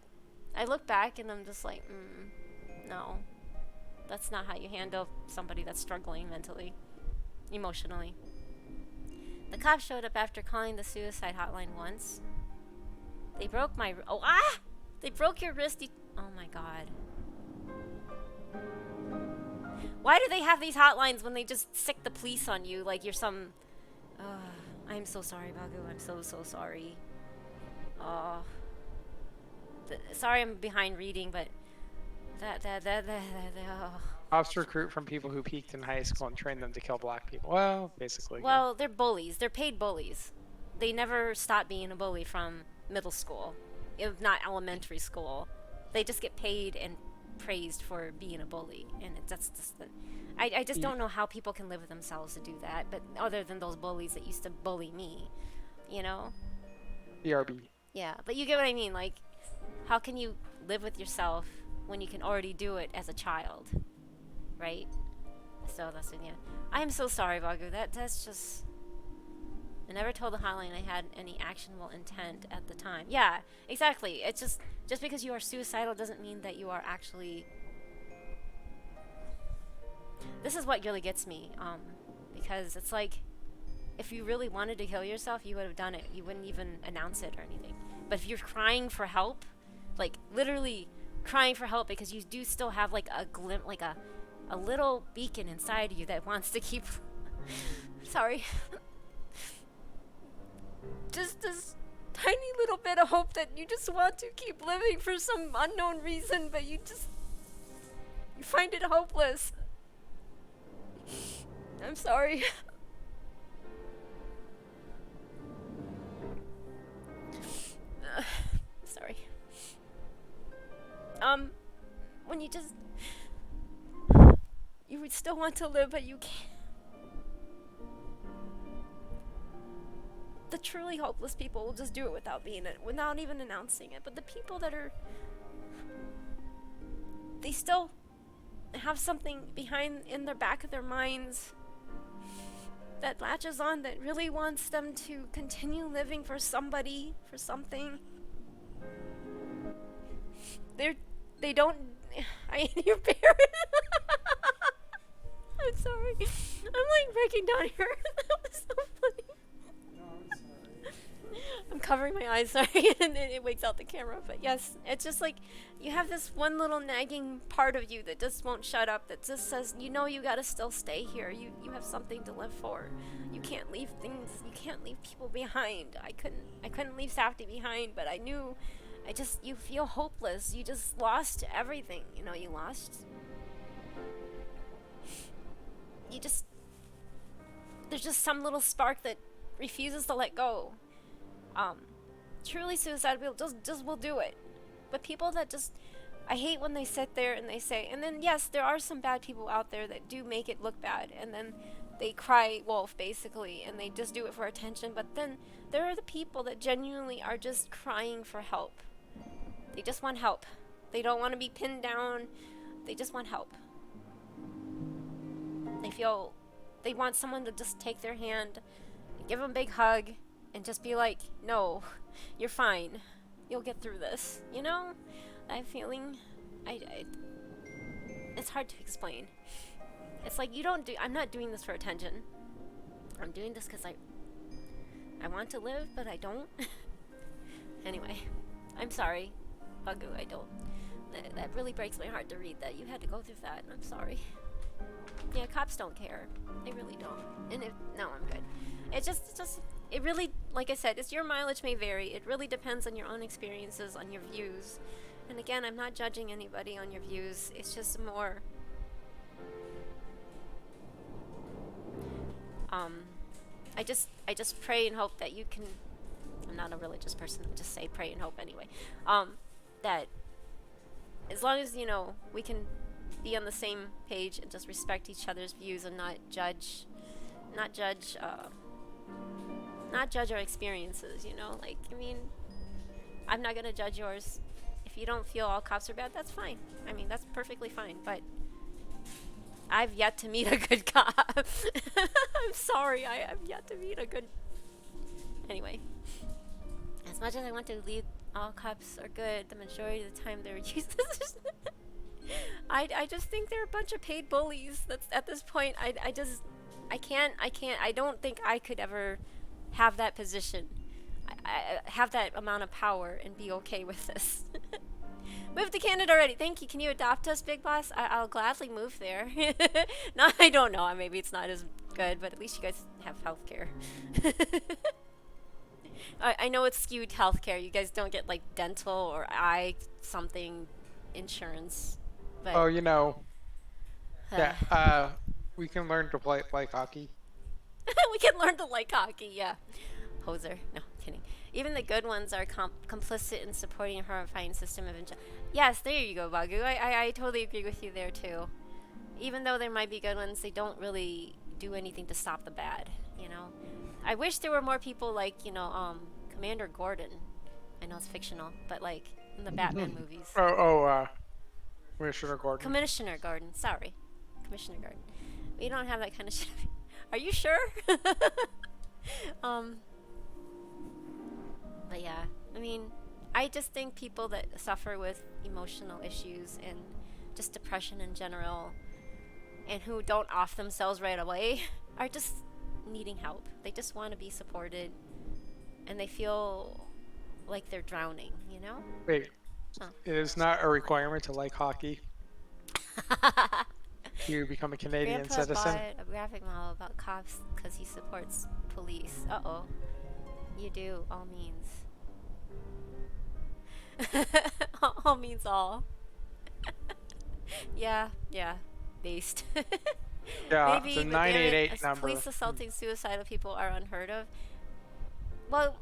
I look back and I'm just like, no. That's not how you handle somebody that's struggling mentally, emotionally. The cops showed up after calling the suicide hotline once. They broke my... They broke your wrist. Oh my god. Why do they have these hotlines when they just sick the police on you like you're some... I'm so sorry, Bagu. I'm so sorry. Sorry I'm behind reading, but... Cops recruit from people who peaked in high school and train them to kill black people. Well, basically. Well, they're bullies. They're paid bullies. They never stop being a bully from middle school, if not elementary school. They just get paid and praised for being a bully, and that's just I just don't know how people can live with themselves to do that, but other than those bullies that used to bully me, you know? BRB. Yeah, but you get what I mean. Like, how can you live with yourself when you can already do it as a child, right? So that's it. Yeah, I am so sorry, Bagu. That's just. I never told the hotline I had any actionable intent at the time. Yeah, exactly. It's just because you are suicidal doesn't mean that you are actually. This is what really gets me, because it's like, if you really wanted to kill yourself, you would have done it. You wouldn't even announce it or anything. But if you're crying for help, like literally crying for help because you do still have like a glimpse, like a little beacon inside you that wants to keep. Sorry. Just this tiny little bit of hope that you just want to keep living for some unknown reason, but you find it hopeless. I'm sorry. Sorry. When you would still want to live, but you can't. The truly hopeless people will just do it without even announcing it. But the people that they still have something in their back of their minds that latches on, that really wants them to continue living for somebody, for something. They don't. Your parent. I'm sorry. I'm like breaking down here. That was so funny. I'm covering my eyes, sorry, and it wakes out the camera. But yes, it's just like you have this one little nagging part of you that just won't shut up, that just says, you gotta still stay here. You have something to live for. You can't leave things. You can't leave people behind. I couldn't leave Safety behind, but I knew you feel hopeless. You just lost everything. You know, you lost. There's just some little spark that refuses to let go. Truly suicidal people just will do it. But people that just, I hate when they sit there and they say, and then yes, there are some bad people out there that do make it look bad, and then they cry wolf basically, and they just do it for attention. But then there are the people that genuinely are just crying for help. They just want help. They don't want to be pinned down. They just want help. They want someone to just take their hand, give them a big hug, and just be like, no, you're fine. You'll get through this. You know? That feeling, it's hard to explain. It's like I'm not doing this for attention. I'm doing this because I want to live, but I don't. Anyway, I'm sorry, Bagu, I don't. That really breaks my heart to read that you had to go through that. I'm sorry. Yeah, cops don't care. They really don't. And no, I'm good. It really, like I said, your mileage may vary. It really depends on your own experiences, on your views. And again, I'm not judging anybody on your views. It's just more, I just pray and hope that you can, I'm not a religious person, I just say pray and hope anyway, that as long as, you know, we can be on the same page and just respect each other's views and not judge our experiences, you know, like, I mean, I'm not gonna judge yours. If you don't feel all cops are bad, that's fine. I mean, that's perfectly fine, but I've yet to meet a good cop. I'm sorry, I've yet to meet a good... Anyway, as much as I want to believe all cops are good, the majority of the time they're useless. I just think they're a bunch of paid bullies. That's at this point, I don't think I could ever have that position. I have that amount of power and be okay with this. Move to Canada already. Thank you. Can you adopt us, Big Boss? I'll gladly move there. No, I don't know. Maybe it's not as good, but at least you guys have healthcare. I know it's skewed healthcare. You guys don't get like dental or eye something insurance. But Oh, you know. Yeah. We can learn to play like hockey. we can learn to like hockey. Yeah. Hoser. No, kidding. Even the good ones are complicit in supporting a horrifying system of injustice. Yes, there you go, Bagu. I totally agree with you there, too. Even though there might be good ones, they don't really do anything to stop the bad, you know? I wish there were more people like, you know, Commander Gordon. I know it's fictional, but like, in the Batman movies. Commissioner Gordon. Commissioner Gordon, sorry. Commissioner Gordon. We don't have that kind of shit. Are you sure? But yeah, I mean, I just think people that suffer with emotional issues and just depression in general and who don't off themselves right away are just needing help. They just want to be supported and they feel like they're drowning, you know? Wait, it is not a requirement to like hockey. You become a Canadian Grandpa citizen. bought a graphic novel about cops because he supports police. Uh-oh. You do, all means. All means all. Yeah, based. Yeah, Maybe it's a but 988 number. Police assaulting suicidal people are unheard of. Well,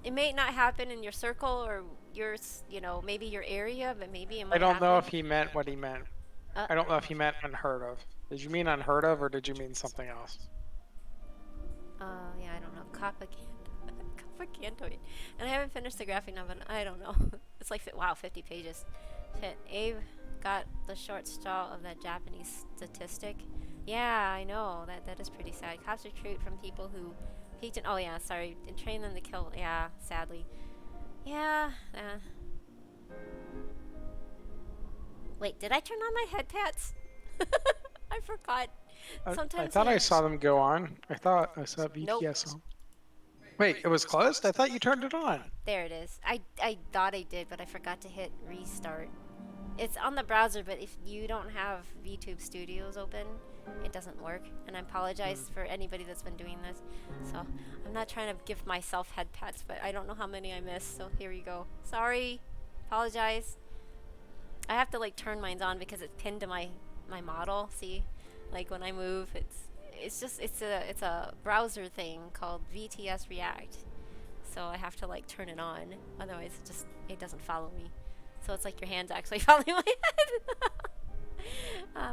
it may not happen in your circle or your, you know, maybe your area, but maybe it might I don't know if happen. he meant what he meant. I don't know if he meant unheard of. Did you mean unheard of or did you mean something else? Yeah, I don't know. Propaganda. And I haven't finished the graphic novel. I don't know. It's like, wow, 50 pages. Shit. Abe got the short straw of that Japanese statistic. Yeah, I know. That is pretty sad. Cops recruit from people who peaked in, oh yeah, sorry, and train them to kill. Yeah, sadly. Yeah. Wait, did I turn on my head tats? I forgot. Sometimes I thought I saw them go on. I thought I saw BTS on. Wait, it was closed? I thought you turned it on. There it is. I thought I did, but I forgot to hit restart. It's on the browser, but if you don't have VTube Studios open, it doesn't work. And I apologize for anybody that's been doing this. So I'm not trying to give myself head pats, but I don't know how many I missed. So here you go. Sorry. Apologize. I have to like turn mine on because it's pinned to my model. See, like when I move, it's a browser thing called VTS React. So I have to like turn it on, otherwise it doesn't follow me. So it's like your hand's actually following my head.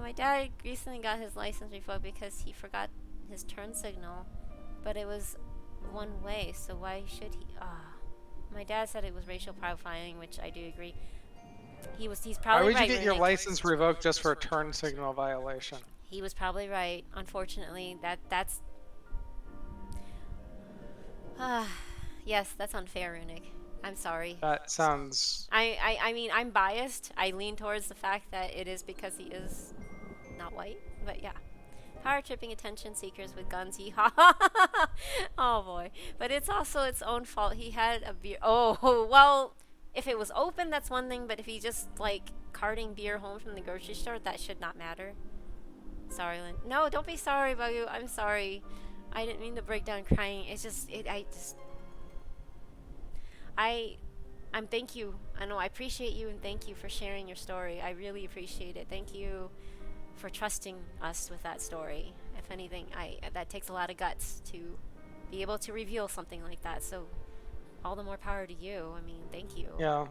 My dad recently got his license revoked because he forgot his turn signal, but it was one way. So why should he? My dad said it was racial profiling, which I do agree. He's probably right. Why would you get your Renee. license revoked just for a turn signal violation? He was probably right. Unfortunately, that's yes, that's unfair, Runic. I'm sorry. That sounds... I mean, I'm biased. I lean towards the fact that it is because he is not white. But yeah. Power tripping attention seekers with guns. Oh boy. But it's also its own fault. He had a beer. Oh, well, if it was open, that's one thing. But if he just, like, carting beer home from the grocery store, that should not matter. Sorry, Lynn. No, don't be sorry, Bagu. I'm sorry. I didn't mean to break down crying. It's just, I'm thank you. I know I appreciate you and thank you for sharing your story. I really appreciate it. Thank you for trusting us with that story. If anything, that takes a lot of guts to be able to reveal something like that. So all the more power to you. I mean, thank you. Yeah.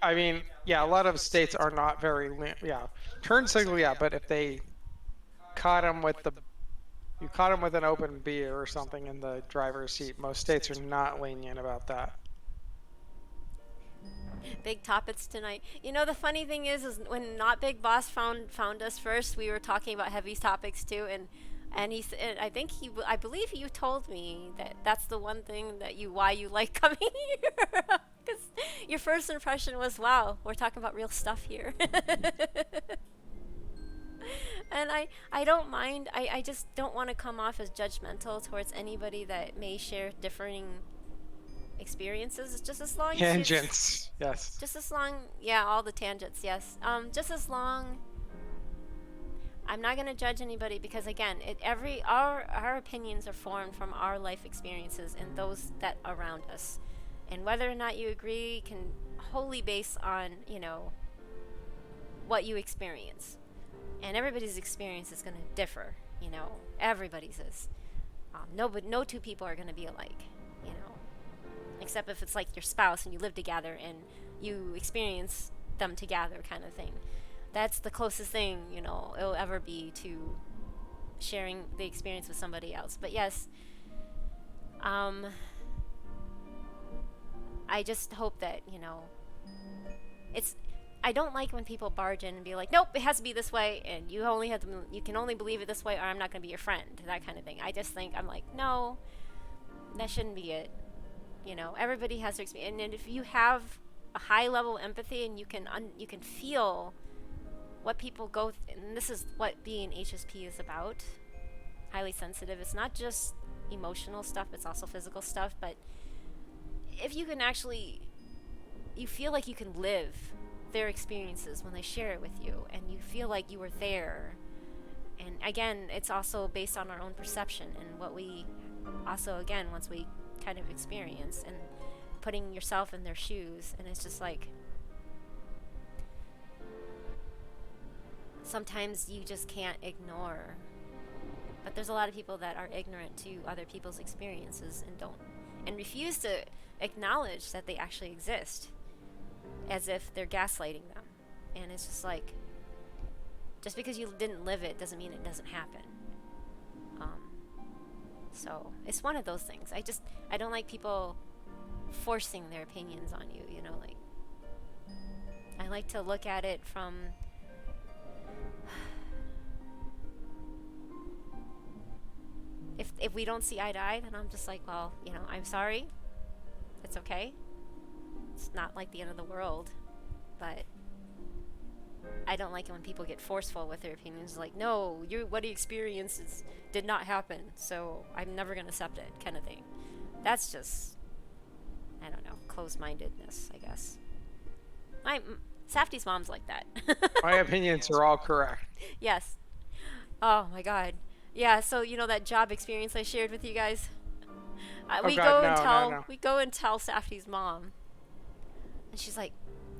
I mean, yeah, a lot of states are not very... Turn signal, yeah, but if they caught him with you caught him with an open beer or something in the driver's seat, most states are not lenient about that. Big topics tonight. You know, the funny thing is when Not Big Boss found us first, we were talking about heavy topics too, and I believe you told me that that's the one thing that why you like coming here, because your first impression was, wow, we're talking about real stuff here. And I don't mind. I just don't want to come off as judgmental towards anybody that may share differing experiences. Just as long Tangents, yes. Just as long, yeah, all the tangents, yes. Just as long. I'm not gonna judge anybody because again, our opinions are formed from our life experiences and those that around us, and whether or not you agree can wholly base on what you experience. And everybody's experience is going to differ, everybody's is. No two people are going to be alike, except if it's like your spouse and you live together and you experience them together kind of thing. That's the closest thing, it'll ever be to sharing the experience with somebody else. But yes, I just hope that, I don't like when people barge in and be like, nope, it has to be this way, and you can only believe it this way, or I'm not going to be your friend, that kind of thing. I just think, I'm like, no, that shouldn't be it. Everybody has their experience, and if you have a high level of empathy and you can feel what people go and this is what being HSP is about, highly sensitive. It's not just emotional stuff, it's also physical stuff, but if you can you feel like you can live their experiences when they share it with you, and you feel like you were there. And again, it's also based on our own perception and what we also, again, once we kind of experience and putting yourself in their shoes, and it's just like sometimes you just can't ignore. But there's a lot of people that are ignorant to other people's experiences and refuse to acknowledge that they actually exist, as if they're gaslighting them. And it's just like, just because you didn't live it doesn't mean it doesn't happen. So it's one of those things. I don't like people forcing their opinions on you, like, I like to look at it from if we don't see eye to eye, then I'm just like, well, I'm sorry. It's okay. It's not like the end of the world, but I don't like it when people get forceful with their opinions, like, no, what you experienced did not happen, so I'm never going to accept it, kind of thing. That's just, I don't know, closed-mindedness, I guess. Safty's mom's like that. My opinions are all correct. Yes. Oh my god. Yeah, so you know that job experience I shared with you guys? Oh God, no. We go and tell Safdie's mom. And she's like,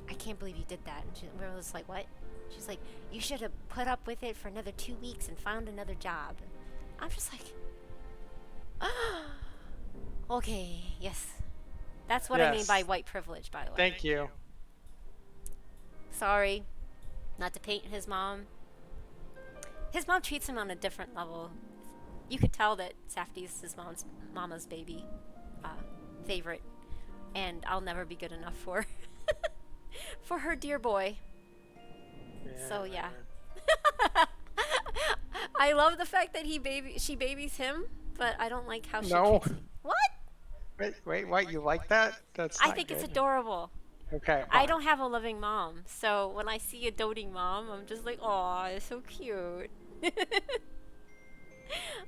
I can't believe you did that. And we're just like, what? She's like, you should have put up with it for another 2 weeks and found another job. I'm just like, okay, yes. That's what I mean Yes. by white privilege, by the way. Thank you. Sorry, not to paint his mom. His mom treats him on a different level. You could tell that Safdie's his mama's baby favorite, and I'll never be good enough for for her dear boy. So yeah. I love the fact that she babies him, but I don't like how she No. treats him. What? Wait, what? You like that? That's I not think it's good. adorable. Okay. I fine. don't have a loving mom, so when I see a doting mom, I'm just like, "Aw, it's so cute."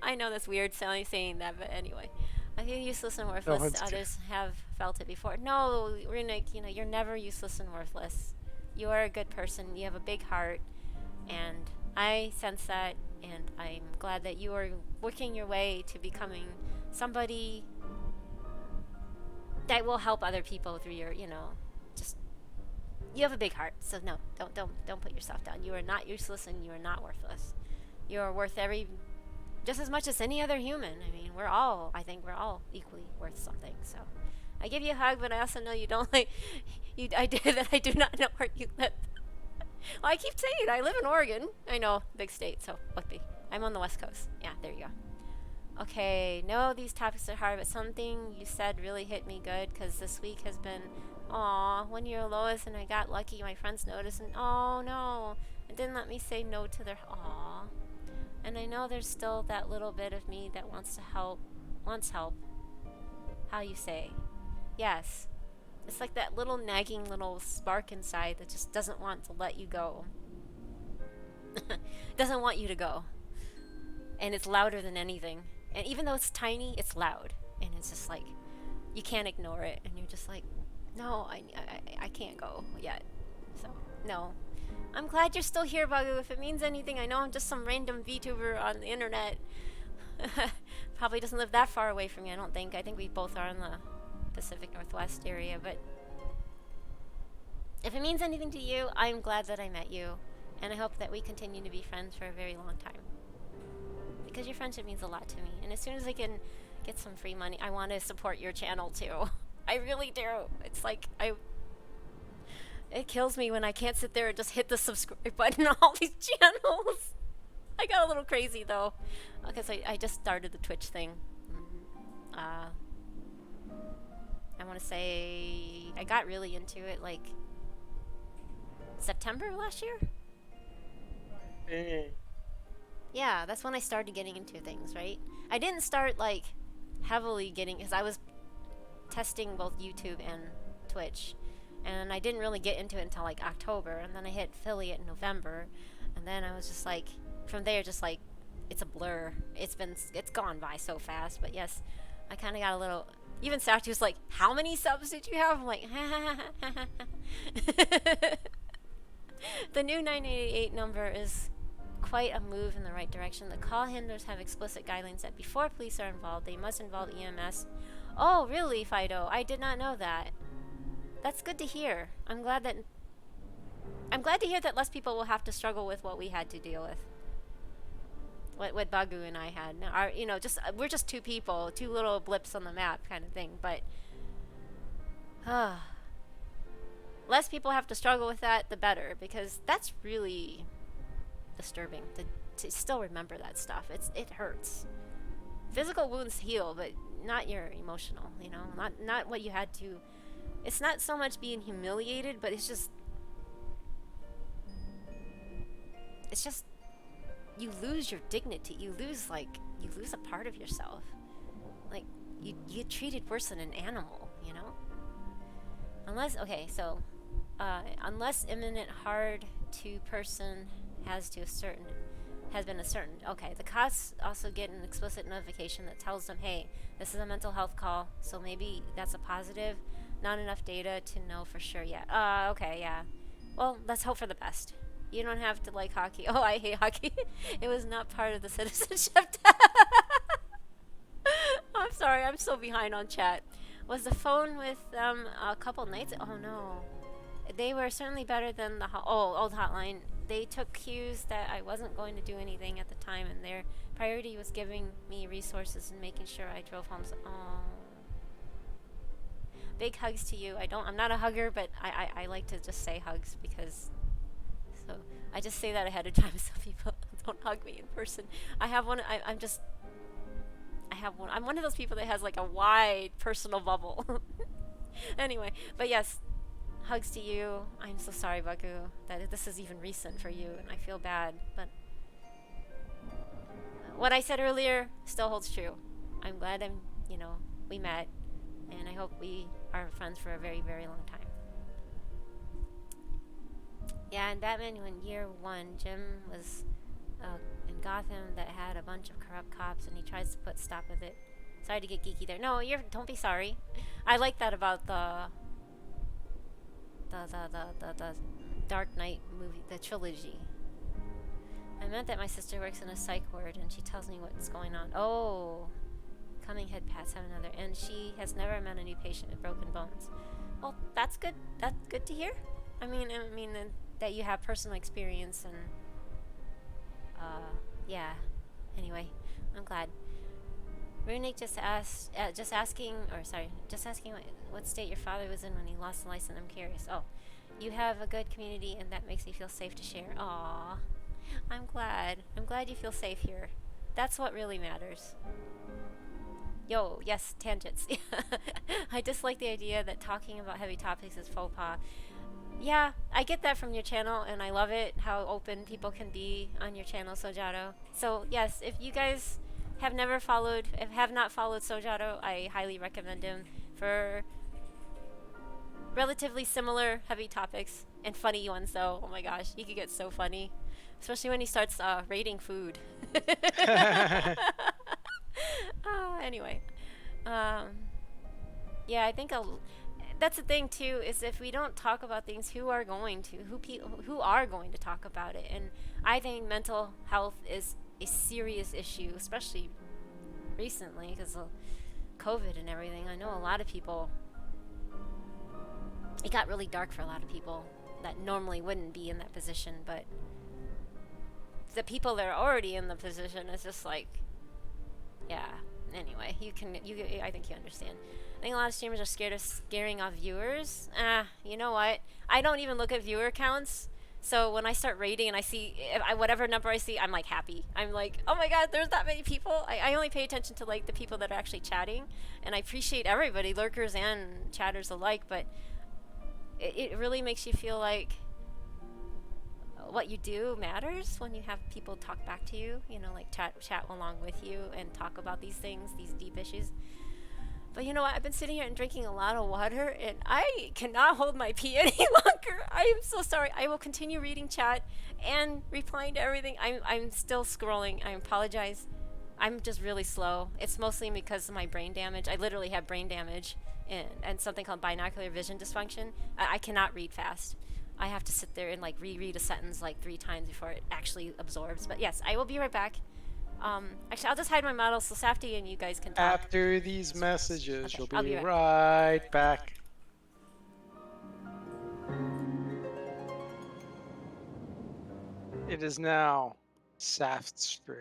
I know that's weird saying that, but anyway. I feel useless and worthless. it's Others have felt it before. No, Runic, you're never useless and worthless. You are a good person. You have a big heart, and I sense that, and I'm glad that you are working your way to becoming somebody that will help other people through your, just you have a big heart. So no, don't put yourself down. You are not useless and you are not worthless. You are worth just as much as any other human. I mean, I think we're all equally worth something. So I give you a hug, but I also know you don't like I do not know where you live. Well, I keep saying I live in Oregon. I know, big state, so I'm on the West Coast. Yeah, there you go. Okay, no, these topics are hard, but something you said really hit me good, because this week has been, aw, 1 year lowest, and I got lucky. My friends noticed, and oh no, it didn't let me say no to their, aw. And I know there's still that little bit of me that wants help. How you say? Yes. It's like that little nagging little spark inside that just doesn't want to let you go. Doesn't want you to go. And it's louder than anything. And even though it's tiny, it's loud. And it's just like, you can't ignore it. And you're just like, no, I can't go yet. So, no. I'm glad you're still here, Bagu. If it means anything, I know I'm just some random VTuber on the internet. Probably doesn't live that far away from me, I don't think. I think we both are in the Pacific Northwest area, but if it means anything to you, I'm glad that I met you, and I hope that we continue to be friends for a very long time, because your friendship means a lot to me. And as soon as I can get some free money, I want to support your channel too. I really do. It's like it kills me when I can't sit there and just hit the subscribe button on all these channels. I got a little crazy though, because I just started the Twitch thing. I want to say I got really into it like September last year. Yeah, that's when I started getting into things, right? I didn't start like heavily because I was testing both YouTube and Twitch, and I didn't really get into it until like October, and then I hit affiliate in November, and then I was just like, from there, just like, it's a blur. It's gone by so fast. But yes, I kind of got a little. Even Safdie was like, how many subs did you have? I'm like, The new 988 number is quite a move in the right direction. The call handlers have explicit guidelines that before police are involved, they must involve EMS. Oh, really, Fido? I did not know that. That's good to hear. I'm glad to hear that less people will have to struggle with what we had to deal with. What Bagu and I had. Now, we're just two people, two little blips on the map kind of thing, but less people have to struggle with that, the better, because that's really disturbing to still remember that stuff. It hurts. Physical wounds heal, but not your emotional, not what you had to. It's not so much being humiliated, but it's just you lose your dignity. You lose a part of yourself. Like, you get treated worse than an animal, Unless imminent hard to person has been ascertained. Okay, the cops also get an explicit notification that tells them, hey, this is a mental health call, so maybe that's a positive. Not enough data to know for sure yet. Okay, yeah. Well, let's hope for the best. You don't have to like hockey. Oh, I hate hockey. It was not part of the citizenship. I'm sorry, I'm so behind on chat. Was the phone with a couple nights? Oh no. They were certainly better than the old hotline. They took cues that I wasn't going to do anything at the time, and their priority was giving me resources and making sure I drove home. Oh. Big hugs to you. I'm not a hugger, but I like to just say hugs because, so I just say that ahead of time so people don't hug me in person. I have one, I'm one of those people that has like a wide personal bubble. Anyway, but yes, hugs to you. I'm so sorry, Baku, that this is even recent for you, and I feel bad, but what I said earlier still holds true. I'm glad we met, and I hope we are friends for a very, very long time. Yeah, in Batman, when year 1, Jim was in Gotham that had a bunch of corrupt cops, and he tries to put stop with it. Sorry to get geeky there. No, don't be sorry. I like that about the Dark Knight movie, the trilogy. I meant that my sister works in a psych ward, and she tells me what's going on. Oh, coming head pats have another, and she has never met a new patient with broken bones. Well, that's good. That's good to hear. I mean that you have personal experience, and yeah. Anyway, I'm glad. Runic just asking what state your father was in when he lost the license. I'm curious. Oh, you have a good community, and that makes me feel safe to share. Aww, I'm glad. I'm glad you feel safe here. That's what really matters. Yo, yes, tangents. I dislike the idea that talking about heavy topics is faux pas. Yeah, I get that from your channel, and I love it, how open people can be on your channel, Sojaro. So, yes, if you guys have not followed Sojaro, I highly recommend him for relatively similar heavy topics, and funny ones, though. Oh my gosh, he could get so funny. Especially when he starts rating food. Anyway. Yeah, I think that's the thing too, is if we don't talk about things, who are going to talk about it? And I think mental health is a serious issue, especially recently because of COVID and everything. I know a lot of people, it got really dark for a lot of people that normally wouldn't be in that position, but the people that are already in the position, is just like, yeah. Anyway, I think you understand. I think a lot of streamers are scared of scaring off viewers. You know what? I don't even look at viewer counts. So when I start rating and I see whatever number I see, I'm like happy. I'm like, oh my god, there's that many people. I only pay attention to like the people that are actually chatting, and I appreciate everybody, lurkers and chatters alike. But it really makes you feel like what you do matters when you have people talk back to you, like chat along with you and talk about these things, these deep issues. But you know what? I've been sitting here and drinking a lot of water, and I cannot hold my pee any longer. I am so sorry. I will continue reading chat and replying to everything. I'm still scrolling. I apologize. I'm just really slow. It's mostly because of my brain damage. I literally have brain damage and something called binocular vision dysfunction. I cannot read fast. I have to sit there and like reread a sentence like 3 times before it actually absorbs. But yes, I will be right back. Actually, I'll just hide my model so Safty and you guys can talk. After these messages, Okay, you'll I'll be be right back. It is now Saft Stream.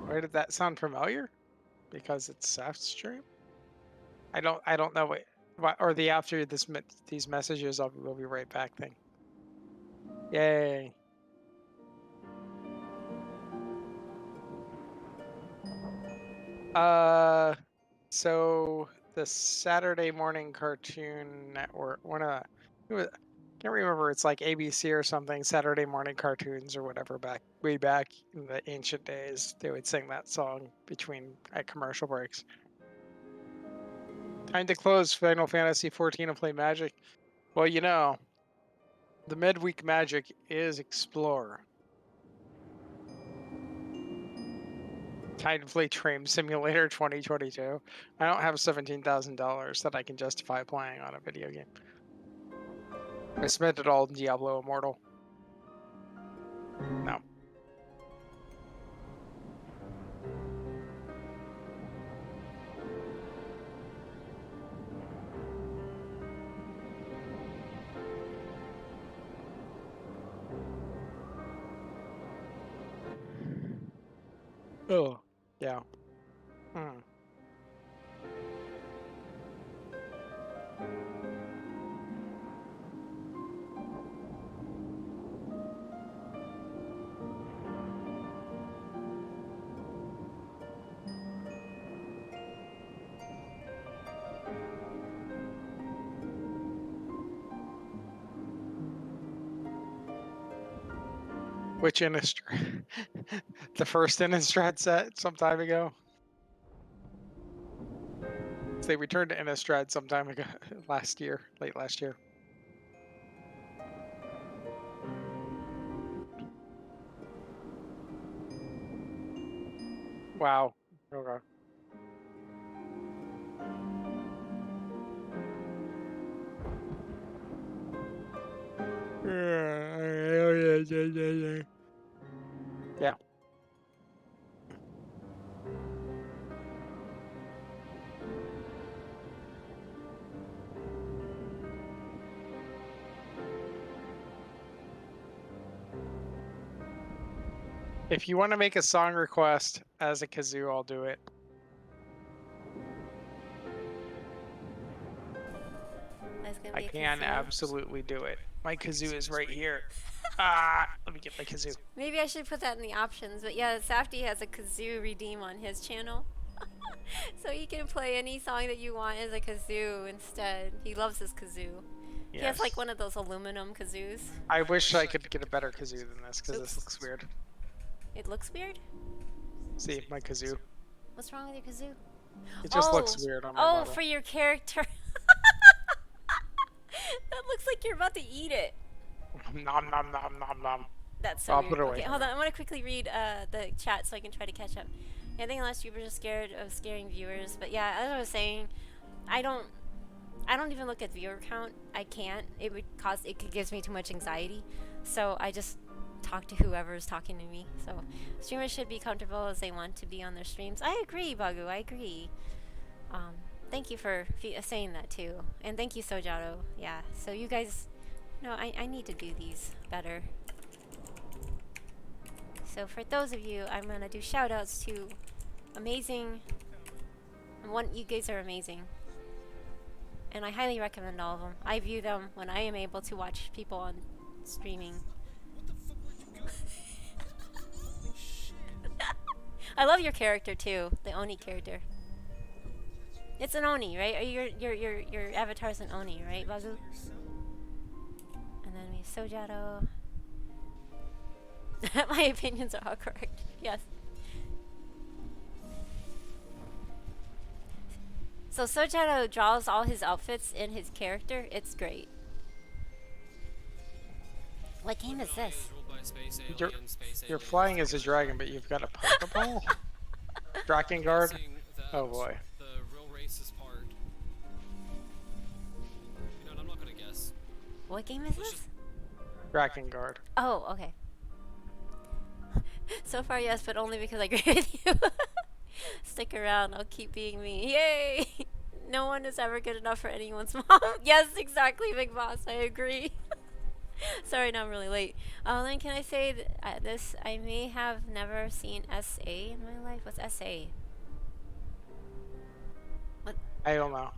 Why did that sound familiar? Because it's Saft Stream? I don't know what or the after these messages we'll be right back thing. Yay. So the Saturday morning cartoon network, can't remember, it's like ABC or something, Saturday morning cartoons or whatever, way back in the ancient days, they would sing that song at commercial breaks. Time to close Final Fantasy XIV and play Magic. Well, the midweek Magic is Explore. Kindly Train Simulator 2022. I don't have $17,000 that I can justify playing on a video game. I spent it all in Diablo Immortal. No. Oh, yeah. Hmm. Which Innistrad? The first Innistrad set some time ago. They returned to Innistrad some time ago, last year, late last year. Wow. Okay. Yeah. If you want to make a song request as a kazoo, I'll do it. That's gonna I be a can kazoo. absolutely do it. My kazoo is right here. Let me get my kazoo. Maybe I should put that in the options. But yeah, Safty has a kazoo redeem on his channel. So he can play any song that you want as a kazoo instead. He loves his kazoo. He has like one of those aluminum kazoos. I wish I could get a better kazoo than this, because this looks weird. It looks weird? See, my kazoo. What's wrong with your kazoo? It just looks weird on my Oh, model. for your character. That looks like you're about to eat it. Nom nom nom nom nom. That's so I'll weird. put it away Okay, for hold now. on. I'm gonna quickly read the chat so I can try to catch up. Yeah, I think last you were just scared of scaring viewers, but yeah, as I was saying, I don't even look at viewer count. I can't. It gives me too much anxiety. So I just talk to whoever is talking to me. So streamers should be comfortable as they want to be on their streams. I agree, Bagu. I agree. Thank you for saying that too, and thank you, Sojaro. Yeah. So you guys, I need to do these better. So for those of you, I'm gonna do shout outs to amazing. You guys are amazing. And I highly recommend all of them. I view them when I am able to watch people on streaming. I love your character too, the Oni character. It's an Oni, right? Your avatar's an Oni, right, Bagu? And then we have Sojaro. My opinions are all correct. Yes. So Sojaro draws all his outfits in his character. It's great. What game is this? You're flying as a dragon, but you've got a Pokeball? Drakengard? Oh boy. The real racist part. You know, I'm not gonna guess. What game is this? Drakengard. Oh, okay. So far, yes, but only because I agree with you. Stick around, I'll keep being me. Yay! No one is ever good enough for anyone's mom. Yes, exactly, Big Boss, I agree. Sorry, now I'm really late. Then can I say this? I may have never seen SA in my life. What's SA? What? I don't know.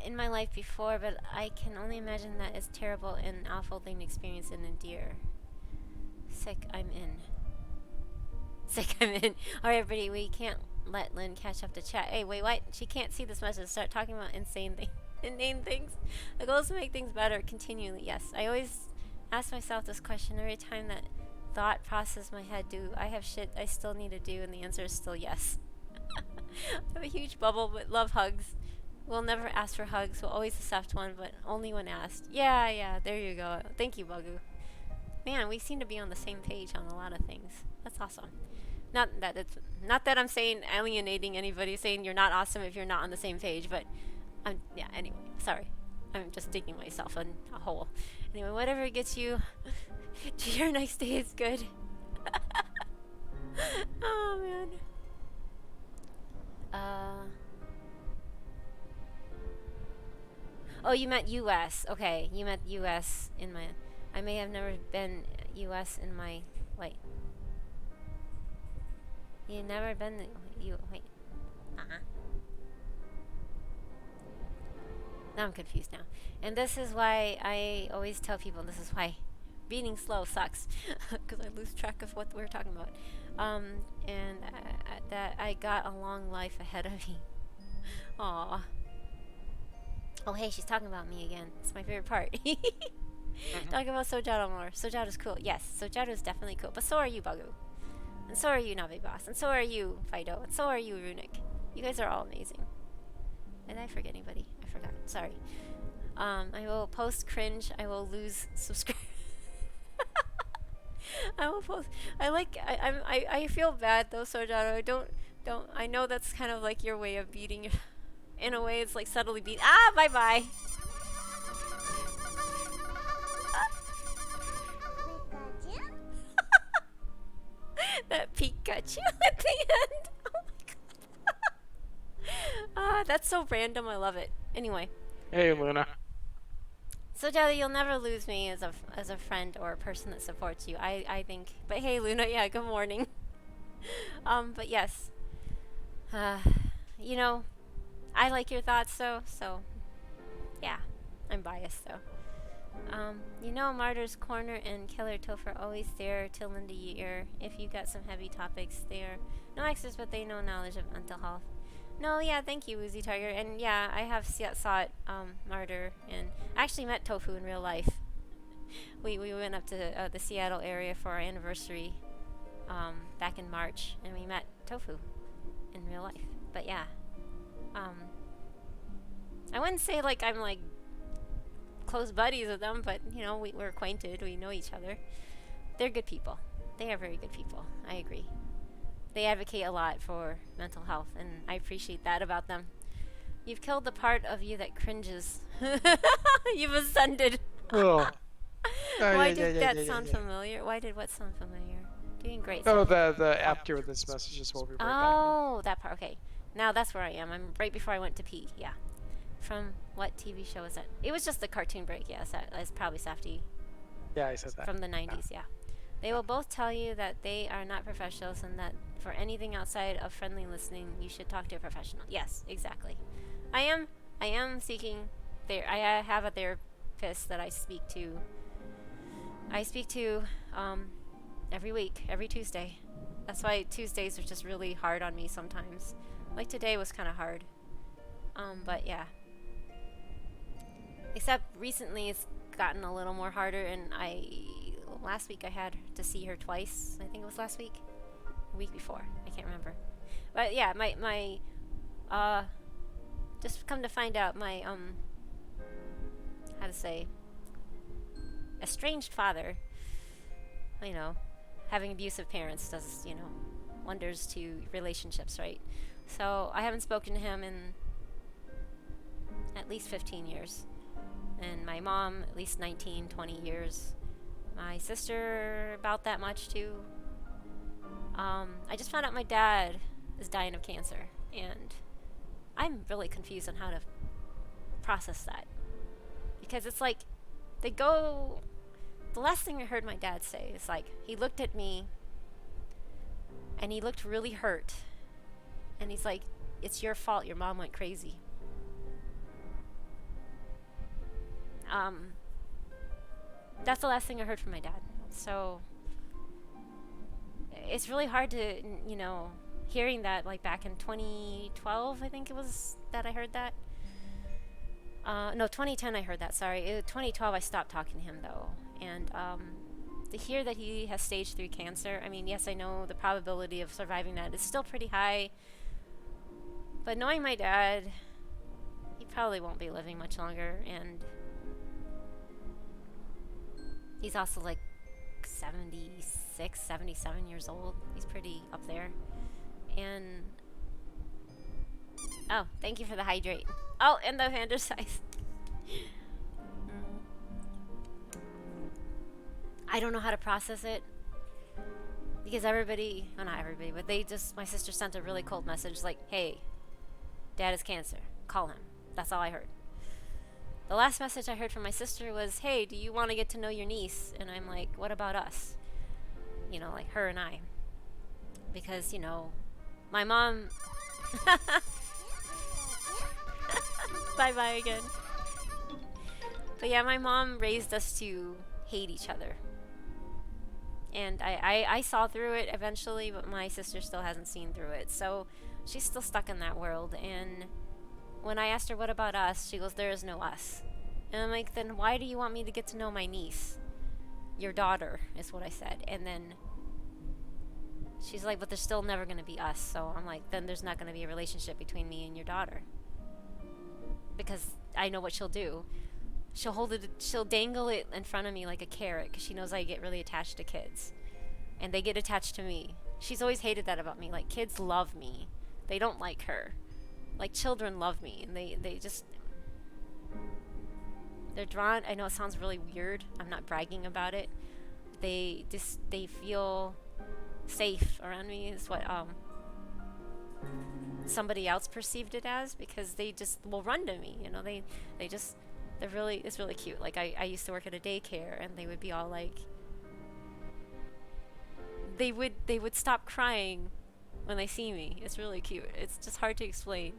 In my life before, but I can only imagine that it's terrible and awful thing to experience and endure. Sick, I'm in. Sick, I'm in. Alright, everybody, we can't let Lynn catch up to chat. Hey, wait, what? She can't see this message. Start talking about insane things. Inane things. The goal is to make things better continually. Yes, I always ask myself this question every time that thought process my head. Do I have shit I still need to do? And the answer is still yes. I have a huge bubble, but love hugs. We'll never ask for hugs. We'll always accept one, but only when asked. Yeah, there you go. Thank you, Bagu. Man, we seem to be on the same page on a lot of things. That's awesome. Not that I'm saying alienating anybody, saying you're not awesome if you're not on the same page, but yeah, anyway, sorry. I'm just digging myself in a hole. Anyway, whatever gets you to your next day is good. Oh man. Oh, you meant US. Okay, you meant US in my... I may have never been US in my... Wait. You've never been... Wait. Now I'm confused now. And this is why I always tell people, this is why being slow sucks. Because I lose track of what we're talking about. And that I got a long life ahead of me. Aww. Oh, hey, she's talking about me again. It's my favorite part. Talk about Sojaro more. Sojaro's cool. Yes, Sojaro's definitely cool. But so are you, Bagu. And so are you, Navi Boss. And so are you, Fido. And so are you, Runic. You guys are all amazing. Did I forget anybody? I forgot. Sorry. I will post cringe. I will lose subscribers. I will post. I feel bad though, Sojaro. I know that's kind of like your way of beating your... In a way, it's like subtly beat. Ah, bye bye. That Pikachu at the end. Oh my god. That's so random. I love it. Anyway. Hey, Luna. So Jelly, you'll never lose me as a friend or a person that supports you. I think. But hey, Luna. Yeah. Good morning. But yes. You know. I like your thoughts, so yeah, I'm biased though. You know, Martyr's Corner and Killer Toph are always there till in the year. If you got some heavy topics, they're no experts, but they know knowledge of mental health. No, yeah, thank you, Woozy Tiger. And yeah, I have sought Martyr, and I actually met Tofu in real life. We went up to the Seattle area for our anniversary back in March, and we met Tofu in real life. But yeah. I wouldn't say like I'm like close buddies with them, but you know, we're acquainted, we know each other. They're good people. They are very good people. I agree. They advocate a lot for mental health, and I appreciate that about them. You've killed the part of you that cringes. You've ascended. Oh. Why did that sound familiar? Why did what sound familiar? Doing great. Oh, the after this messages will be right back. Oh, that part. Okay. Now that's where I am. I'm right before I went to pee. Yeah. From what TV show is that? It was just the cartoon break. Yes, that's probably Safety. Yeah, I said that. From the 90s. Yeah. They will both tell you that they are not professionals and that for anything outside of friendly listening, you should talk to a professional. Yes, exactly. I am seeking. I have a therapist that I speak to. Every week, every Tuesday. That's why Tuesdays are just really hard on me sometimes. Like today was kind of hard. But yeah. Except recently it's gotten a little more harder, and last week I had to see her twice. I think it was last week. A week before. I can't remember. But yeah, my just come to find out my how to say, estranged father, you know, having abusive parents does, you know, wonders to relationships, right? So I haven't spoken to him in at least 15 years. And my mom, at least 19, 20 years. My sister, about that much too. I just found out my dad is dying of cancer. And I'm really confused on how to process that. Because it's like, the last thing I heard my dad say is like, he looked at me and he looked really hurt. And he's like, it's your fault, your mom went crazy. That's the last thing I heard from my dad. So it's really hard to, you know, hearing that like back in 2012, I think it was that I heard that. No, 2010 I heard that, sorry. 2012 I stopped talking to him though. And to hear that he has stage 3 cancer, I mean, yes, I know the probability of surviving that is still pretty high. But knowing my dad, he probably won't be living much longer, and he's also like 76, 77 years old. He's pretty up there. And oh, thank you for the hydrate. Oh, and the hand size. I don't know how to process it because everybody, well, not everybody, but my sister sent a really cold message like, hey, dad has cancer, call him. That's all I heard. The last message I heard from my sister was, hey, do you want to get to know your niece? And I'm like, what about us? You know, like her and I. Because, you know, my mom... Bye-bye again. But yeah, my mom raised us to hate each other. And I saw through it eventually, but my sister still hasn't seen through it. So she's still stuck in that world. And when I asked her, what about us? She goes, there is no us. And I'm like, then why do you want me to get to know my niece? Your daughter, is what I said. And then she's like, but there's still never going to be us. So I'm like, then there's not going to be a relationship between me and your daughter. Because I know what she'll do. She'll dangle it in front of me like a carrot because she knows I get really attached to kids. And they get attached to me. She's always hated that about me. Like, kids love me. They don't like her. Like, children love me. And they just... They're drawn... I know it sounds really weird. I'm not bragging about it. They feel safe around me is what somebody else perceived it as, because they just will run to me, you know. It's really cute. Like, I used to work at a daycare, and they would be all like, they would stop crying when they see me. It's really cute. It's just hard to explain.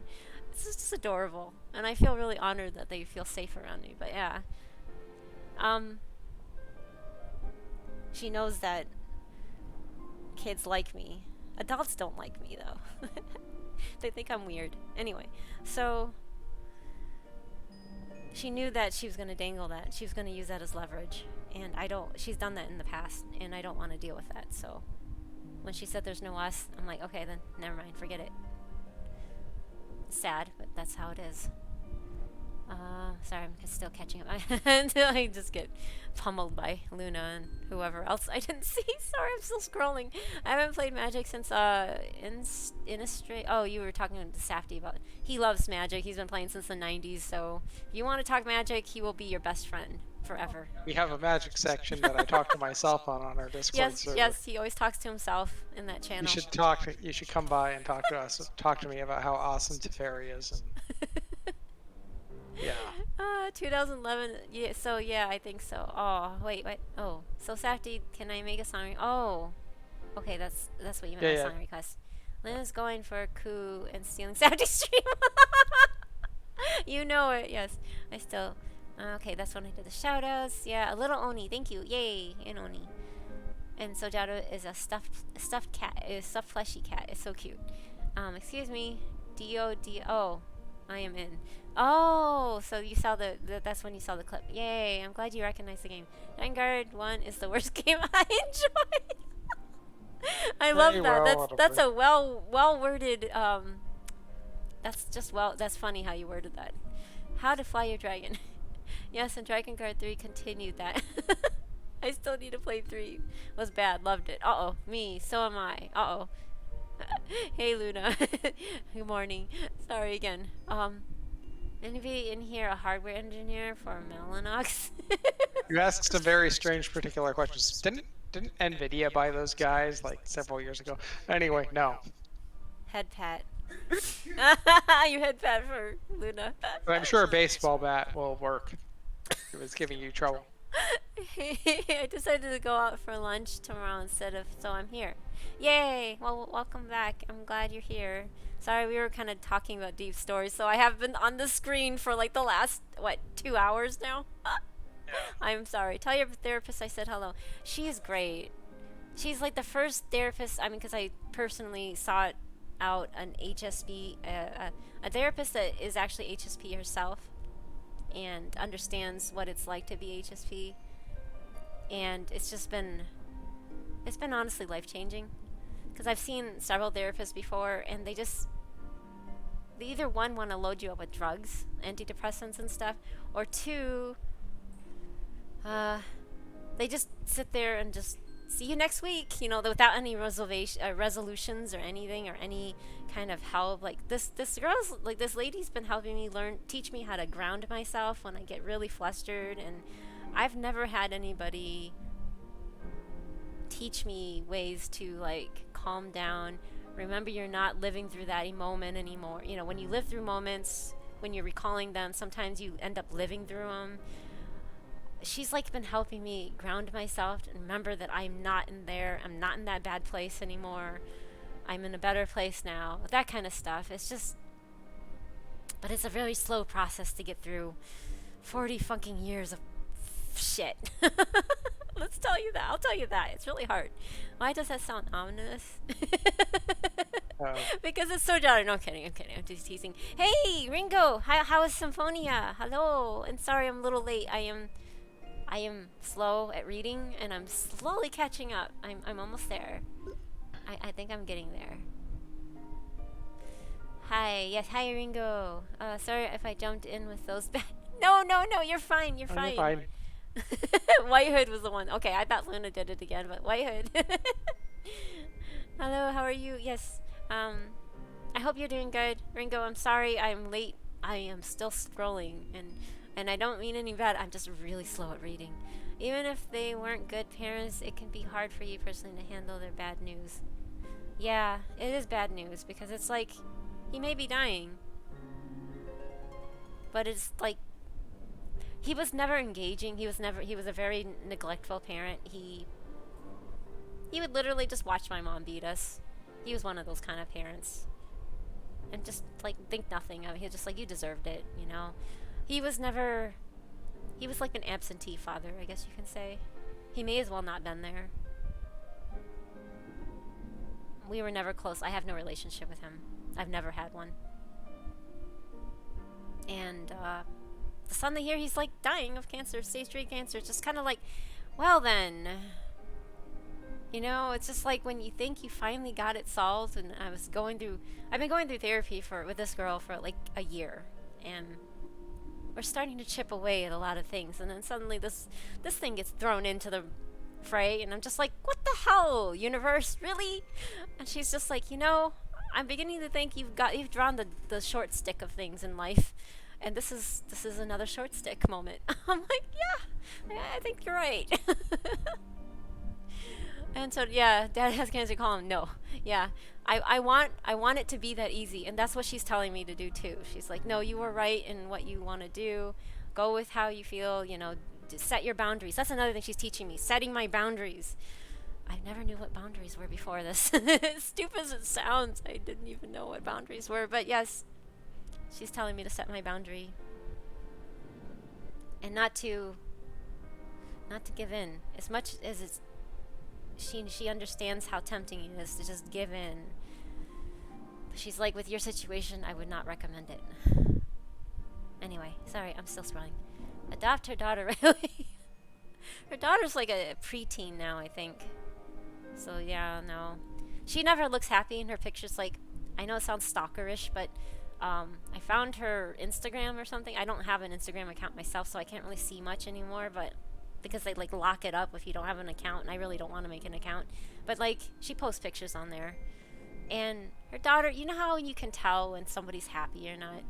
It's just adorable, and I feel really honored that they feel safe around me. But yeah, she knows that kids like me. Adults don't like me though. They think I'm weird. Anyway, so she knew that she was going to dangle that. She was going to use that as leverage. And she's done that in the past, and I don't want to deal with that. So when she said there's no us, I'm like, okay, then never mind, forget it. Sad, but that's how it is. Sorry, I'm still catching up until I just get pummeled by Luna and whoever else I didn't see. Sorry, I'm still scrolling. I haven't played Magic since oh, you were talking to Safety about. He loves Magic. He's been playing since the 90s. So if you want to talk Magic, he will be your best friend forever. We have a Magic section that I talk to myself on our Discord server. Yes, he always talks to himself in that channel. You should come by and talk to us. Talk to me about how awesome Teferi is. And... Yeah. 2011. Yeah. So yeah, I think so. Oh wait. Oh, so Safety, can I make a song? Oh, okay. That's what you meant by song request. Lynn's going for a coup and stealing Safety's stream. You know it. Yes. I still. Okay, that's when I did the shoutouts. Yeah, a little Oni. Thank you. Yay, an Oni. And so Jado is a stuffed cat. A stuffed fleshy cat. It's so cute. Excuse me. D-O-D-O. I am in. Oh, so you saw that's when you saw the clip. Yay, I'm glad you recognized the game. Vanguard 1 is the worst game I enjoyed. I love that. That's a well worded that's funny how you worded that. How to fly your dragon. Yes, and Dragon Guard 3 continued that. I still need to play 3. Was bad, loved it. Uh-oh, me, so am I. Uh-oh. Hey Luna. Good morning. Sorry again. Anybody in here a hardware engineer for Mellanox? You asked some very strange particular questions. Didn't Nvidia buy those guys like several years ago? Anyway, no. Head pat. You head pat for Luna. But I'm sure a baseball bat will work. It was giving you trouble. I decided to go out for lunch tomorrow instead of, so I'm here. Yay! Well, welcome back. I'm glad you're here. Sorry, we were kind of talking about deep stories, so I have been on the screen for like the last, 2 hours now? I'm sorry. Tell your therapist I said hello. She is great. She's like the first therapist, because I personally sought out an HSP, a therapist that is actually HSP herself and understands what it's like to be HSP. And it's been honestly life-changing. Because I've seen several therapists before, and they either one, want to load you up with drugs, antidepressants and stuff, or two, they just sit there and just see you next week. You know, without any resolutions or anything or any kind of help. Like this girl's like this lady's been helping me teach me how to ground myself when I get really flustered, and I've never had anybody teach me ways to like calm down. Remember, you're not living through that moment anymore. You know, when you live through moments, when you're recalling them, sometimes you end up living through them. She's like been helping me ground myself and remember that I'm not in there. I'm not in that bad place anymore. I'm in a better place now. That kind of stuff. It's just, but it's a very slow process to get through 40 fucking years of shit. Let's tell you that. I'll tell you that. It's really hard. Why does that sound ominous? Because it's so dark. No, I'm kidding. I'm just teasing. Hey, Ringo. How is Symphonia? Hello. And sorry I'm a little late. I am slow at reading, and I'm slowly catching up. I'm almost there. I think I'm getting there. Hi. Yes, hi, Ringo. Sorry if I jumped in with those bad... No, you're fine. You're fine. You're fine. White Hood was the one. Okay, I thought Luna did it again, but White Hood. Hello, how are you? Yes. I hope you're doing good. Ringo, I'm sorry I'm late. I am still scrolling, and I don't mean any bad. I'm just really slow at reading. Even if they weren't good parents, it can be hard for you personally to handle their bad news. Yeah, it is bad news because it's like he may be dying, but it's like he was never engaging. He was a very neglectful parent. He would literally just watch my mom beat us. He was one of those kind of parents. And just like think nothing of it. He was just like, you deserved it, you know. He was like an absentee father, I guess you can say. He may as well not been there. We were never close. I have no relationship with him. I've never had one. And suddenly here he's like dying of cancer, stage 3 cancer. It's just kind of like, well then, you know, it's just like when you think you finally got it solved. And I've been going through therapy with this girl for like a year, and we're starting to chip away at a lot of things, and then suddenly this thing gets thrown into the fray, and I'm just like, what the hell, universe, really? And she's just like, you know, I'm beginning to think you've drawn the short stick of things in life. And this is another short stick moment. I'm like, yeah, I think you're right. And so, yeah, Dad has cancer. Call him. No, yeah, I want it to be that easy, and that's what she's telling me to do too. She's like, no, you were right in what you want to do. Go with how you feel. You know, set your boundaries. That's another thing she's teaching me. Setting my boundaries. I never knew what boundaries were before this. As stupid as it sounds, I didn't even know what boundaries were. But yes. She's telling me to set my boundary and not to give in. As much as she understands how tempting it is to just give in. But she's like, with your situation, I would not recommend it. Anyway, sorry, I'm still scrolling. Adopt her daughter right away. Her daughter's like a preteen now, I think. So yeah, no. She never looks happy in her pictures. Like, I know it sounds stalkerish, but I found her Instagram or something. I don't have an Instagram account myself, so I can't really see much anymore, but because they like lock it up if you don't have an account, and I really don't want to make an account. But like, she posts pictures on there, and her daughter, you know how you can tell when somebody's happy or not?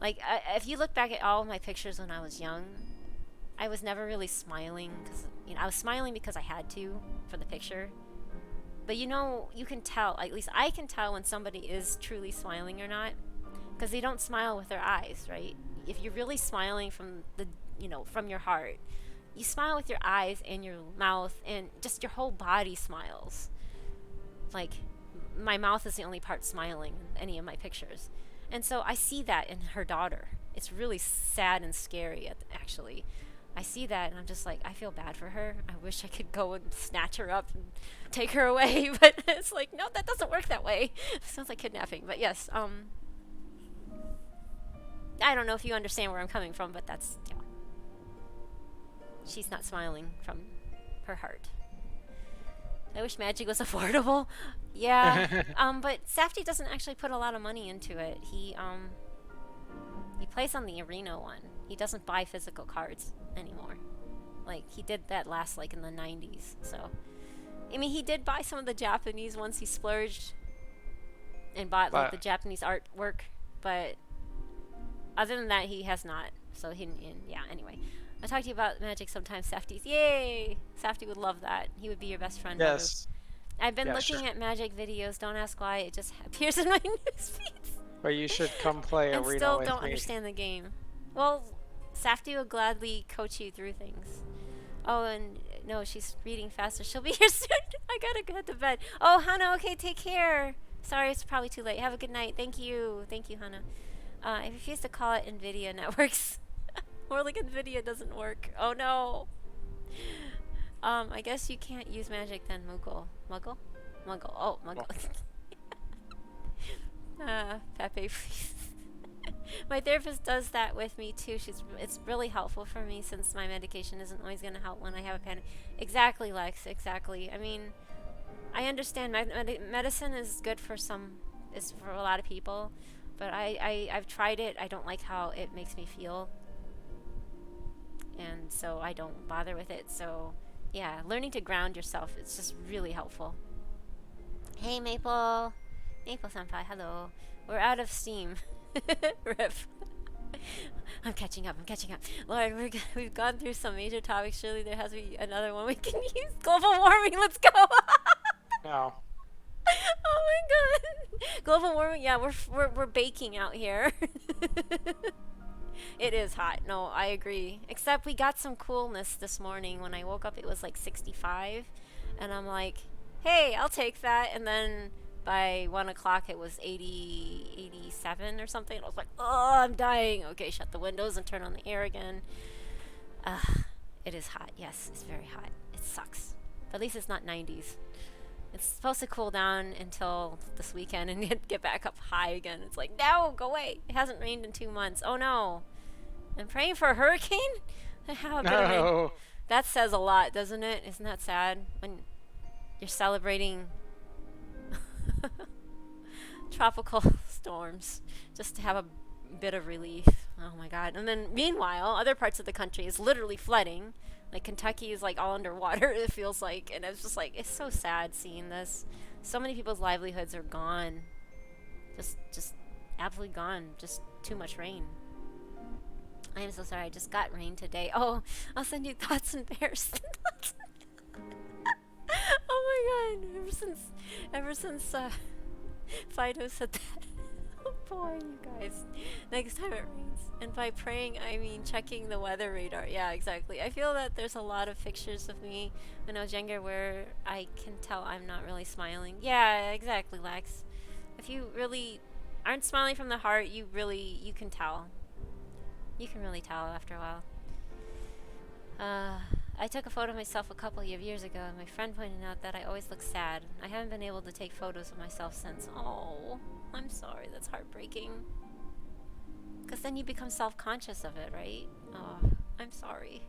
Like, if you look back at all of my pictures when I was young, I was never really smiling, because, you know, I was smiling because I had to for the picture. But you know, you can tell, at least I can tell when somebody is truly smiling or not, because they don't smile with their eyes, right? If you're really smiling from from your heart, you smile with your eyes and your mouth, and just your whole body smiles. Like, my mouth is the only part smiling in any of my pictures. And so I see that in her daughter. It's really sad and scary, actually. I see that, and I'm just like, I feel bad for her. I wish I could go and snatch her up and take her away, but it's like, no, that doesn't work that way. It sounds like kidnapping, but yes, I don't know if you understand where I'm coming from, but that's, yeah. She's not smiling from her heart. I wish Magic was affordable. Yeah, but Safdie doesn't actually put a lot of money into it. He plays on the arena one. He doesn't buy physical cards anymore. Like, he did that last, like, in the 90s, so. I mean, he did buy some of the Japanese ones. He splurged and bought like the Japanese artwork, but other than that, he has not. So yeah. Anyway, I'll talk to you about magic sometimes, Safties. Yay! Safty would love that. He would be your best friend. Yes. I've been looking at magic videos. Don't ask why. It just appears in my newsfeeds. But you should come play And Arena still with don't me. understand the game. Well, Safty will gladly coach you through things. Oh, and no, she's reading faster. She'll be here soon. I gotta go to bed. Oh, Hannah, okay, take care. Sorry, it's probably too late. Have a good night. Thank you. Thank you, Hannah. I refuse to call it NVIDIA networks. More like NVIDIA doesn't work. Oh, no. I guess you can't use magic then, Muggle. Muggle? Muggle. Oh, Muggle. Pepe, please. My therapist does that with me too. It's really helpful for me since my medication isn't always going to help when I have a panic. Exactly, Lex. Exactly. I mean, I understand medicine is good for for a lot of people, but I've tried it. I don't like how it makes me feel, and so I don't bother with it. So yeah, learning to ground yourself, it's just really helpful. Hey, Maple Senpai, hello. We're out of steam. Rip. I'm catching up. Lord, we've gone through some major topics. Surely there has to be another one we can use. Global warming, let's go. No. Oh my god. Global warming, yeah, we're baking out here. It is hot. No, I agree. Except we got some coolness this morning. When I woke up, it was like 65. And I'm like, hey, I'll take that. And then by 1 o'clock, it was 87 or something. And I was like, oh, I'm dying. Okay, shut the windows and turn on the air again. It is hot. Yes, it's very hot. It sucks. But at least it's not 90s. It's supposed to cool down until this weekend and get back up high again. It's like, no, go away. It hasn't rained in 2 months. Oh, no. I'm praying for a hurricane? How good of me. That says a lot, doesn't it? Isn't that sad? When you're celebrating tropical storms just to have a bit of relief. Oh my god. And then meanwhile, other parts of the country is literally flooding. Like Kentucky is like all underwater, it feels like. And it's just like, it's so sad seeing this. So many people's livelihoods are gone. Just absolutely gone. Just too much rain. I am so sorry. I just got rain today. Oh, I'll send you thoughts and bears. Oh my god. Ever since Fido said that. Oh boy, you guys. Next time it rains. And by praying, I mean checking the weather radar. Yeah, exactly. I feel that there's a lot of pictures of me when I was younger where I can tell I'm not really smiling. Yeah, exactly, Lex. If you really aren't smiling from the heart, you can tell. You can really tell after a while. I took a photo of myself a couple of years ago, and my friend pointed out that I always look sad. I haven't been able to take photos of myself since. Oh, I'm sorry. That's heartbreaking. Because then you become self-conscious of it, right? Oh, I'm sorry.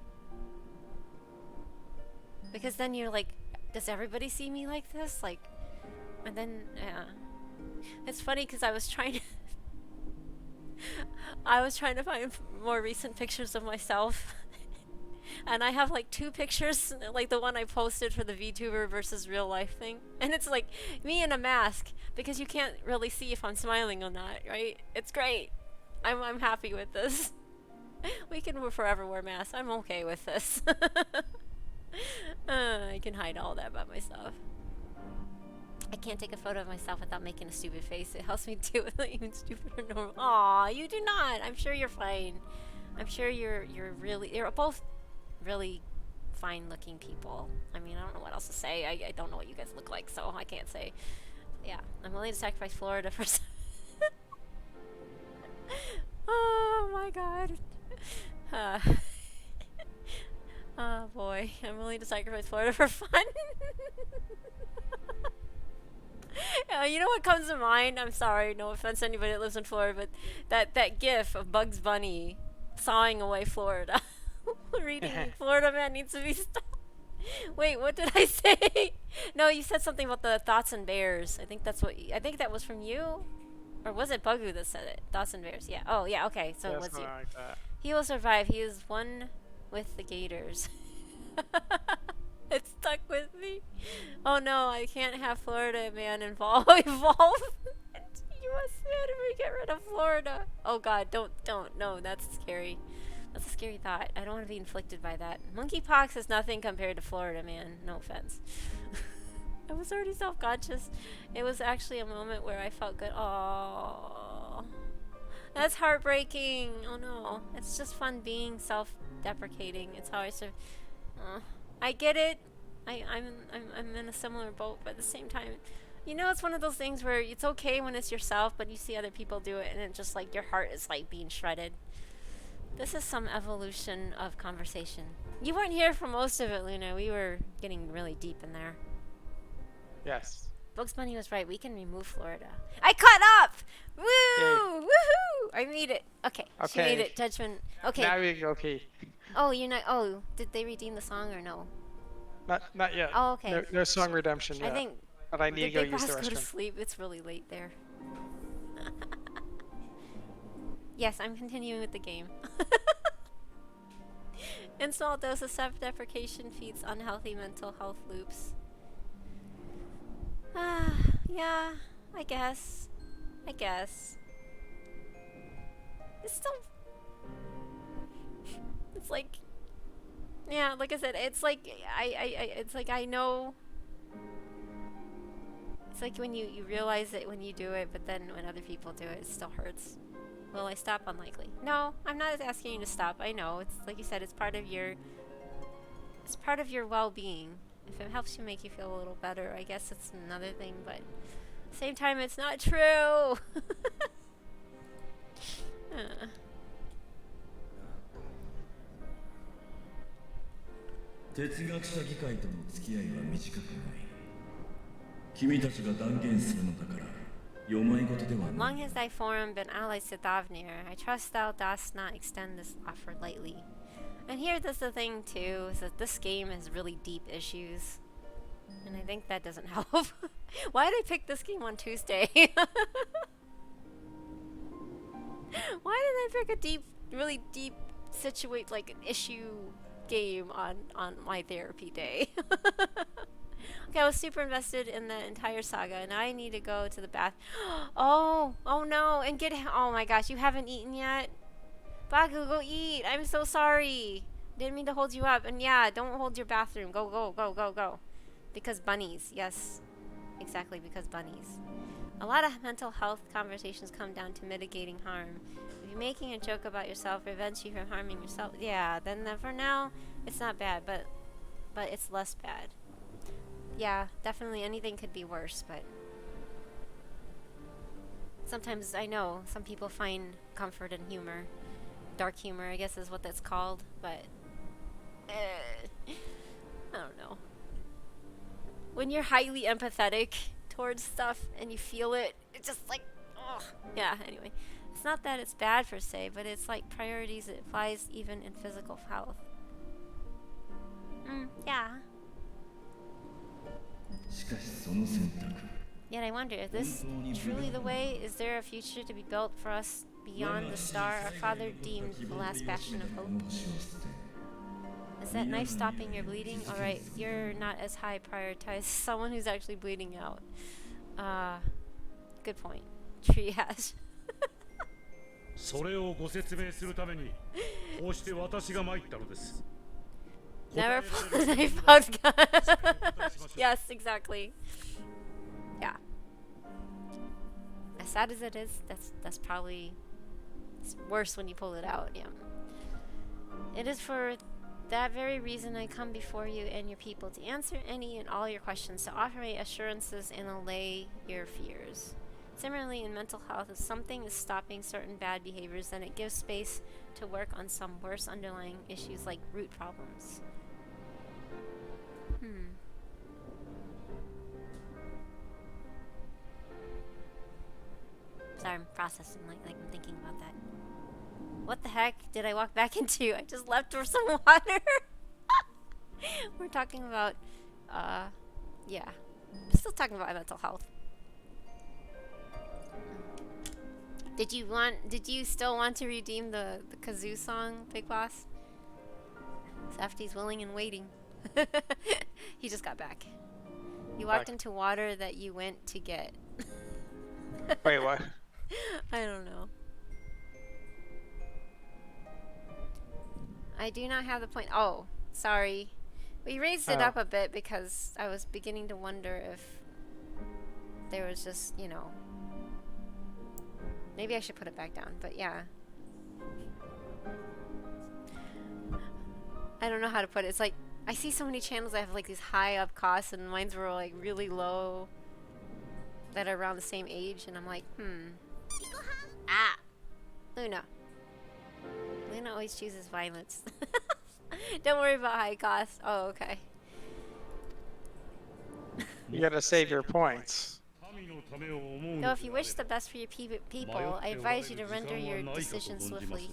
Because then you're like, does everybody see me like this? Like, and then, yeah. It's funny because I was trying to find more recent pictures of myself. And I have like 2 pictures, like the one I posted for the VTuber versus real life thing. And it's like me in a mask because you can't really see if I'm smiling or not, right? It's great. I'm happy with this. We can forever wear masks. I'm okay with this. I can hide all that about myself. I can't take a photo of myself without making a stupid face. It helps me deal with even stupid or normal. Aw, you do not. I'm sure you're fine. I'm sure you're both really fine-looking people. I mean, I don't know what else to say. I don't know what you guys look like, so I can't say. Yeah, I'm willing to sacrifice Florida for. Oh my god. Oh boy, I'm willing to sacrifice Florida for fun. You know what comes to mind? I'm sorry, no offense to anybody that lives in Florida, but that gif of Bugs Bunny sawing away Florida. Reading Florida Man needs to be stopped. Wait, what did I say? No, you said something about the thoughts and bears. I think that was from you, or was it Bugu that said it? Thoughts and bears. Yeah. Oh yeah. Okay. So it was you. Like that. He will survive. He is one with the gators. It stuck with me. Oh no, I can't have Florida man evolve. Evolve. U.S. man, if we get rid of Florida. Oh god, don't. No, that's scary. That's a scary thought. I don't want to be inflicted by that. Monkeypox is nothing compared to Florida man. No offense. I was already self-conscious. It was actually a moment where I felt good. Oh, that's heartbreaking. Oh no, it's just fun being self-deprecating. It's how I serve. I get it. I'm in a similar boat, but at the same time, you know, it's one of those things where it's okay when it's yourself, but you see other people do it, and it just like your heart is like being shredded. This is some evolution of conversation. You weren't here for most of it, Luna. We were getting really deep in there. Yes. Bugs Bunny was right. We can remove Florida. I caught up! Woo! Yay. Woohoo! I made it. Okay. She Okay. made it. Judgment. Okay. Now we go pee. Oh, you're not. Oh, did they redeem the song or no? Not yet. Oh, okay. No song redemption yet. I think. But I need to Did go Big use the Boss go to restroom. sleep? It's really late there. Yes, I'm continuing with the game. In small doses, self-deprecation feeds unhealthy mental health loops. Yeah, I guess. It's still... It's like... Yeah, like I said, it's like... It's like I know... It's like when you realize it when you do it, but then when other people do it, it still hurts. Will I stop? Unlikely. No, I'm not asking you to stop. I know. It's like you said, it's part of your well-being. If it helps you make you feel a little better, I guess it's another thing, but at the same time, it's not true. Uh. 哲学者議会との付き合いは短くない。君たちが断言するのだから、よまいごとではない。 Long has thy forum been allies to Thavnir, I trust thou dost not extend this offer lightly. And here, that's the thing too, is that this game has really deep issues. And I think that doesn't help. Why did I pick this game on Tuesday? Why did I pick a really deep like an issue game on my therapy day? Okay, I was super invested in the entire saga, and now I need to go to the bath. Oh no, and oh my gosh, you haven't eaten yet? Bagu, go eat. I'm so sorry. Didn't mean to hold you up. And yeah, don't hold your bathroom. Go. Because bunnies, yes. Exactly, because bunnies. A lot of mental health conversations come down to mitigating harm. If you're making a joke about yourself prevents you from harming yourself, yeah, then for now, it's not bad, but it's less bad. Yeah, definitely anything could be worse, but sometimes I know some people find comfort in humor. Dark humor, I guess is what that's called, but I don't know. When you're highly empathetic towards stuff and you feel it, it's just like, oh, yeah, anyway. It's not that it's bad per se, but it's like priorities. It applies even in physical health. Yeah. しかしその選択 Yet I wonder, is this truly the way? Is there a future to be built for us beyond the star our father deemed the last bastion of hope? Is that knife stopping your bleeding? Alright, you're not as high prioritized as someone who's actually bleeding out. Good point. Triage. それをご説明するためにこうして私が参ったのです。 Never pull a knife out gun. Yes, exactly. Yeah. As sad as it is, that's probably it's worse when you pull it out. Yeah. It is for that very reason I come before you and your people to answer any and all your questions, to offer my assurances and allay your fears. Similarly, in mental health, if something is stopping certain bad behaviors, then it gives space to work on some worse underlying issues like root problems. Sorry, I'm processing, like I'm thinking about that. What the heck did I walk back into? I just left for some water. We're talking about, yeah. Still talking about mental health. Did you still want to redeem the kazoo song, Big Boss? Safety's willing and waiting. He just got back. You walked Like- into water that you went to get. Wait, what? I don't know. I do not have the point. Oh, sorry. We raised it Oh. up a bit because I was beginning to wonder if there was just, you know. Maybe I should put it back down, but yeah. I don't know how to put it. It's like, I see so many channels that have like these high up costs and mine's were like really low that are around the same age, and I'm like, Ah! Luna. Luna always chooses violence. Don't worry about high cost. Oh, okay. You gotta save your points. Though if you wish the best for your people, I advise you to render your decision swiftly.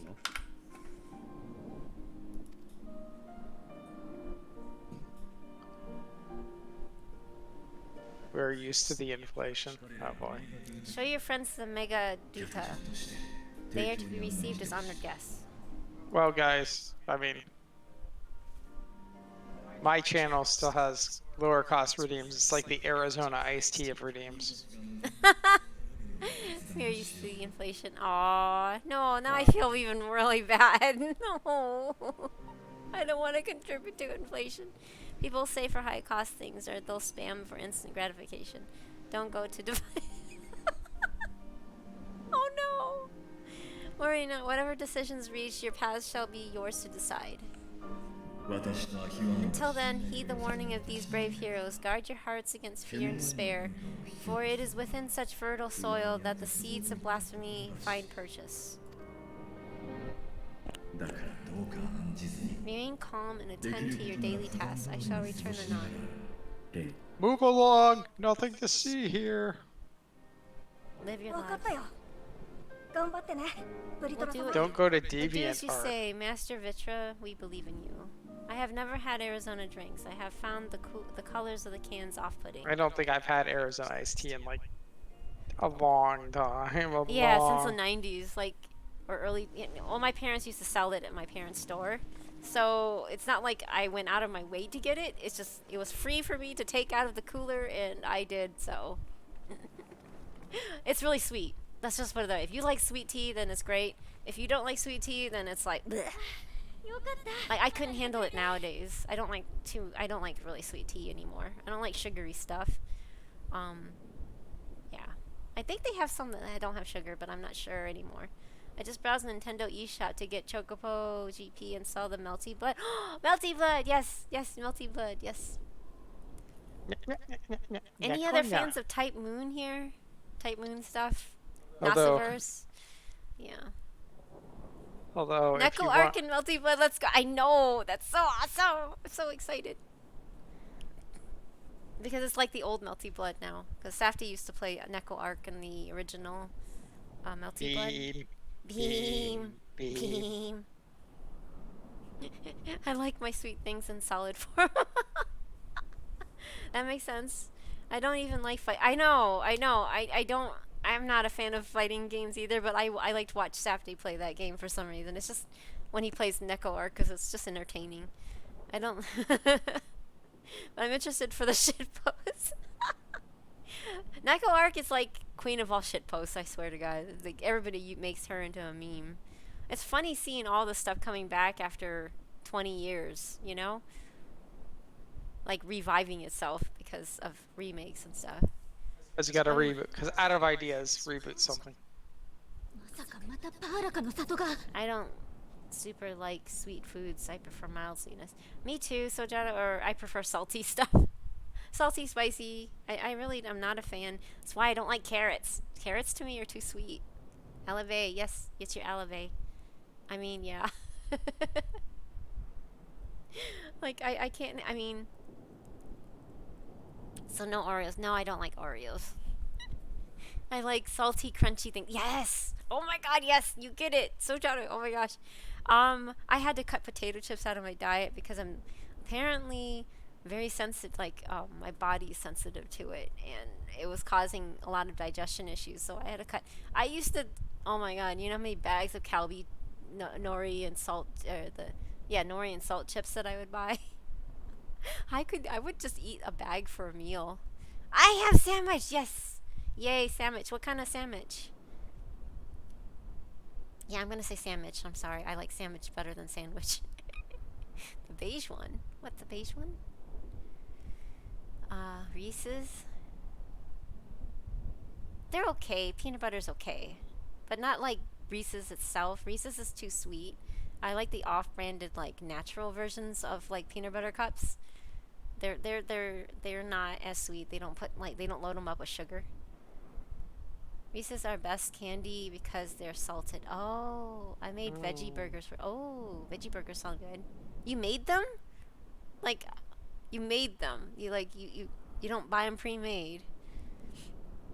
We're used to the inflation. Oh boy. Show your friends the Mega Duta. They are to be received as honored guests. Well, guys, I mean, my channel still has lower cost redeems. It's like the Arizona iced tea of redeems. We're used to the inflation. Aw, no, now I feel even really bad. No, I don't want to contribute to inflation. People say for high cost things or they'll spam for instant gratification. Don't go to Oh no! Worry not, whatever decisions reached, your paths shall be yours to decide. Until then, heed the warning of these brave heroes. Guard your hearts against fear and despair, for it is within such fertile soil that the seeds of blasphemy find purchase. Remain calm and attend to your daily tasks. I shall return anon. Move along! Nothing to see here. Live your life. 頑張ってねブリトラ We'll do 様 it. Don't go to We'll do as deviant you art. say, Master Vitra. We believe in you. I have never had Arizona drinks. I have found the colors of the cans off-putting. I don't think I've had Arizona iced tea in like a long time. Yeah, since the 90s, like, or early. Well, my parents used to sell it at my parents' store, so it's not like I went out of my way to get it. It's just it was free for me to take out of the cooler, and I did so. It's really sweet. Let's just put it there. If you like sweet tea, then it's great. If you don't like sweet tea, then it's like, bleh. Like I couldn't handle it nowadays. I don't like really sweet tea anymore. I don't like sugary stuff. Yeah. I think they have some that don't have sugar, but I'm not sure anymore. I just browsed Nintendo eShop to get Chocobo GP and saw the Melty Blood. Melty Blood, yes, yes, Melty Blood, yes. Any other fans of Type Moon here? Type Moon stuff? Although- Nasaverse? Yeah. Although, if Neko you Arc want, and Melty Blood, let's go. I know, that's so awesome. I'm so excited. Because it's like the old Melty Blood now. Because Safty used to play Neko Arc in the original Melty Blood. Beam, Beam. beam. Beam. I like my sweet things in solid form. That makes sense. I don't even like fight. I know. I don't. I'm not a fan of fighting games either, but I like to watch Safety play that game for some reason. It's just when he plays Neko Arc because it's just entertaining. I don't. But I'm interested for the shitposts. Neko Arc is like queen of all shitposts, I swear to God. Like everybody makes her into a meme. It's funny seeing all this stuff coming back after 20 years, you know? Like reviving itself because of remakes and stuff. Because you gotta reboot. Because out of ideas, reboot something. まさかまたパーラカの里が I don't super like sweet foods. I prefer mild sweetness. Me too, Sojata, or I prefer salty stuff. Salty, spicy. I really am not a fan. That's why I don't like carrots. Carrots to me are too sweet. Aleve, yes, it's your aleve. I mean, yeah. Like, I can't, I mean... So no Oreos. No, I don't like Oreos. I like salty, crunchy things. Yes! Oh my god, yes! You get it! Sojata, oh my gosh. I had to cut potato chips out of my diet because I'm apparently very sensitive, like, my body is sensitive to it, and it was causing a lot of digestion issues, so I had to cut. I used to, oh my god, you know how many bags of Calbee nori and salt, nori and salt chips that I would buy? I would just eat a bag for a meal. I have sandwich. Yes. Yay, sandwich. What kind of sandwich? Yeah, I'm gonna say sandwich. I'm sorry. I like sandwich better than sandwich. The beige one. What's the beige one? Reese's. They're okay. Peanut butter's okay, but not like Reese's itself. Reese's is too sweet. I like the off-branded like natural versions of like peanut butter cups. They're not as sweet. They don't load them up with sugar. Reese's are best candy because they're salted. Oh, I made veggie burgers for. Oh, veggie burgers sound good. You made them? Like, you made them. You don't buy them pre-made.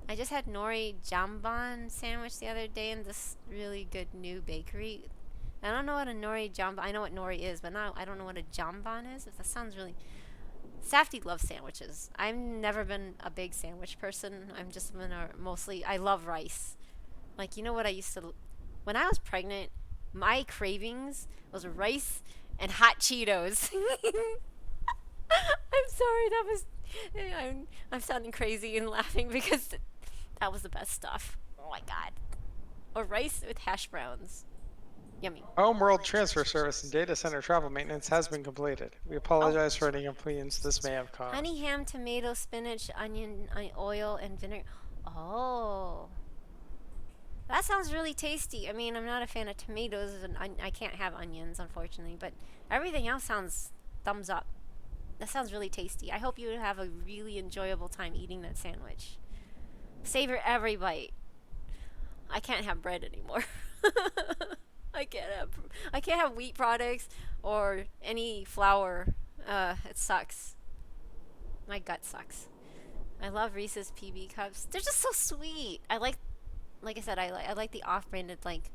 I just had nori jambon sandwich the other day in this really good new bakery. I don't know what a nori jambon. I know what nori is, but now I don't know what a jambon is. That sounds really. Safdie loves sandwiches. I've never been a big sandwich person. I'm just been mostly. I love rice. Like, you know what I used to. When I was pregnant, my cravings was rice and hot Cheetos. I'm sorry. That was. I'm sounding crazy and laughing because that was the best stuff. Oh my god. Or rice with hash browns. Yummy. Homeworld transfer service and data center travel maintenance has been completed. We apologize for any inconvenience this may have caused. Honey ham, tomato, spinach, onion, oil, and vinegar. Oh. That sounds really tasty. I mean, I'm not a fan of tomatoes, and I can't have onions, unfortunately, but everything else sounds thumbs up. That sounds really tasty. I hope you have a really enjoyable time eating that sandwich. Savor every bite. I can't have bread anymore. I can't have wheat products or any flour. It sucks. My gut sucks. I love Reese's PB cups. They're just so sweet. I like I said, I like the off-branded, like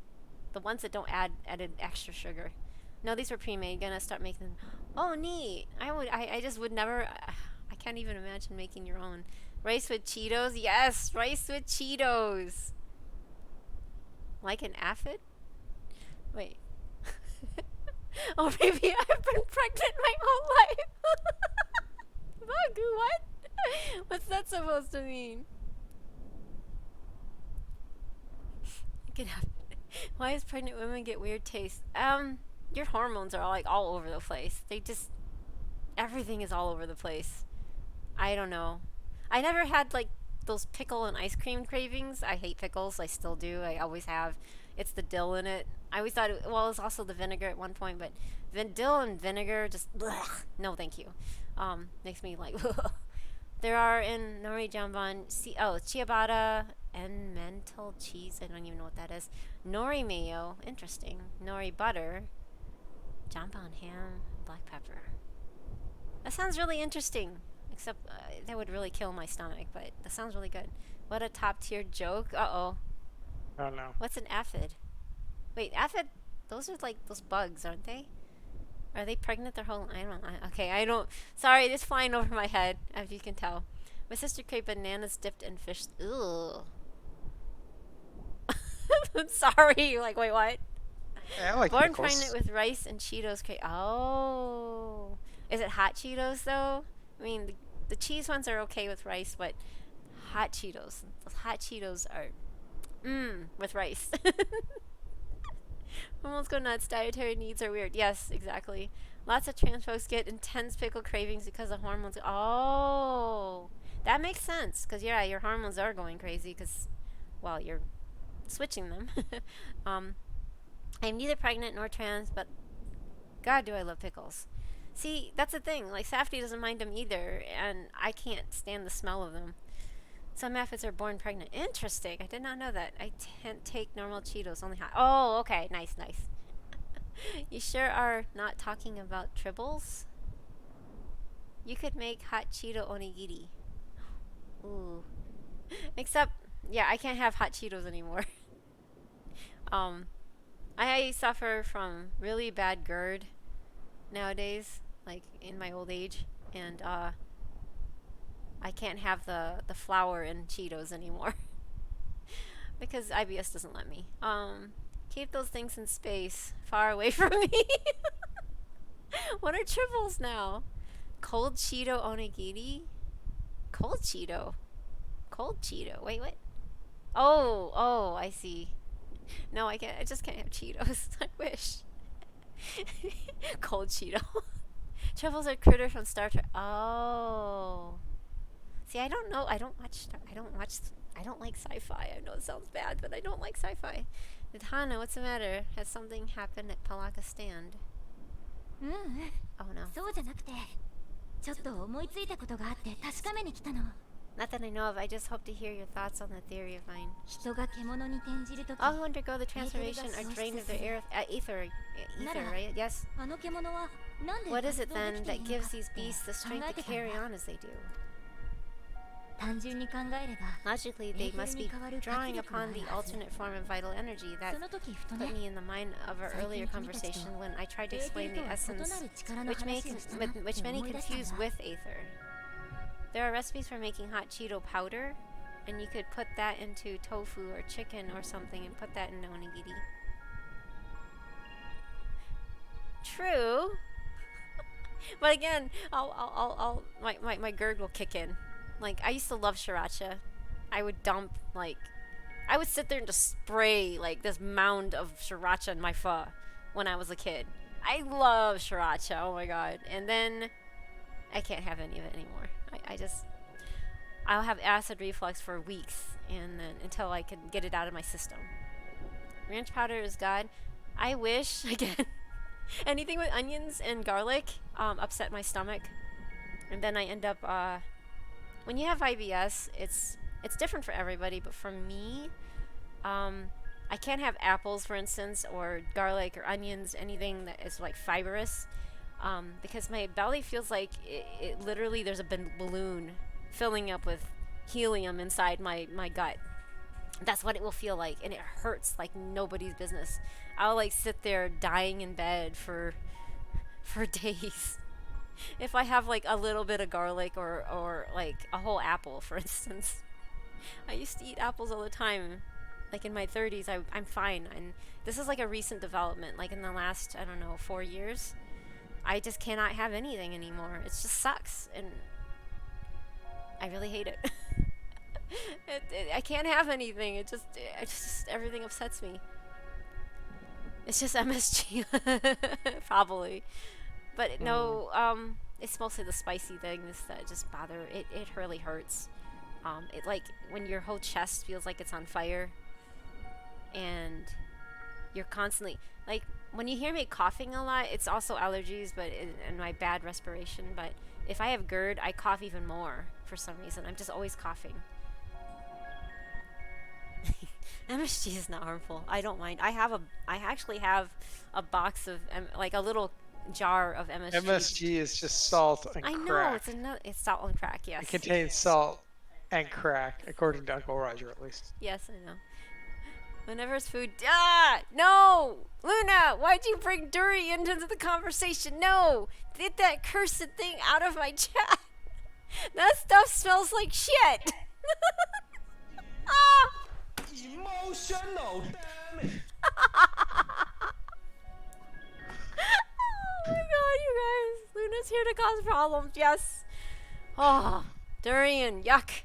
the ones that don't add added extra sugar. No, these were pre-made. Gonna start making them. Oh, neat. I just would never. I can't even imagine making your own. Rice with Cheetos. Yes, rice with Cheetos. Like an aphid? Wait. Oh, maybe I've been pregnant my whole life. Bagu, what? What's that supposed to mean? Why does pregnant women get weird taste? Your hormones are all over the place. Everything is all over the place. I don't know. I never had like those pickle and ice cream cravings. I hate pickles. I still do. I always have. It's the dill in it. I always thought it was also the vinegar at one point, but dill and vinegar just blech. No, thank you. Makes me like. There are in nori jambon, ciabatta and mental cheese. I don't even know what that is. Nori mayo, interesting. Nori butter, jambon ham, black pepper. That sounds really interesting. Except that would really kill my stomach, but that sounds really good. What a top tier joke. Uh-oh. Oh no. What's an aphid? Wait, aphid, those are like those bugs, aren't they? Are they pregnant their whole... I don't... Sorry, it's flying over my head, as you can tell. My sister created bananas dipped in fish... Ugh. I'm sorry. Like, wait, what? Yeah, I like Born pickles. pregnant with rice and Cheetos. Oh. Is it hot Cheetos, though? I mean, the cheese ones are okay with rice, but hot Cheetos. Those hot Cheetos are... with rice. Almost go nuts. Dietary needs are weird. Yes, exactly. Lots of trans folks get intense pickle cravings because of hormones. Oh, that makes sense. Because, yeah, your hormones are going crazy because, well, you're switching them. I'm neither pregnant nor trans, but God, do I love pickles. See, that's the thing. Like, Safdie doesn't mind them either, and I can't stand the smell of them. Some aphids are born pregnant. Interesting. I did not know that. I can't take normal Cheetos, only hot. Oh, okay. Nice, nice. You sure are not talking about tribbles? You could make hot Cheeto onigiri. Ooh. Except, yeah, I can't have hot Cheetos anymore. I suffer from really bad GERD nowadays, like in my old age, and I can't have the flour in Cheetos anymore because IBS doesn't let me. Keep those things in space, far away from me. What are tribbles now? Cold Cheeto onigiri? Cold Cheeto. Cold Cheeto. Wait, what? Oh, I see. No, I can't. I just can't have Cheetos. I wish. Cold Cheeto. Truffles are critter from Star Trek. Oh. See, I don't know. I don't like sci-fi. I know it sounds bad, but I don't like sci-fi. Hana, what's the matter? Has something happened at Palaka Stand? Oh no. そうじゃなくて、ちょっと思いついたことがあって確かめに来たの。 Not that I know of. I just hope to hear your thoughts on the theory of mine. 人が獣に転じるとき、 All who undergo the transformation are drained of their ether, right? Yes. あの獣はなんで What is 活 it 動で then きてい that るの gives か these って beasts the 考 strength え to てたん carry だ。 on as they do? 単純に考えれば、 Logically, they must be drawing upon the alternate form of vital energy that その時ふと put ね、 me in the mind of our earlier conversation when I tried to explain the essence, which many confuse with aether. There are recipes for making hot Cheeto powder, and you could put that into tofu or chicken or something and put that in onigiri. True. But again, my GERD will kick in. Like, I used to love sriracha. I would I would sit there and just spray, like, this mound of sriracha in my pho when I was a kid. I love sriracha, oh my god. And then, I can't have any of it anymore. I'll have acid reflux for weeks, and then, until I can get it out of my system. Ranch powder is God. I wish, again, anything with onions and garlic, upset my stomach. And then I end up, when you have IBS, it's different for everybody, but for me, I can't have apples, for instance, or garlic or onions, anything that is like fibrous, because my belly feels like it literally, there's a balloon filling up with helium inside my gut. That's what it will feel like, and it hurts like nobody's business. I'll like sit there dying in bed for days. If I have like a little bit of garlic or like a whole apple, for instance. I used to eat apples all the time. Like in my 30s, I'm fine. And this is like a recent development. Like in the last, I don't know, 4 years. I just cannot have anything anymore. It just sucks. And I really hate it. I can't have anything. It just everything upsets me. It's just MSG. Probably. But no, it's mostly the spicy things that just bother. It really hurts. It like when your whole chest feels like it's on fire, and you're constantly like when you hear me coughing a lot. It's also allergies, and my bad respiration. But if I have GERD, I cough even more for some reason. I'm just always coughing. MSG is not harmful. I don't mind. I actually have a box of like a little jar of MSG. MSG is just salt and crack. I know it's salt and crack. Yes. It contains salt and crack, according to Uncle Roger, at least. Yes, I know. Whenever it's food, no, Luna, why'd you bring durian into the conversation? No, get that cursed thing out of my chat. That stuff smells like shit. Emotional damage. Oh my god, you guys. Luna's here to cause problems, yes. Oh, durian, yuck.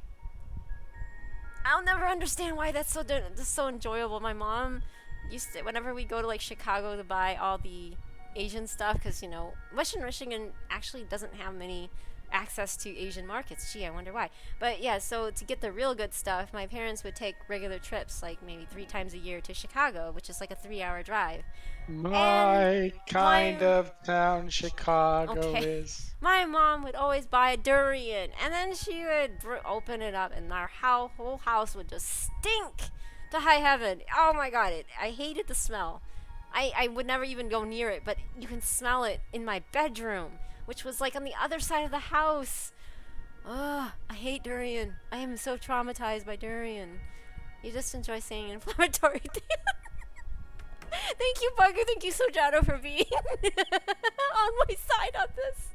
I'll never understand why that's so enjoyable. My mom used to, whenever we go to like Chicago to buy all the Asian stuff, because, you know, Western Michigan actually doesn't have many access to Asian markets. Gee, I wonder why. But yeah, so to get the real good stuff, my parents would take regular trips, like maybe 3 times a year to Chicago, which is like a 3-hour drive. My kind of town Chicago is. My mom would always buy a durian, and then she would open it up, and our whole house would just stink to high heaven. Oh my god, I hated the smell. I would never even go near it, but you can smell it in my bedroom, which was like on the other side of the house. Ugh, I hate durian. I am so traumatized by durian. You just enjoy saying inflammatory things. Thank you, Bugger. Thank you, Sojado, for being on my side on this.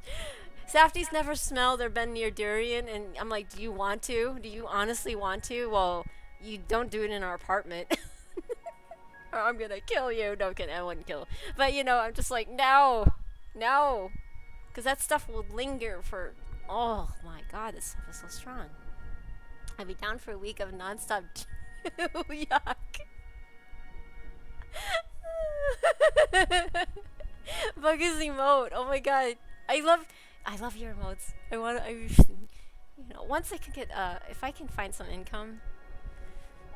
Safdie's never smelled or been near durian, and I'm like, do you want to? Do you honestly want to? Well, you don't do it in our apartment. Or I'm gonna kill you. No, I wouldn't kill. But, you know, I'm just like, no. Because that stuff will linger for Oh my god, this stuff is so strong. I'd be down for a week of nonstop. Yuck. Buggy's emote. Oh my god. I love your emotes. Once I can get if I can find some income,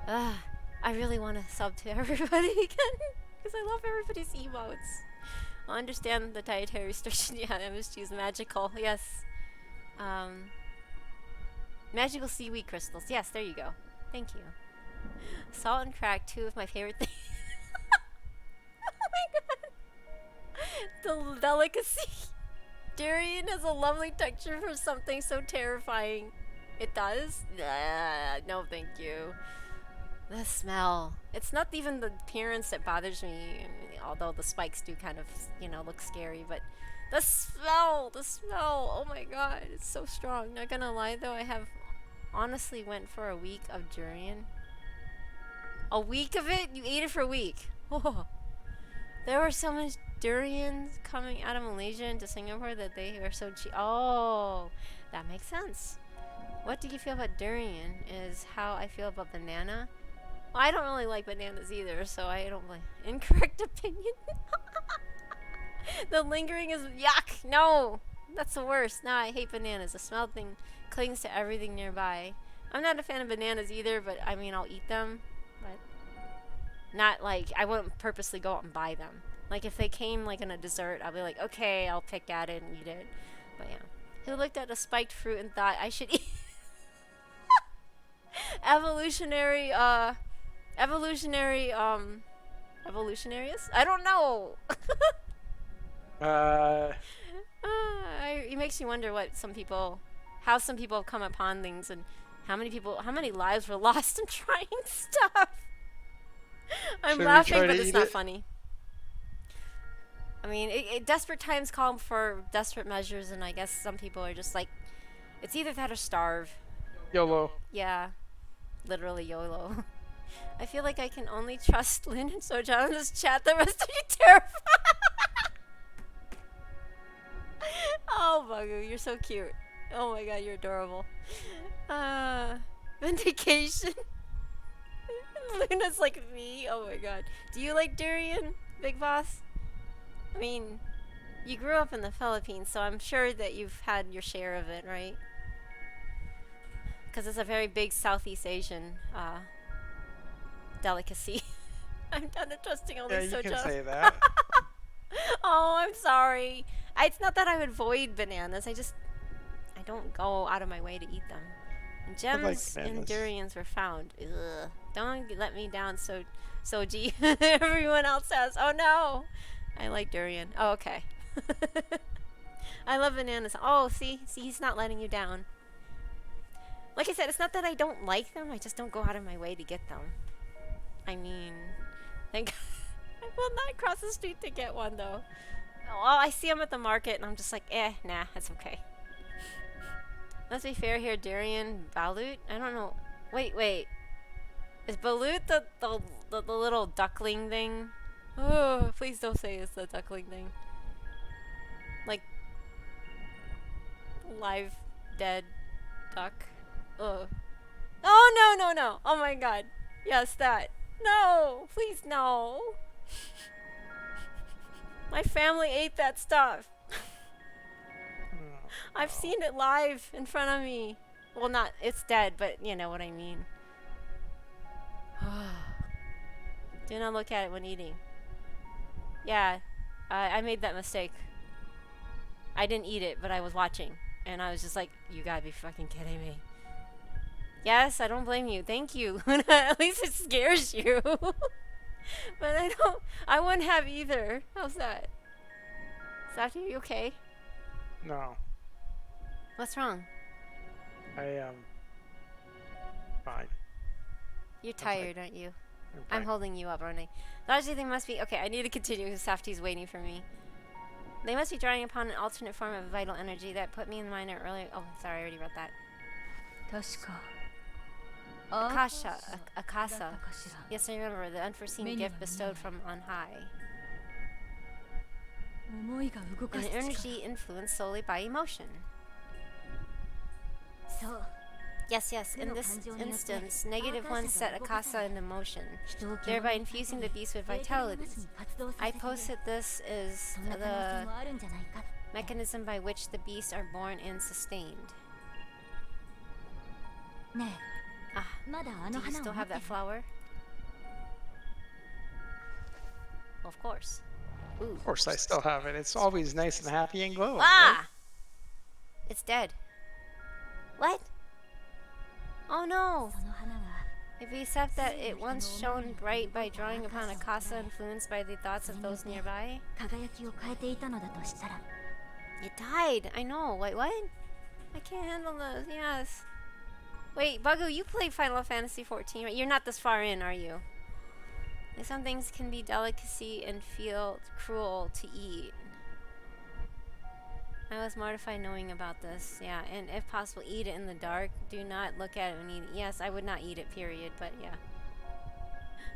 I really want to sub to everybody again because I love everybody's emotes. I understand the dietary restriction. Yeah, MSG is magical. Yes. Magical seaweed crystals. Yes, there you go. Thank you. Salt and crack, two of my favorite things. Oh my god. The delicacy. Durian has a lovely texture for something so terrifying. It does? No, thank you. The smell. It's not even the appearance that bothers me, although the spikes do kind of, look scary, but the smell, oh my god, it's so strong. Not gonna lie though, I have honestly went for a week of durian. A week of it? You ate it for a week. Oh. There were so much durians coming out of Malaysia into Singapore that they were so cheap. Oh, that makes sense. What do you feel about durian is how I feel about banana. Well, I don't really like bananas either, so I don't like incorrect opinion. The lingering is yuck. No, that's the worst. No, I hate bananas. The smell thing clings to everything nearby. I'm not a fan of bananas either, but I mean, I'll eat them, but not like I wouldn't purposely go out and buy them. Like if they came like in a dessert, I'll be like, okay, I'll pick at it and eat it. But yeah, who looked at a spiked fruit and thought I should eat evolutionary evolutionaries? I don't know. It makes you wonder how some people have come upon things and how many lives were lost in trying stuff. I'm laughing, but it's not funny. I mean, desperate times call for desperate measures, and I guess some people are just like, it's either that or starve. YOLO. Yeah, literally YOLO. I feel like I can only trust Lynn and Sojan in this chat. The rest of you terrified. Oh, Bagu, you're so cute. Oh my god, you're adorable. Vindication. Luna's like me. Oh my god. Do you like durian, Big Boss? I mean, you grew up in the Philippines, so I'm sure that you've had your share of it, right? Because it's a very big Southeast Asian delicacy. I'm done trusting only Yeah, you Soja. can say that. Oh, I'm sorry. It's not that I would avoid bananas. I don't go out of my way to eat them. And gems and durians were found. Ugh. Don't let me down, Soji. Everyone else says, oh no. I like durian. Oh, okay. I love bananas. Oh, see, he's not letting you down. Like I said, it's not that I don't like them. I just don't go out of my way to get them. I mean, I will not cross the street to get one, though. Well, I see them at the market, and I'm just like, nah, that's okay. Let's be fair here, durian, balut? I don't know. Wait. Is balut the little duckling thing? Oh, please don't say it's the duckling thing. Like, live, dead duck. Ugh. Oh, no. Oh my god. Yes, that. No, please, no. My family ate that stuff. I've seen it live in front of me. Well, it's dead, but you know what I mean. Do not look at it when eating. Yeah, I made that mistake. I didn't eat it, but I was watching. And I was just like, you gotta be fucking kidding me. Yes, I don't blame you. Thank you. At least it scares you. But I wouldn't have either. How's that? Sati, are you okay? No. What's wrong? I am fine. You're tired, aren't you? I'm holding you up, aren't I? Largely, they must be... Okay, I need to continue because Safty's waiting for me. They must be drawing upon an alternate form of vital energy that put me in mind earlier... Oh, sorry, I already read that. Akasa. Yes, I remember. The unforeseen gift bestowed from on high. An energy influenced solely by emotion. Yes, yes. In this instance, -1 set Akasa into motion, thereby infusing the beast with vitality. I posted this as the mechanism by which the beasts are born and sustained. Ah, do you still have that flower? Of course. Ooh. Of course, I still have it. It's always nice and happy and glowing. Ah! Right? It's dead. What? Oh no! If we accept that it once shone bright by drawing upon a casa influenced by the thoughts of those nearby. It died! I know. Wait, what? I can't handle this. Yes. Wait, Bagu, you played Final Fantasy XIV, right? You're not this far in, are you? Like, some things can be delicacy and feel cruel to eat. I was mortified knowing about this. Yeah, and if possible, eat it in the dark. Do not look at it and eat it. Yes, I would not eat it, period, but yeah.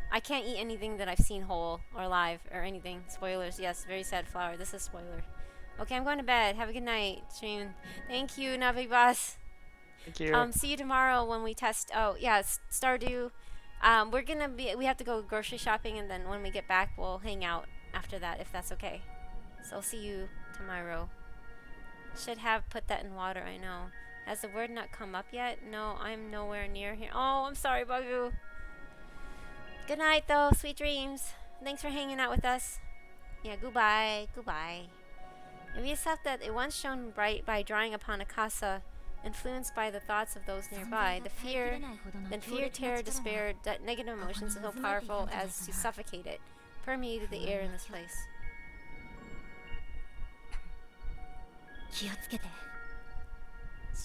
I can't eat anything that I've seen whole or live or anything. Spoilers, yes, very sad flower. This is spoiler. Okay, I'm going to bed. Have a good night, stream. Thank you, Navi Boss. Thank you. See you tomorrow when we test. Oh, yeah, Stardew. We have to go grocery shopping, and then when we get back, we'll hang out after that, if that's okay. So I'll see you tomorrow. Should have put that in water, I know. Has the word not come up yet? No, I'm nowhere near here. Oh, I'm sorry, Bagu. Good night, though. Sweet dreams. Thanks for hanging out with us. Yeah, goodbye. Goodbye. If we accept that it once shone bright by drawing upon a casa, influenced by the thoughts of those nearby, fear, terror, despair, negative emotions so powerful as to suffocate it, permeated the air in this place.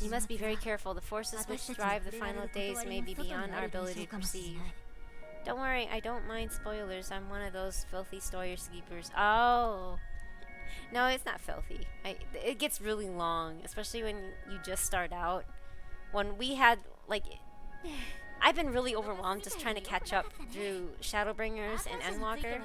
You must be very careful. The forces which drive the final days may be beyond our ability to perceive. Don't worry, I don't mind spoilers. I'm one of those filthy story keepers. Oh. No, it's not filthy. It gets really long, especially when you just start out. When we had, like... I've been really overwhelmed just trying to catch up through Shadowbringers and Endwalker.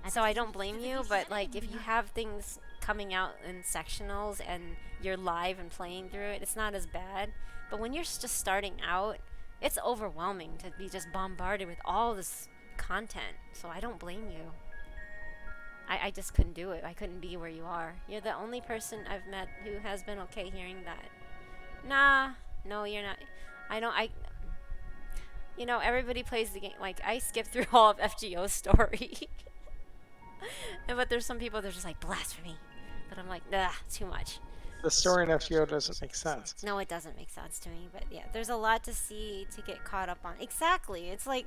So I don't blame you, but like if you have things coming out in sectionals and you're live and playing through it, it's not as bad. But when you're just starting out, it's overwhelming to be just bombarded with all this content. So I don't blame you. I just couldn't do it. I couldn't be where you are. You're the only person I've met who has been okay hearing that. Nah, no, you're not. You know, everybody plays the game. Like, I skipped through all of FGO's story. But there's some people that are just like, blasphemy. But I'm like, nah, too much. The story in FGO doesn't make sense. No, it doesn't make sense to me. But yeah, there's a lot to see to get caught up on. Exactly. It's like,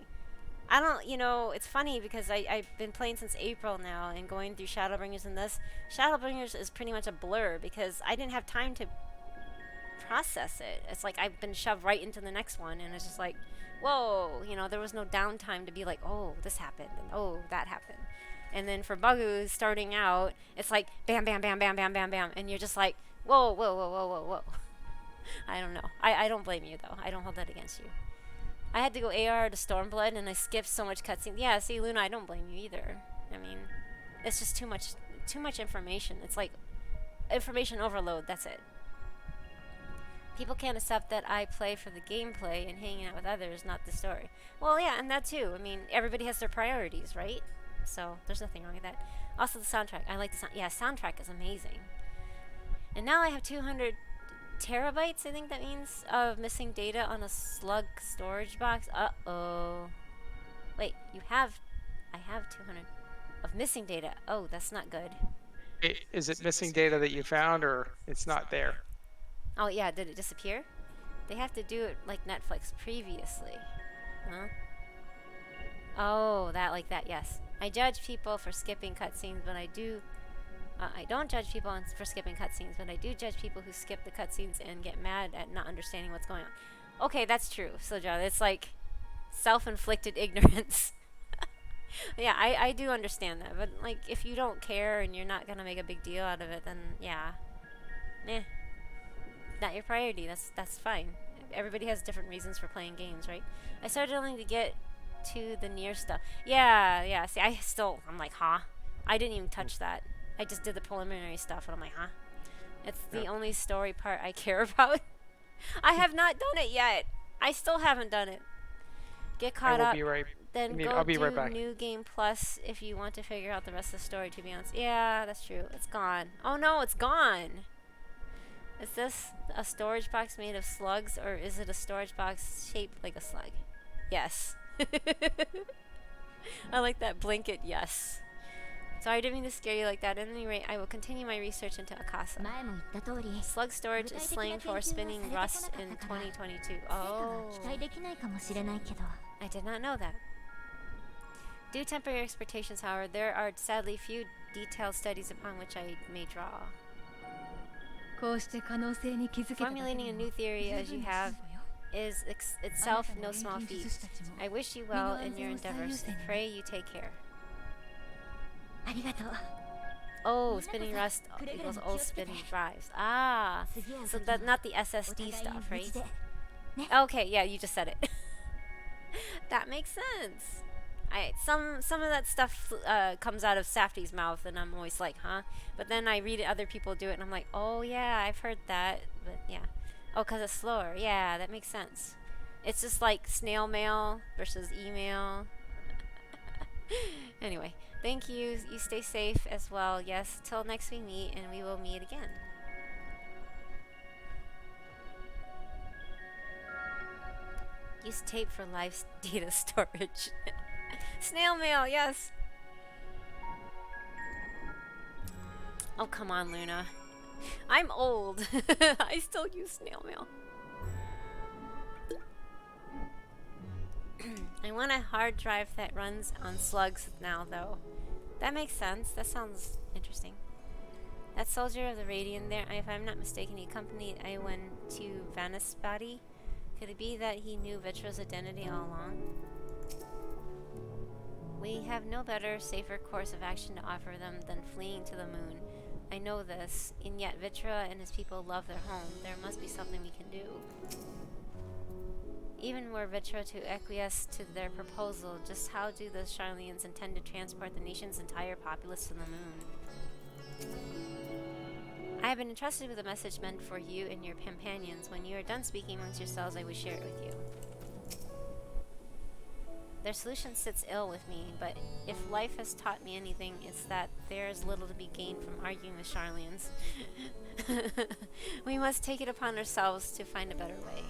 I don't, you know, it's funny because I've been playing since April now and going through Shadowbringers and this. Shadowbringers is pretty much a blur because I didn't have time to process it. It's like I've been shoved right into the next one and it's just like, whoa, you know, there was no downtime to be like, oh, this happened and oh, that happened. And then for Bagu starting out, it's like bam, bam, bam, bam, bam, bam, bam. And you're just like, whoa, whoa, whoa, whoa, whoa, whoa. I don't know. I don't blame you though. I don't hold that against you. I had to go AR to Stormblood and I skipped so much cutscene. Yeah, see, Luna, I don't blame you either. I mean, it's just too much information. It's like information overload, that's it. People can't accept that I play for the gameplay and hanging out with others, not the story. Well, yeah, and that too. I mean, everybody has their priorities, right? So, there's nothing wrong with that. Also, the soundtrack. I like the sound. Yeah, soundtrack is amazing. And now I have 200 terabytes, I think that means, of missing data on a slug storage box. Uh-oh. Wait, I have 200 of missing data. Oh, that's not good. Is it missing data that you found, or it's not there? Oh, yeah, did it disappear? They have to do it like Netflix previously. Huh? Oh, that like that, yes. I judge people for skipping cutscenes, but I don't judge people for skipping cutscenes, but I do judge people who skip the cutscenes and get mad at not understanding what's going on. Okay, that's true, Soja. It's like self-inflicted ignorance. Yeah, I do understand that, but like if you don't care and you're not gonna make a big deal out of it, then yeah, not your priority. That's fine. Everybody has different reasons for playing games, right? I started only to get to the near stuff. Yeah. See, I'm like, huh? I didn't even touch that. I just did the preliminary stuff, and I'm like, huh? It's the only story part I care about. I have not done it yet. I still haven't done it. Get I caught will up. be right. Then Need- go I'll be do right back. New Game Plus if you want to figure out the rest of the story, to be honest. Yeah, that's true. It's gone. Oh no, it's gone! Is this a storage box made of slugs, or is it a storage box shaped like a slug? Yes. I like that blanket, yes. Sorry, I didn't mean to scare you like that. At any rate, I will continue my research into Akasa. 前も言った通り Slug storage 具体 is 的な slang 研究 for はされて spinning こなか rust った in から 2022. 成果 Oh. は期待できないかもしれないけど I did not know that. Do temper your expectations, however. There are sadly few detailed studies upon which I may draw. こうして可能性に気づけただけでも Formulating a new theory 十 as you 分な have 進歩よ is itself no small feat. I wish you well in your endeavors, and pray you take care. ありがとう Oh, spinning rust equals old spinning drives. Ah, so that's not the お SSD 互い stuff, 無 right? 事で Okay, yeah, you just said it. That makes sense. Some of that stuff comes out of Safdie's mouth, and I'm always like, huh? But then I read it, other people do it, and I'm like, oh yeah, I've heard that. But yeah, oh, cause it's slower. Yeah, that makes sense. It's just like snail mail versus email. Anyway, thank you. You stay safe as well. Yes, till next we meet, and we will meet again. Use tape for live data storage. Snail mail, yes. Oh, come on, Luna. I'm old. I still use snail mail. I want a hard drive that runs on slugs now, though. That makes sense. That sounds interesting. That soldier of the Radiant there, if I'm not mistaken, he accompanied Iwan to Vanispati. Could it be that he knew Vitra's identity all along? We have no better, safer course of action to offer them than fleeing to the moon. I know this, and yet Vitra and his people love their home. There must be something we can do. Even were Vitra to acquiesce to their proposal, just how do the Charlians intend to transport the nation's entire populace to the moon? I have been entrusted with a message meant for you and your companions. When you are done speaking amongst yourselves, I will share it with you. Their solution sits ill with me, but if life has taught me anything, it's that there is little to be gained from arguing with Charlians. We must take it upon ourselves to find a better way.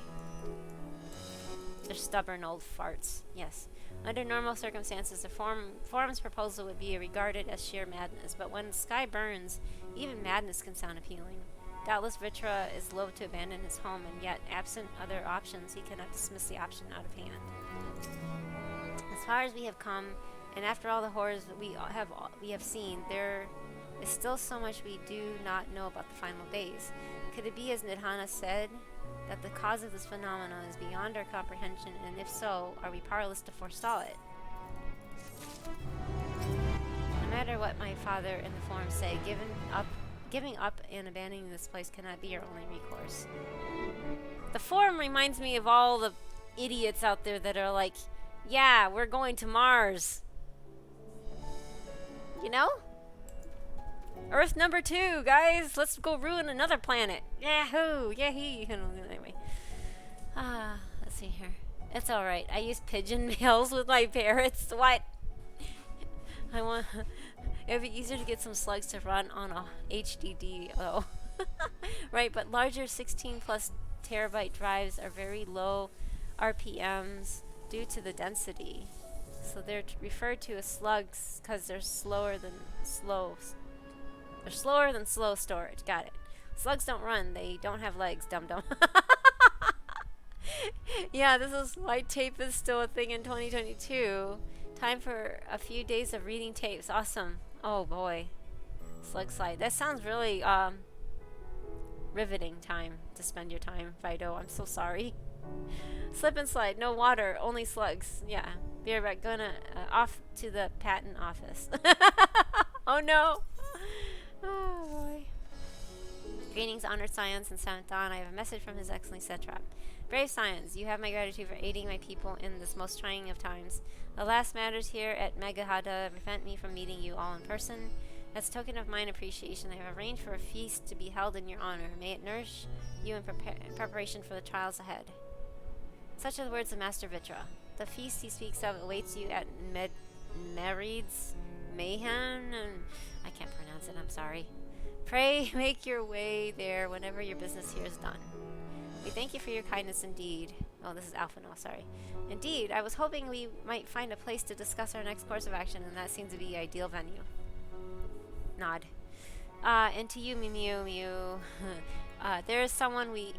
They're stubborn old farts. Yes. Under normal circumstances, the forum's proposal would be regarded as sheer madness, but when the sky burns, even madness can sound appealing. Doubtless Vitra is loath to abandon his home, and yet, absent other options, he cannot dismiss the option out of hand. As far as we have come, and after all the horrors that we have seen, there is still so much we do not know about the final days. Could it be, as Nidhana said, that the cause of this phenomenon is beyond our comprehension, and if so, are we powerless to forestall it? No matter what my father and the forum say, giving up and abandoning this place cannot be our only recourse. The forum reminds me of all the idiots out there that are like, yeah, we're going to Mars. You know? Earth number 2, guys. Let's go ruin another planet. Yahoo! Yahee! Anyway. Let's see here. It's alright. I use pigeon mails with my parrots. What? It'd be easier to get some slugs to run on a HDD, though. Right, but larger 16 plus terabyte drives are very low RPMs due to the density. So they're referred to as slugs because they're slower than slow. They're slower than slow storage. Got it. Slugs don't run. They don't have legs, dum-dum. Yeah, this is why tape is still a thing in 2022. Time for a few days of reading tapes. Awesome. Oh boy. Slug slide. That sounds really riveting time to spend your time, Fido. I'm so sorry. Slip and slide. No water. Only slugs. Yeah. Be right back. Gonna off to the patent office. Oh no. Oh boy. Greetings, honored Scions and Seventh Dawn. I have a message from His Excellency Satrap. Brave Scions, you have my gratitude for aiding my people in this most trying of times. The last matters here at Megahada prevent me from meeting you all in person. As a token of mine appreciation, I have arranged for a feast to be held in your honor. May it nourish you in preparation for the trials ahead. Such are the words of Master Vitra. The feast he speaks of awaits you at Merid's Mayhem. I can't pronounce it, I'm sorry. Pray make your way there whenever your business here is done. We thank you for your kindness indeed. Oh, this is Alpha Noah, sorry. Indeed, I was hoping we might find a place to discuss our next course of action, and that seems to be the ideal venue. Nod. And to you, Mew. There is someone we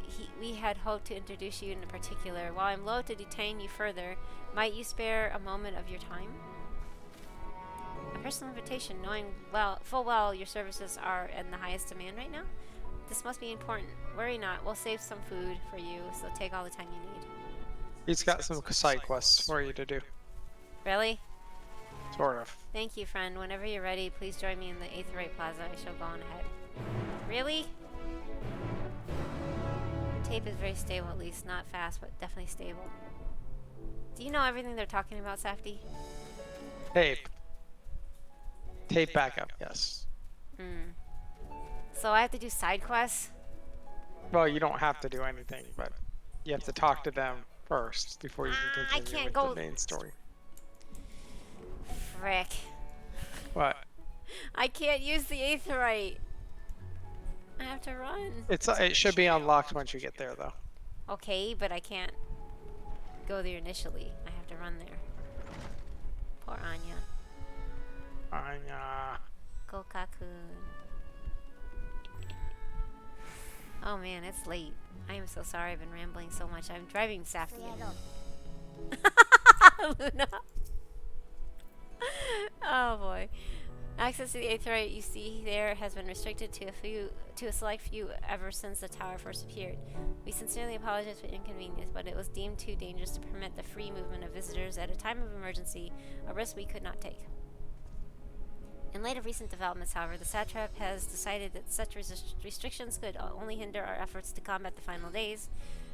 had hoped to introduce you in particular. While I'm loath to detain you further, might you spare a moment of your time? A personal invitation, knowing full well your services are in the highest demand right now. This must be important. Worry not, we'll save some food for you, so take all the time you need. He's got some side quests for you to do. Really? Sort of. Thank you, friend. Whenever you're ready, please join me in the Aetheryte Plaza. I shall go on ahead. Really? Tape is very stable, at least. Not fast, but definitely stable. Do you know everything they're talking about, Safty? Tape. Tape backup, yes. So I have to do side quests? Well, you don't have to do anything, but you have to talk to them first before you can I continue can't with go. the main story. Frick. What? I can't use the Aetheryte. I have to run. It should be unlocked once you get there, though. Okay, but I can't go there initially. I have to run there. Poor Anya. Anya. Kokakun. Oh man, it's late. I am so sorry I've been rambling so much. I'm driving Safty. Luna. Oh boy. Access to the Aetheryte you see there has been restricted to a select few ever since the tower first appeared. We sincerely apologize for inconvenience, but it was deemed too dangerous to permit the free movement of visitors at a time of emergency, a risk we could not take. In light of recent developments, however, the satrap has decided that such restrictions could only hinder our efforts to combat the final days.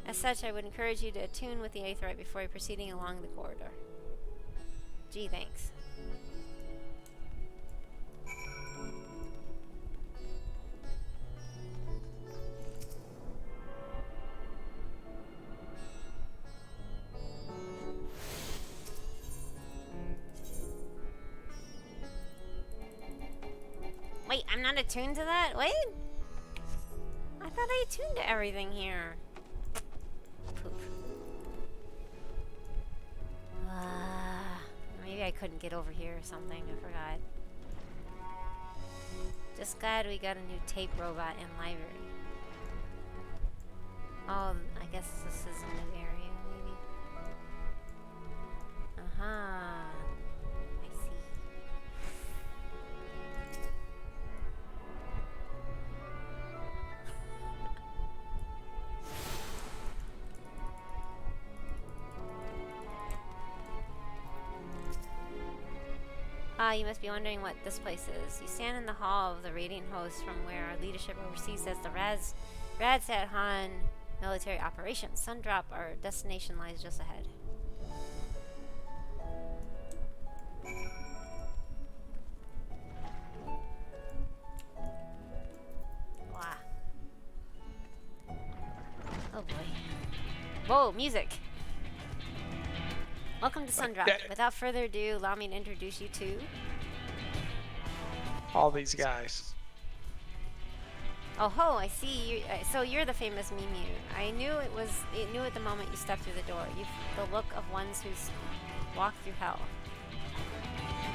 As such, I would encourage you to attune with the Aetheryte before proceeding along the corridor. Gee, thanks. Wait, I'm not attuned to that? Wait! I thought I attuned to everything here. Poop. Maybe I couldn't get over here or something. I forgot. Just glad we got a new tape robot in library. Oh, I guess this is a new area, maybe. Uh-huh. You must be wondering what this place is. You stand in the hall of the Radiant Host from where our leadership oversees as the Radsat Han military operations. Sundrop, our destination, lies just ahead. Wow. Oh boy. Whoa, music! Welcome to Sundrop. Without further ado, allow me to introduce you to all these guys. Oh ho! I see you. So you're the famous Mew. I knew it knew at the moment you stepped through the door. You've the look of ones who's walked through hell.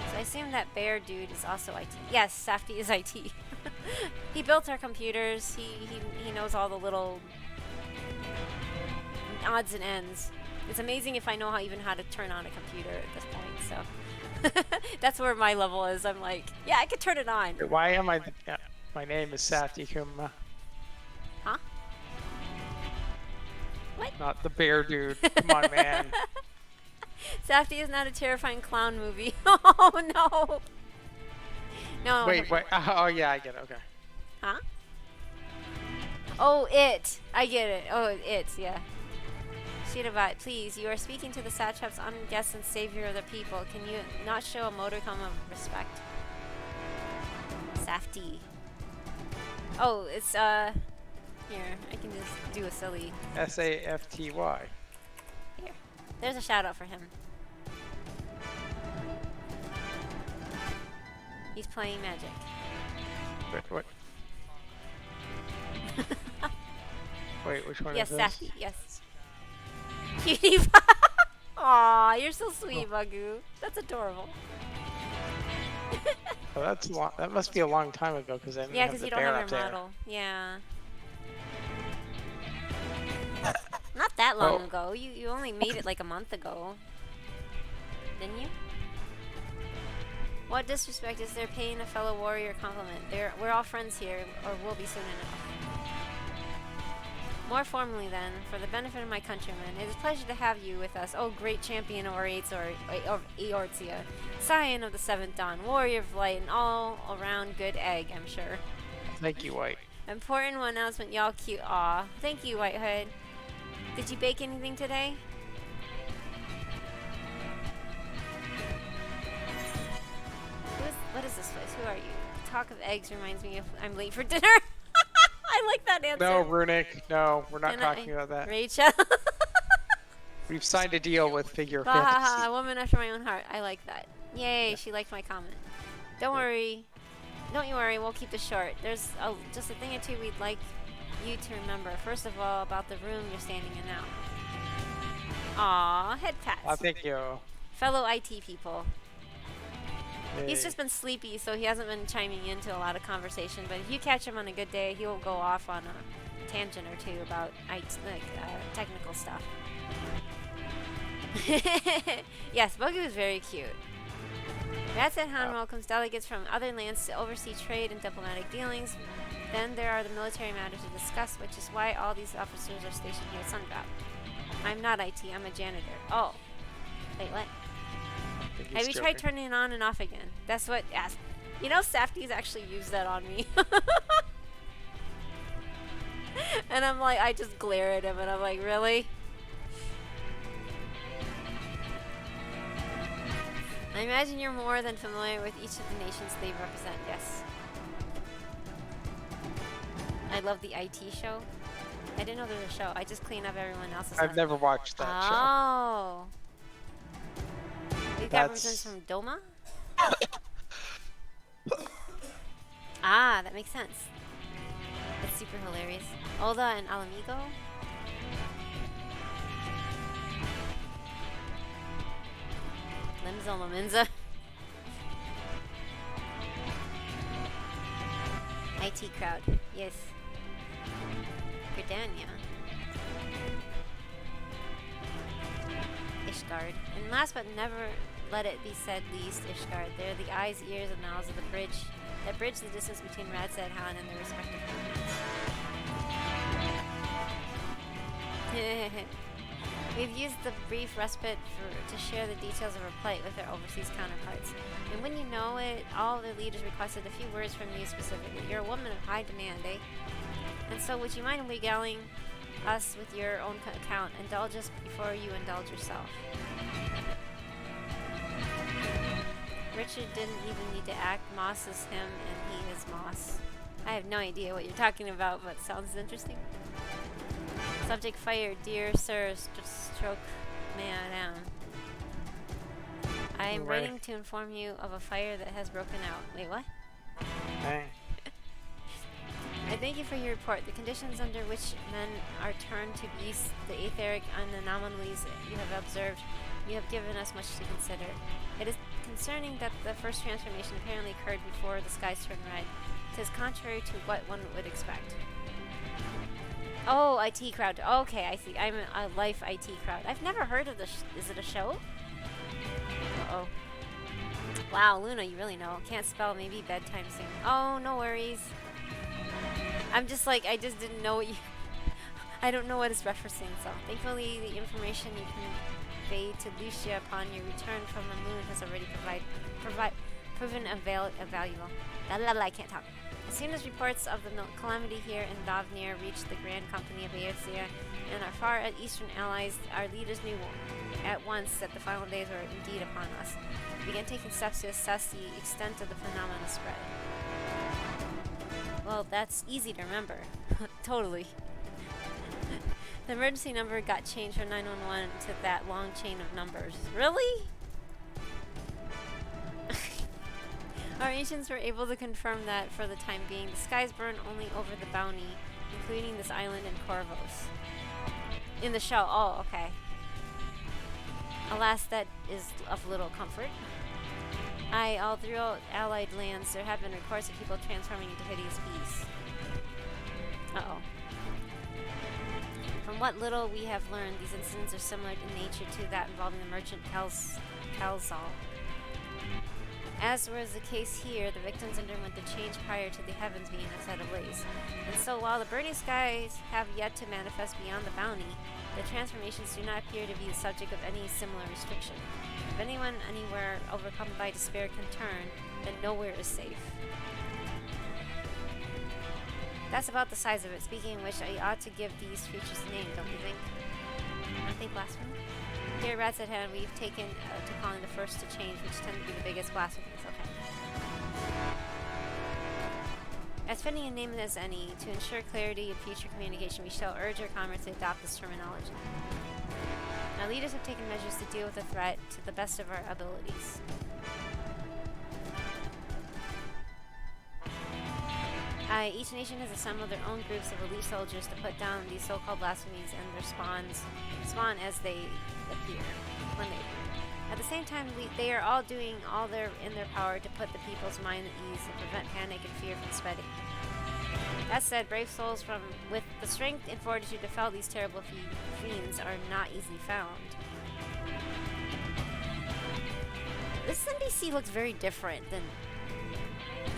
So I assume that bear dude is also IT. Yes, Safty is IT. He built our computers. He knows all the little odds and ends. It's amazing if I know even how to turn on a computer at this point, so that's where my level is. I'm like, yeah, I could turn it on. Why am I? My name is Safty Kuma. Huh? What? Not the bear dude. Come on, man. Safty is not a terrifying clown movie. Oh no. No. Wait. Oh yeah, I get it. Okay. Huh? Oh, it. I get it. Oh, it's yeah. Shirabat, please, you are speaking to the satrap's unguessed and savior of the people. Can you not show a modicum of respect? Safty. Oh, it's, here, I can just do a silly... S-A-F-T-Y. Here. There's a shout out for him. He's playing Magic. What? Wait, which one Yes, is this? Sassy, yes. Cutie. Aw, you're so sweet, Bagu. That's adorable. Oh, that's long. That must be a long time ago because I didn't Yeah, have because the you don't bear have up your there. model. Yeah. Not that long Oh. ago. You only made it like a month ago. Didn't you? What disrespect is there paying a fellow warrior compliment? We're all friends here, or will be soon enough. More formally then, for the benefit of my countrymen, it is a pleasure to have you with us, oh great champion of Eortia, scion of the seventh dawn, warrior of light, and all-around good egg, I'm sure. Thank you, White. Important one announcement, y'all cute. Aw, thank you, White Hood. Did you bake anything today? What is this place? Who are you? Talk of eggs reminds me of I'm late for dinner. I like that answer. No, Runic. No, we're not Can talking I- about that. Rachel. We've signed a deal with Figure Ha ha ha, Fantasy. a woman after my own heart. I like that. Yay, she liked my comment. Don't worry. Don't you worry, we'll keep this short. There's just a thing or two we'd like you to remember. First of all, about the room you're standing in now. Aw, head pats. Thank you. Fellow IT people. He's Yay. just been sleepy, so he hasn't been chiming into a lot of conversation. But if you catch him on a good day, he'll go off on a tangent or two about technical stuff. Yes, Buggy was very cute. That said, Han welcomes delegates from other lands to oversee trade and diplomatic dealings. Then there are the military matters to discuss, which is why all these officers are stationed here at Sundrop. I'm not IT, I'm a janitor. Oh. Wait, what? Have you tried turning it on and off again? That's what asked. You know, Safdie's actually used that on me. And I'm like, I just glare at him and I'm like, really? I imagine you're more than familiar with each of the nations they represent, yes. I love the IT show. I didn't know there was a show. I just clean up everyone else's. I've never watched that show. Oh. We've got representatives from Doma? Ah, that makes sense. That's super hilarious. Oda and Alamigo? Limza Laminza. IT crowd, yes. Gridania. Ishgard. And last but never let it be said least, Ishgard. They're the eyes, ears, and mouths of the bridge that bridge the distance between Radzed Han and their respective homes. We've used the brief respite to share the details of our plight with our overseas counterparts. And when you know it, all the leaders requested a few words from you specifically. You're a woman of high demand, eh? And so would you mind regaling us with your own account? Indulge us before you indulge yourself. Richard didn't even need to act. Moss is him and he is Moss. I have no idea what you're talking about, but sounds interesting. Subject fire, dear sir, stroke madam. I am writing to inform you of a fire that has broken out. Wait, what? Dang. I thank you for your report. The conditions under which men are turned to beasts, the etheric anomalies you have observed, you have given us much to consider. It is concerning that the first transformation apparently occurred before the skies turned red. It is contrary to what one would expect. Oh, IT crowd. Okay, I see. I'm a life IT crowd. I've never heard of this. Is it a show? Uh-oh. Wow, Luna, you really know. Can't spell, maybe bedtime soon. Oh, no worries. I'm just like, I just didn't know what you... I don't know what it's referencing, so... Thankfully, the information you conveyed to Lucia upon your return from the moon has already proven valuable. I can't talk. As soon as reports of the calamity here in Dovnir reached the Grand Company of Aosia and our far eastern allies, our leaders knew at once that the final days were indeed upon us. We began taking steps to assess the extent of the phenomenon spread. Well, that's easy to remember. Totally. The emergency number got changed from 911 to that long chain of numbers. Really? Our agents were able to confirm that for the time being, the skies burn only over the bounty, including this island and Corvos. In the show. Oh, okay. Alas, that is of little comfort. All throughout Allied lands, there have been reports of people transforming into hideous beasts. Uh-oh. From what little we have learned, these incidents are similar in nature to that involving the merchant Calzal. As was the case here, the victims underwent the change prior to the heavens being set ablaze. And so while the burning skies have yet to manifest beyond the bounty, the transformations do not appear to be the subject of any similar restriction. If anyone anywhere overcome by despair can turn, then nowhere is safe. That's about the size of it. Speaking of which, I ought to give these creatures a name, don't you think? Aren't they blasphemy? Here, rats at hand, we've taken to calling the first to change, which tend to be the biggest blasphemies. Okay. As fitting a name as any, to ensure clarity in future communication, we shall urge our comrades to adopt this terminology. Our leaders have taken measures to deal with the threat to the best of our abilities. Each nation has assembled their own groups of elite soldiers to put down these so-called blasphemies and their spawn as they appear, when they appear. At the same time, they are all doing all in their power to put the people's mind at ease and prevent panic and fear from spreading. That said, brave souls with the strength and fortitude to fell these terrible fiends are not easily found. This NPC looks very different than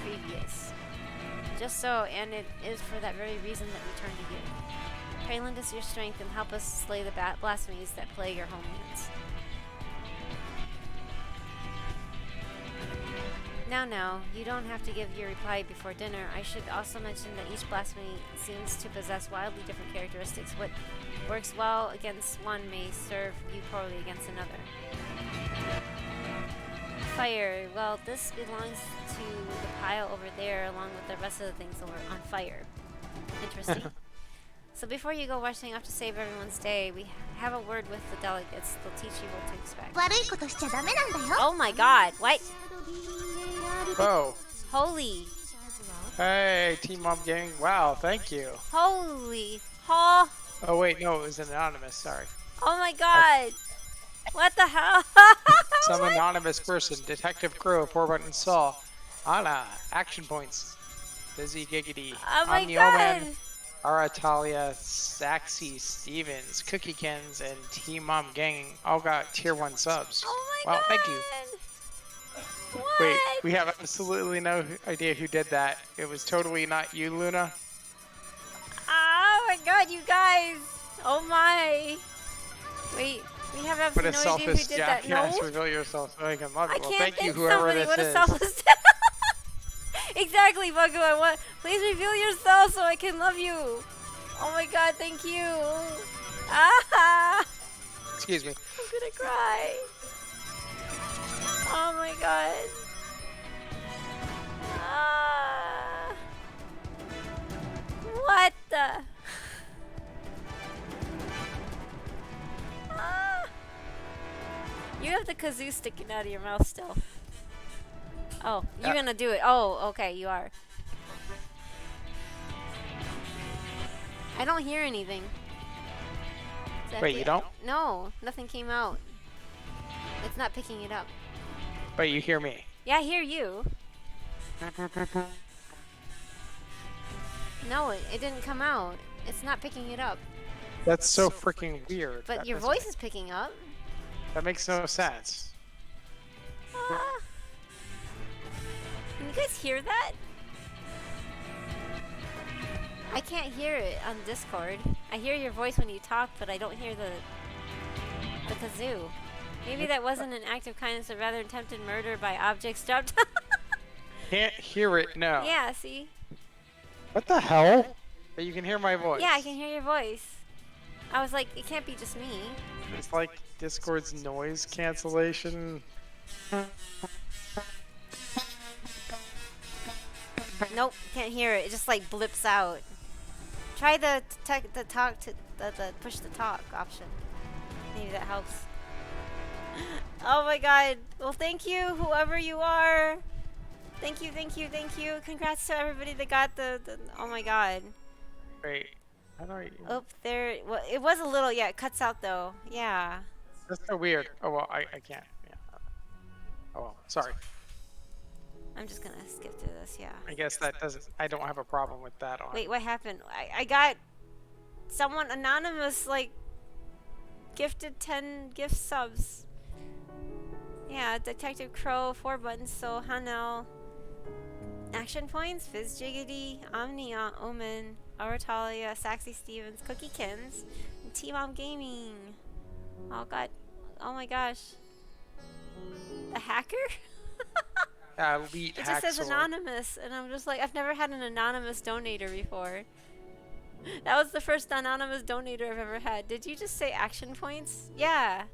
previous. Just so, and it is for that very reason that we turn to you. Pray lend us your strength and help us slay the blasphemies that plague our homelands. Now, you don't have to give your reply before dinner. I should also mention that each blasphemy seems to possess wildly different characteristics. What works well against one may serve you poorly against another. Fire. Well, this belongs to the pile over there along with the rest of the things that were on fire. Interesting. So before you go rushing off to save everyone's day, we have a word with the delegates. They'll teach you what to expect. Oh my god, what? Whoa. Holy. Hey, Team Mom Gang. Wow, thank you. Holy. Oh. Oh, wait, no, it was anonymous. Sorry. Oh my god. What the hell? Some anonymous person. Detective Crow, 4-button saw. Anna, action points. Busy Giggity. Oh my I'm god. Yeoman, Aratalia, Saxy, Stevens, Cookie Kens, and Team Mom Gang all got tier 1 subs. Oh my wow, god. Thank you. What? Wait, we have absolutely no idea who did that. It was totally not you, Luna. Oh my god, you guys. Oh my. Wait, we have absolutely no idea who did that. No. Reveal yourself so I can love I you. Well, can't thank you, thank whoever somebody. this What a is. selfless. Exactly, Bugu. I want. Please reveal yourself so I can love you. Oh my god, thank you. Ah! Excuse me. I'm gonna cry. Oh my god. Ah! What the? Ah! You have the kazoo sticking out of your mouth still. Oh, you're gonna do it. Oh, okay, you are. I don't hear anything. Wait, you don't? No, nothing came out. It's not picking it up. But you hear me. Yeah, I hear you. No, it didn't come out. It's not picking it up. That's so freaking weird. But That your doesn't voice make- is picking up. That makes no sense. Ah. Can you guys hear that? I can't hear it on Discord. I hear your voice when you talk, but I don't hear the kazoo. Maybe that wasn't an act of kindness, but rather attempted murder by objects dropped. Can't hear it now. Yeah, see? What the hell? But you can hear my voice. Yeah, I can hear your voice. I was like, it can't be just me. It's like Discord's noise cancellation. Nope, can't hear it. It just like blips out. Try the talk to the push the talk option. Maybe that helps. Oh my god. Well, thank you, whoever you are. Thank you, thank you, thank you. Congrats to everybody that got the oh my god. Wait. How do I? Oh, there. Well, it was a little. Yeah, it cuts out though. Yeah. That's so weird. Oh well, I can't. Yeah. Oh well, sorry. I'm just gonna skip through this. Yeah. I guess that doesn't. I don't have a problem with that on. Wait, what happened? I got someone anonymous like gifted 10 gift subs. Yeah, Detective Crow, 4 buttons, so ħeLlo. Action Points, Fizz Jiggity, Omnia, Omen, Oratalia, Saxy Stevens, Cookie Kins, and T-Mom Gaming. Oh god. Oh my gosh. The hacker? Elite It just says Haxor. anonymous, and I'm just like, I've never had an anonymous donator before. That was the first anonymous donator I've ever had. Did you just say Action Points? Yeah.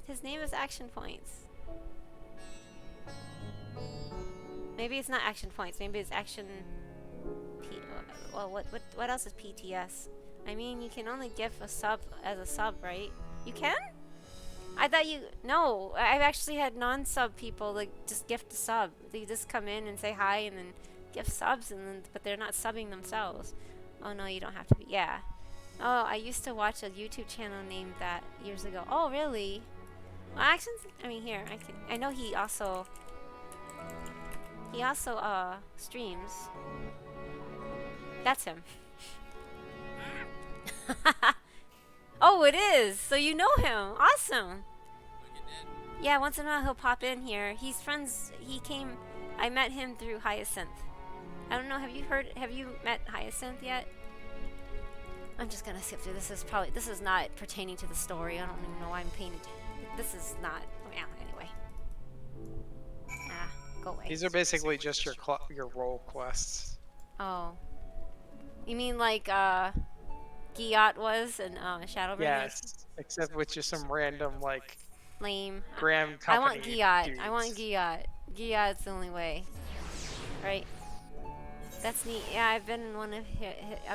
His name is Action Points. Maybe it's not Action Points. Maybe it's Action... Well, what else is PTS? I mean, you can only give a sub as a sub, right? You can? I thought you... No, I've actually had non-sub people like just gift a sub. They just come in and say hi and then gift subs, and then, but they're not subbing themselves. Oh no, you don't have to be... Yeah. Oh, I used to watch a YouTube channel named that years ago. Oh, really? Well, actually, I mean, here, I know he also streams. That's him. Oh, it is. So you know him. Awesome. Yeah, once in a while he'll pop in here. He's friends. I met him through Hyacinth. I don't know. Have you met Hyacinth yet? I'm just gonna skip through. This is not pertaining to the story. I don't even know why I'm paying attention. This is not. Oh, yeah, anyway. Go away. These are basically just your role quests. Oh. You mean like Giat was in Shadowbringers? Yes, except with just some random like lame. Graham company. I want Giat. Dudes. I want Giat. Giat's the only way. Right? That's neat. Yeah, I've been in one of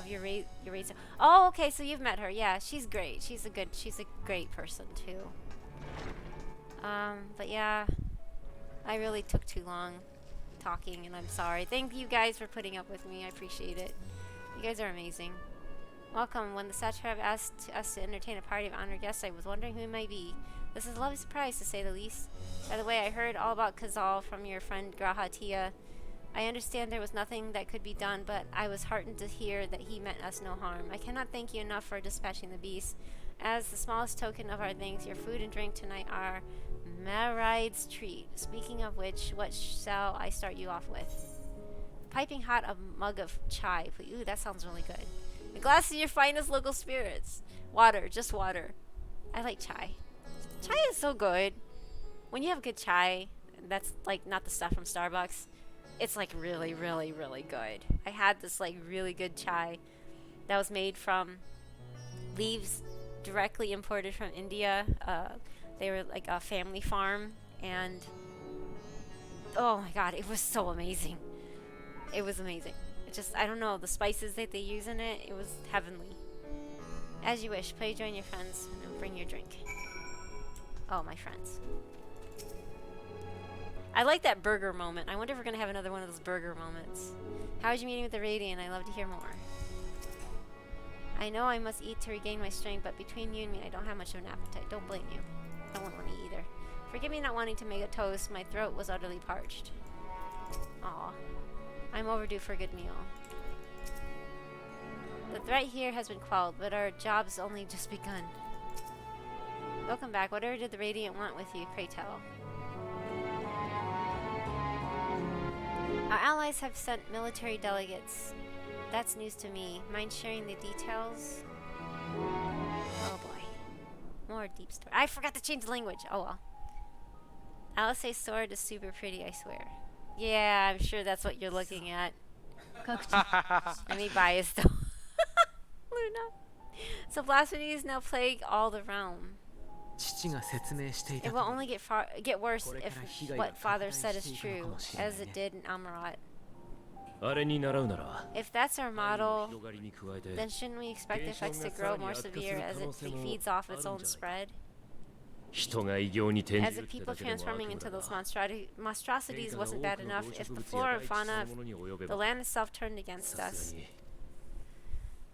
your raids. Oh, okay. So you've met her. Yeah, she's great. She's a great person too. But yeah, I really took too long talking, and I'm sorry. Thank you guys for putting up with me. I appreciate it. You guys are amazing. Welcome. When the Satrap asked us to entertain a party of honored guests, I was wondering who it might be. This is a lovely surprise, to say the least. By the way, I heard all about Kazal from your friend Graha Tia. I understand there was nothing that could be done, but I was heartened to hear that he meant us no harm. I cannot thank you enough for dispatching the beast. As the smallest token of our thanks, your food and drink tonight are Maride's treat. Speaking of which, what shall I start you off with? Piping hot, a mug of chai. Ooh, that sounds really good. A glass of your finest local spirits. Water, just water. I like chai. Chai is so good. When you have good chai, that's like not the stuff from Starbucks. It's like really, really, really good. I had this like really good chai that was made from leaves directly imported from India. They were like a family farm, and oh my god, it was so amazing. It was amazing. It just, I don't know, the spices that they use in it, it was heavenly. As you wish, play, join your friends, and bring your drink. Oh, my friends. I like that burger moment. I wonder if we're going to have another one of those burger moments. How was your meeting with the Radiant? I'd love to hear more. I know I must eat to regain my strength, but between you and me, I don't have much of an appetite. Don't blame you. I don't want to eat either. Forgive me not wanting to make a toast. My throat was utterly parched. Aw. I'm overdue for a good meal. The threat here has been quelled, but our job's only just begun. Welcome back. Whatever did the Radiant want with you, pray tell. Our allies have sent military delegates. That's news to me. Mind sharing the details? Oh boy. More deep story. I forgot to change the language. Oh well. Alice's sword is super pretty, I swear. Yeah, I'm sure that's what you're looking at. I may bias though. Luna. So blasphemy is now plague all the realm. It will only get worse if what father said is true, as it did in Amarat. あれに習うなら If that's our model, 広がりに加えて then shouldn't we expect the effects to grow more severe as it feeds off its own spread? 人が異形に転 As じ if るって people だけでも悪 transforming 夢 into だ those が monstrosities wasn't bad enough, if the flora and fauna of the land itself turned against さす us,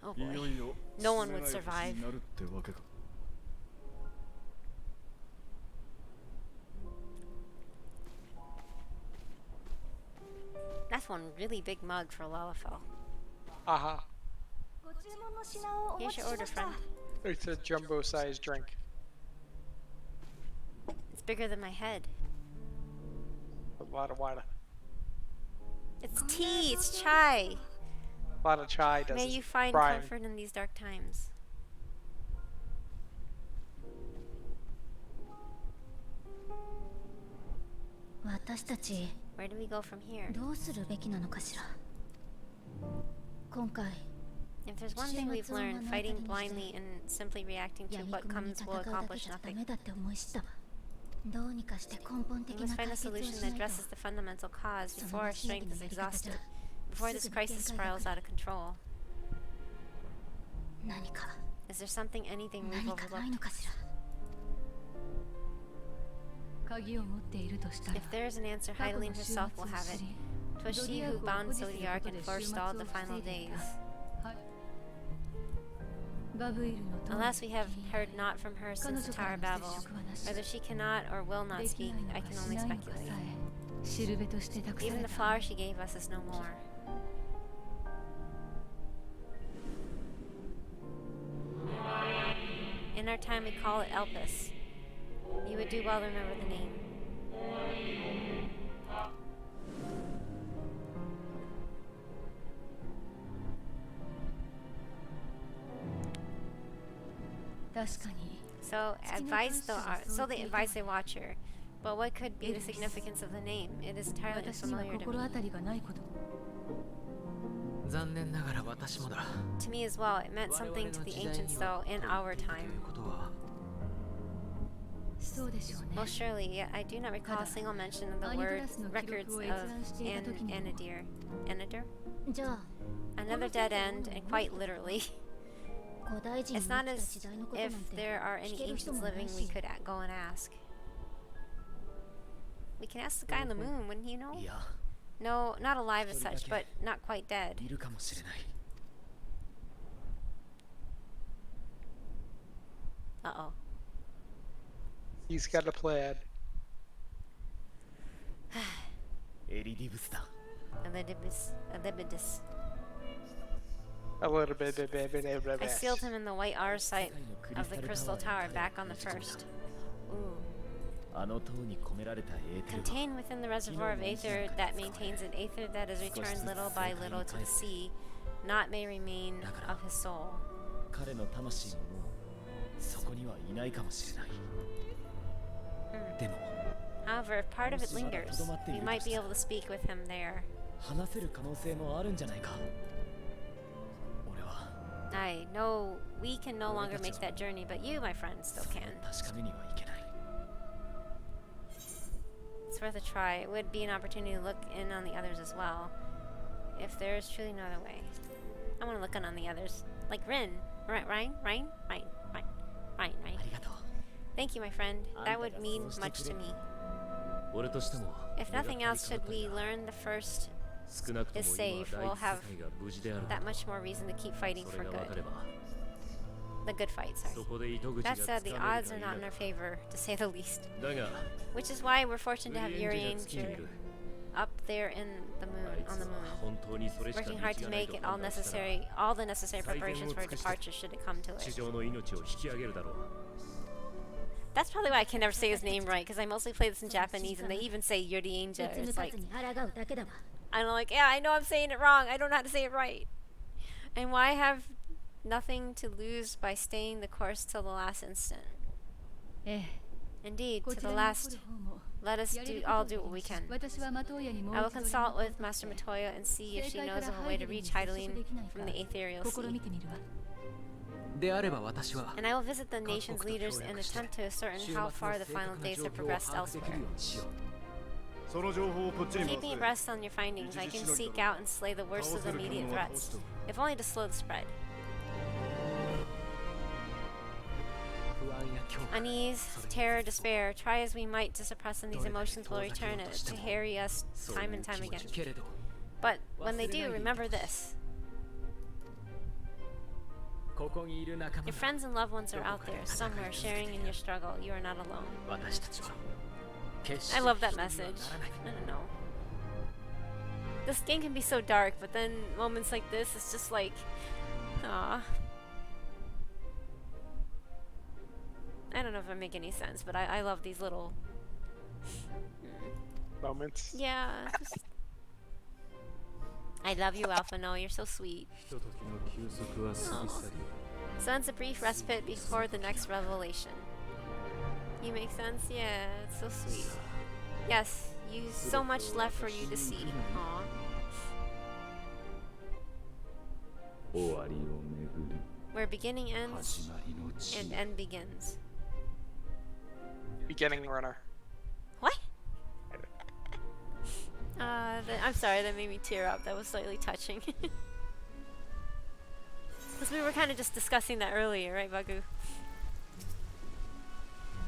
がに oh いよ boy, いよ no one would 進めない星 survive. になるってわけか。 That's one really big mug for Lalafell. Aha. ご注文の品をお持 Here's ち your し order, ました friend. It's a jumbo-sized drink. It's bigger than my head. A lot of water. It's tea, it's chai. A lot of chai does May it. you find Brian. comfort in these dark times. Where do we go from here? どうするべきなのかしら。今回 If there's one thing we've learned, fighting blindly and simply reacting to 闇 what 雲に comes 戦 will うだけ accomplish じゃダ nothing. メだって思い知ったわ。どうにかして根本的 We な must find 解 a 決を solution し that ないと addresses the fundamental cause その before our 正義 strength の is やり方 exhausted, じゃ before this すぐに限 crisis 界だ spirals から out of control. 何か Is there something, anything we've 何かない overlooked? のかしら。鍵を持っているとしたら If there is an answer, 過去の Heidelin 終 herself 末を will have 知 it. り 'Twas she who bound Zodiac and forestalled the final days. バブイルの塔 Alas, we have heard not from her since the Tower of Babel. Whether she cannot or will not でき speak, ないの I か can し only ないのかさ speculate. えしるべとして託さ Even れ the た flower she gave us is no more. In our time, we call it Elpis. You would do well to remember the name. So they advise the watcher. But what could be the significance of the name? It is entirely 私には unfamiliar to 心 me. 当たりがないこと。残念ながら私もだ。 To me as well, it meant something to the ancients, though, in our とい time. うことはそうでしょうね。 Most surely, yet I do not recall a single mention of the word records of Anadir. Anadir? じゃあ Another dead end, and quite literally. 古代人 It's の not 生きた as 時代のことなん if て there are 聞 any ける人 ancients もない living we し。 could go and ask. We can ask the guy on the moon, wouldn't you know? いや、 No, not alive as such, but not quite dead. いるかもしれない。 Uh-oh. He's got a plan. エリディブスだ。 Elidibus. A little bit. I sealed him in the white arsite of the crystal tower back on the first. Ooh. あの塔に込められたエーテルは Contained within the reservoir of aether that maintains an aether that is returned little by little to the sea, not may remain of his soul. 彼の魂ももうそこにはいないかもしれない。でも However, if part of it lingers, we might be able to speak with him there. 話せる可能性もあるんじゃないか。俺は I know we can no longer make that journey, but you, my friend, still それ can. を確かめにはいけない。 It's worth a try. It would be an opportunity to look in on the others as well. If there is truly no other way. I want to look in on the others. Like Rin. Ryan?ありがとう。 Thank you, my friend. That would mean much to me. 俺としても If nothing else, should we learn the first 少なくとも is 今 safe, は we'll 第 have 一世界が無事である that much more reason to keep fighting そ for れが分か good. れば The good fight, そ sorry. こで糸口が That つか said, め the るか odds 否 are か not in our favor, to say the least. だが Which is why we're fortunate to have ウリエン Yuri ジが月にい Angel る up there in the あ moon, いつ on the は moon. 本当にそれしか道 Working が hard to ない make と it all 判断したら all the necessary最善を preparations for 尽くして departure should it come to 地 it. 上の命を引き上げるだろう That's probably why I can never say his name right, because I mostly play this in Japanese, and they even say Yuri Angel. 別に It's 立 like, つに抗うだけだわ。 I'm like, yeah, I know I'm saying it wrong. I don't know how to say it right. And why have nothing to lose by staying the course till the last instant? ええ。 Indeed, こ to ち the らに last, 残る方も let us やれる do こと all を do what we し can. 私は的親にもう I will 一度 consult 連 with 絡を Master 取って Matoya and see if 正 she 解か knows ら of a ハ way イ to デルに reach 接触 Heidelin できない from か the ethereal 試 sea. みてみるわ。であれば私は And I will visit the nation's leaders and attempt to ascertain how far the final days have progressed elsewhere. その情報をこっちに Keep me 回せ abreast on your findings. I can seek out and slay the worst of the immediate threats, if only to slow the spread. Unease, terror, despair, try as we might to suppress them, these emotions will return to harry us time and time again. But when they do, remember this. Your friends and loved ones are out there, somewhere, sharing in your struggle. You are not alone. I love that message. I don't know. This game can be so dark, but then moments like this, it's just like, ah. I don't know if I make any sense, but I love these little Moments. yeah. I love you, Alpha. No, you're so sweet. Aw. So ends a brief respite before the next revelation. You make sense? Yeah, it's so sweet. Yes, you so much left for you to see. Aw. Where beginning ends and end begins. Beginning runner. What? I'm sorry, that made me tear up. That was slightly touching. Because we were kind of just discussing that earlier, right, Bagu?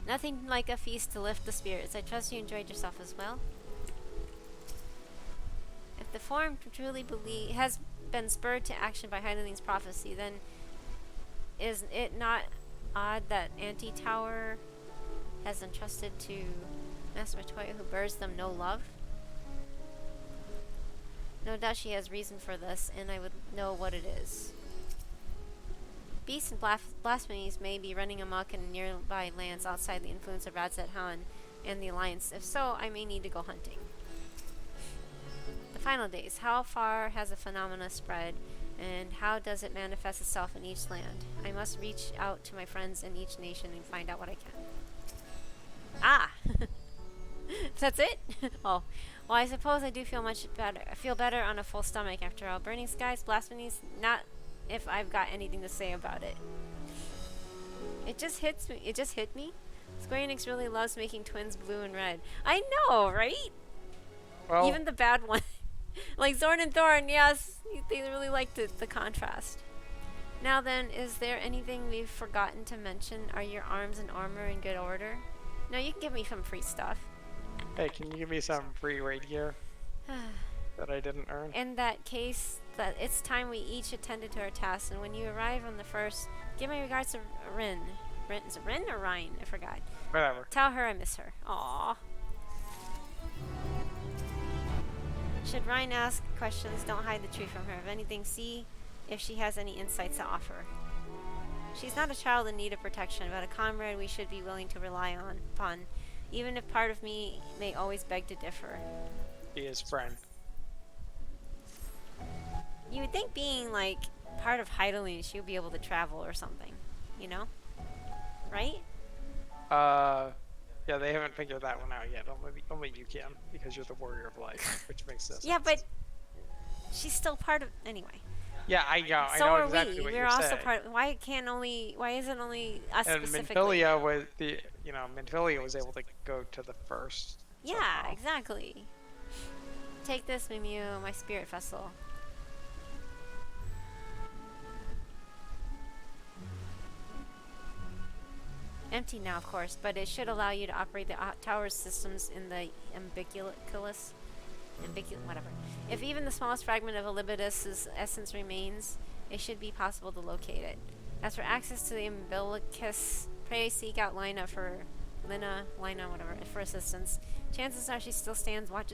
Nothing like a feast to lift the spirits. I trust you enjoyed yourself as well. If the form truly has been spurred to action by Heideling's prophecy, then is it not odd that Anti-Tower has entrusted to Master Matoya, who bears them no love? No doubt she has reason for this, and I would know what it is. Beasts and blasphemies may be running amok in nearby lands outside the influence of Radzet Han and the Alliance. If so, I may need to go hunting. The final days. How far has the phenomena spread, and how does it manifest itself in each land? I must reach out to my friends in each nation and find out what I can. Ah! That's it? Oh. Well, I suppose I do feel much better. I feel better on a full stomach after all. Burning skies, blasphemies, not if I've got anything to say about it. It just hits me. It just hit me. Square Enix really loves making twins blue and red. I know, right? Well, Even the bad one. Like Zorn and Thorn, yes. They really liked the contrast. Now then, is there anything we've forgotten to mention? Are your arms and armor in good order? No, you can give me some free stuff. hey, can you give me some free raid gear that I didn't earn? In that case, that it's time we each attended to our tasks, and when you arrive on the first, give my regards to Rin. Is it Rin or Ryan? I forgot. Whatever. Tell her I miss her. Aww. Should Ryan ask questions, don't hide the truth from her. If anything, see if she has any insights to offer. She's not a child in need of protection, but a comrade we should be willing to rely upon, even if part of me may always beg to differ. Be his friend. You would think being, like, part of Heidelin, she would be able to travel or something, you know? Right? Yeah, they haven't figured that one out yet. Only you can, because you're the warrior of life, which makes sense. Yeah, but she's still part of... Anyway. Yeah, I know. I So know are exactly we. what We're you're also saying. part... Why isn't only us And specifically? Minfilia was Minfilia was able to go to the first. Yeah, somehow. exactly. Take this, Mimiu, my spirit vessel. Empty now, of course, but it should allow you to operate the tower's systems in the whatever. If even the smallest fragment of Elibidus' essence remains, it should be possible to locate it. As for access to the umbilicus, pray seek out Lina for assistance. Chances are she still stands watch.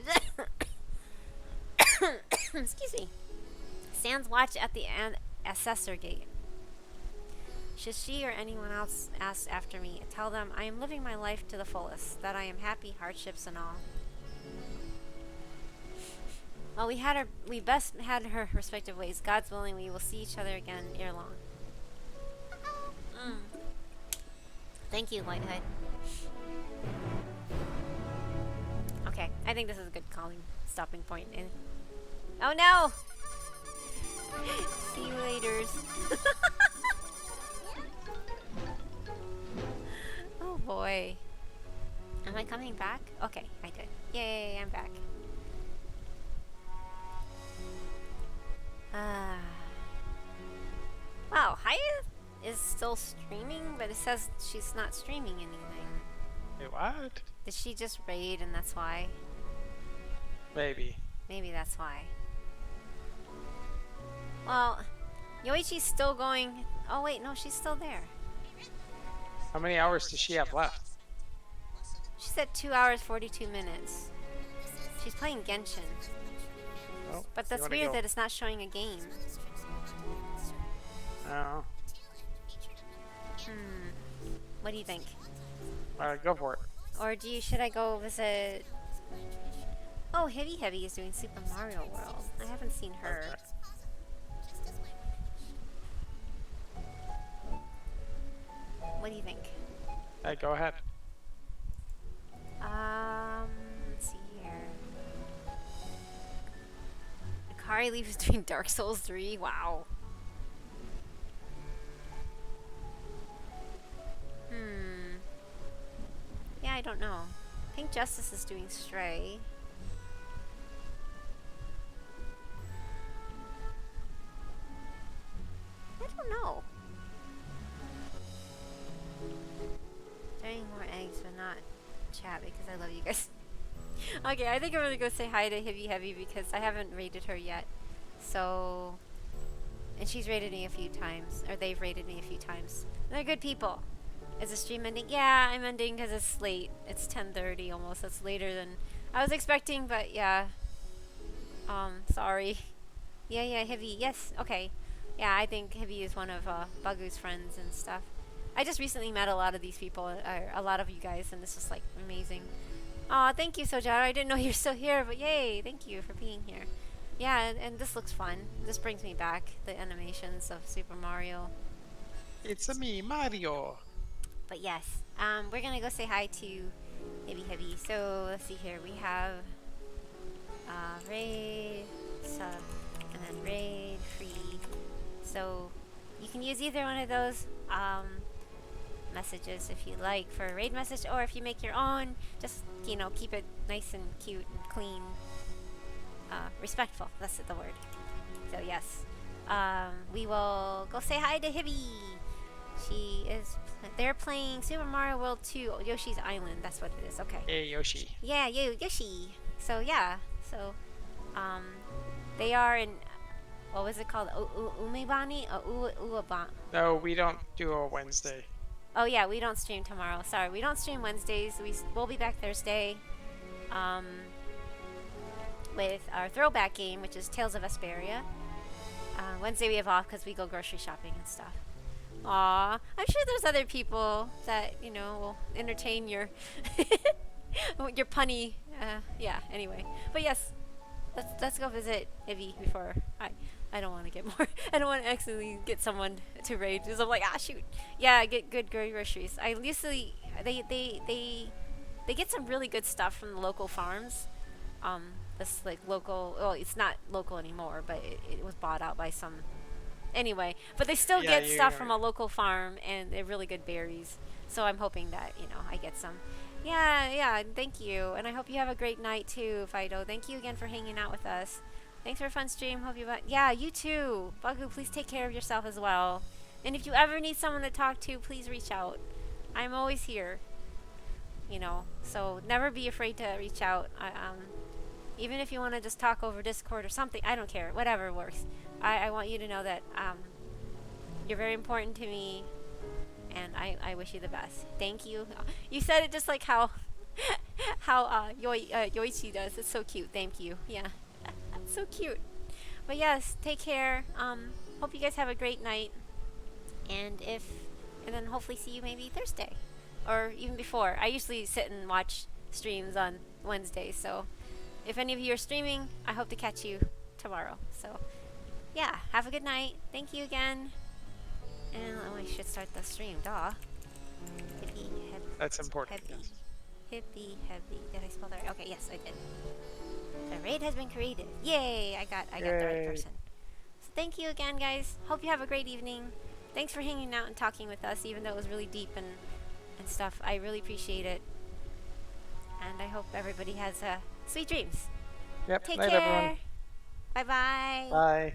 Excuse me. Stands watch at the assessor gate. Should she or anyone else ask after me, tell them I am living my life to the fullest, that I am happy, hardships and all. Well, we best had her respective ways. God's willing, we will see each other again ere long. Thank you, Lighthood. Okay, I think this is a good stopping point. Oh no! See you laters. Oh boy. Am I coming back? Okay, I did. Yay, I'm back. Wow, Haya is still streaming, but it says she's not streaming anything. Wait, what? Did she just raid and that's why? Maybe. Maybe that's why. Well, Yoichi's still going. Oh wait, no, she's still there. How many hours does she have left? She said 2 hours 42 minutes. She's playing Genshin. Oh, But you that's wanna weird go? that it's not showing a game. Oh, What do you think? go for it. Or should I go visit? Oh, Heavy is doing Super Mario World. I haven't seen her. Okay. What do you think? Go ahead. Let's see here. Akari leaves between Dark Souls 3. Wow. Yeah, I don't know. Pink Justice is doing Stray. I don't know. Throwing more eggs, but not chat because I love you guys. Okay, I think I'm gonna go say hi to Heavy because I haven't raided her yet. So, and she's raided me a few times, or they've raided me a few times. They're good people. Is the stream ending? Yeah, I'm ending because it's late. It's 10:30 almost. That's later than I was expecting, but yeah. Sorry. Yeah, Heavy. Yes, okay. Yeah, I think Heavy is one of Bagu's friends and stuff. I just recently met a lot of these people, a lot of you guys, and this is like amazing. Aw, thank you, Sojaro. I didn't know you're still here, but yay, thank you for being here. Yeah, and this looks fun. This brings me back, the animations of Super Mario. It's me, Mario. But yes, we're gonna go say hi to Heavy. So let's see here. We have raid, sub, and then raid, free. So you can use either one of those messages if you like for a raid message, or if you make your own, just keep it nice and cute and clean, respectful. That's the word. So yes, we will go say hi to Heavy. They're playing Super Mario World 2 Yoshi's Island. That's what it is. Okay. Hey, Yoshi. Yeah, Yoshi. So yeah, they are in, what was it called? Umebani? Uaban. No, we don't do a Wednesday. Oh yeah, we don't stream tomorrow. Sorry, we don't stream Wednesdays. We'll be back Thursday, with our throwback game, which is Tales of Vesperia. Wednesday we have off because we go grocery shopping and stuff. Aw, I'm sure there's other people that will entertain your your punny. Yeah. Anyway, but yes, let's go visit Ivy before I don't want to get more. I don't want to accidentally get someone to raid because I'm like, shoot. Yeah, get good groceries. I usually they get some really good stuff from the local farms. This like local. Well, it's not local anymore, but it was bought out by some. Anyway, but they still get stuff from a local farm, and they're really good berries. So I'm hoping that I get some. Yeah. Thank you, and I hope you have a great night too, Fido. Thank you again for hanging out with us. Thanks for a fun stream. Hope you. Yeah, you too, Bagu. Please take care of yourself as well. And if you ever need someone to talk to, please reach out. I'm always here. So never be afraid to reach out. Even if you want to just talk over Discord or something, I don't care. Whatever works. I want you to know that you're very important to me, and I wish you the best. Thank you. You said it just like how Yoichi does. It's so cute. Thank you. Yeah, so cute. But yes, take care. Hope you guys have a great night, and then hopefully see you maybe Thursday, or even before. I usually sit and watch streams on Wednesdays, so if any of you are streaming, I hope to catch you tomorrow. So. Yeah, have a good night. Thank you again. And I should start the stream, duh. Hippie, heavy. That's important. Heavy. Yes. Hippie, heavy. Did I spell that right? Okay, yes, I did. The raid has been created. Yay! I got the right person. So thank you again, guys. Hope you have a great evening. Thanks for hanging out and talking with us, even though it was really deep and stuff. I really appreciate it. and I hope everybody has sweet dreams. Yep. Take Night, care. everyone. Bye-bye. Bye.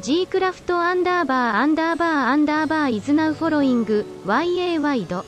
G クラフトアンダーバーアンダーバーアンダーバーイズナウフォロイング YA ワイド。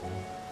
Bye.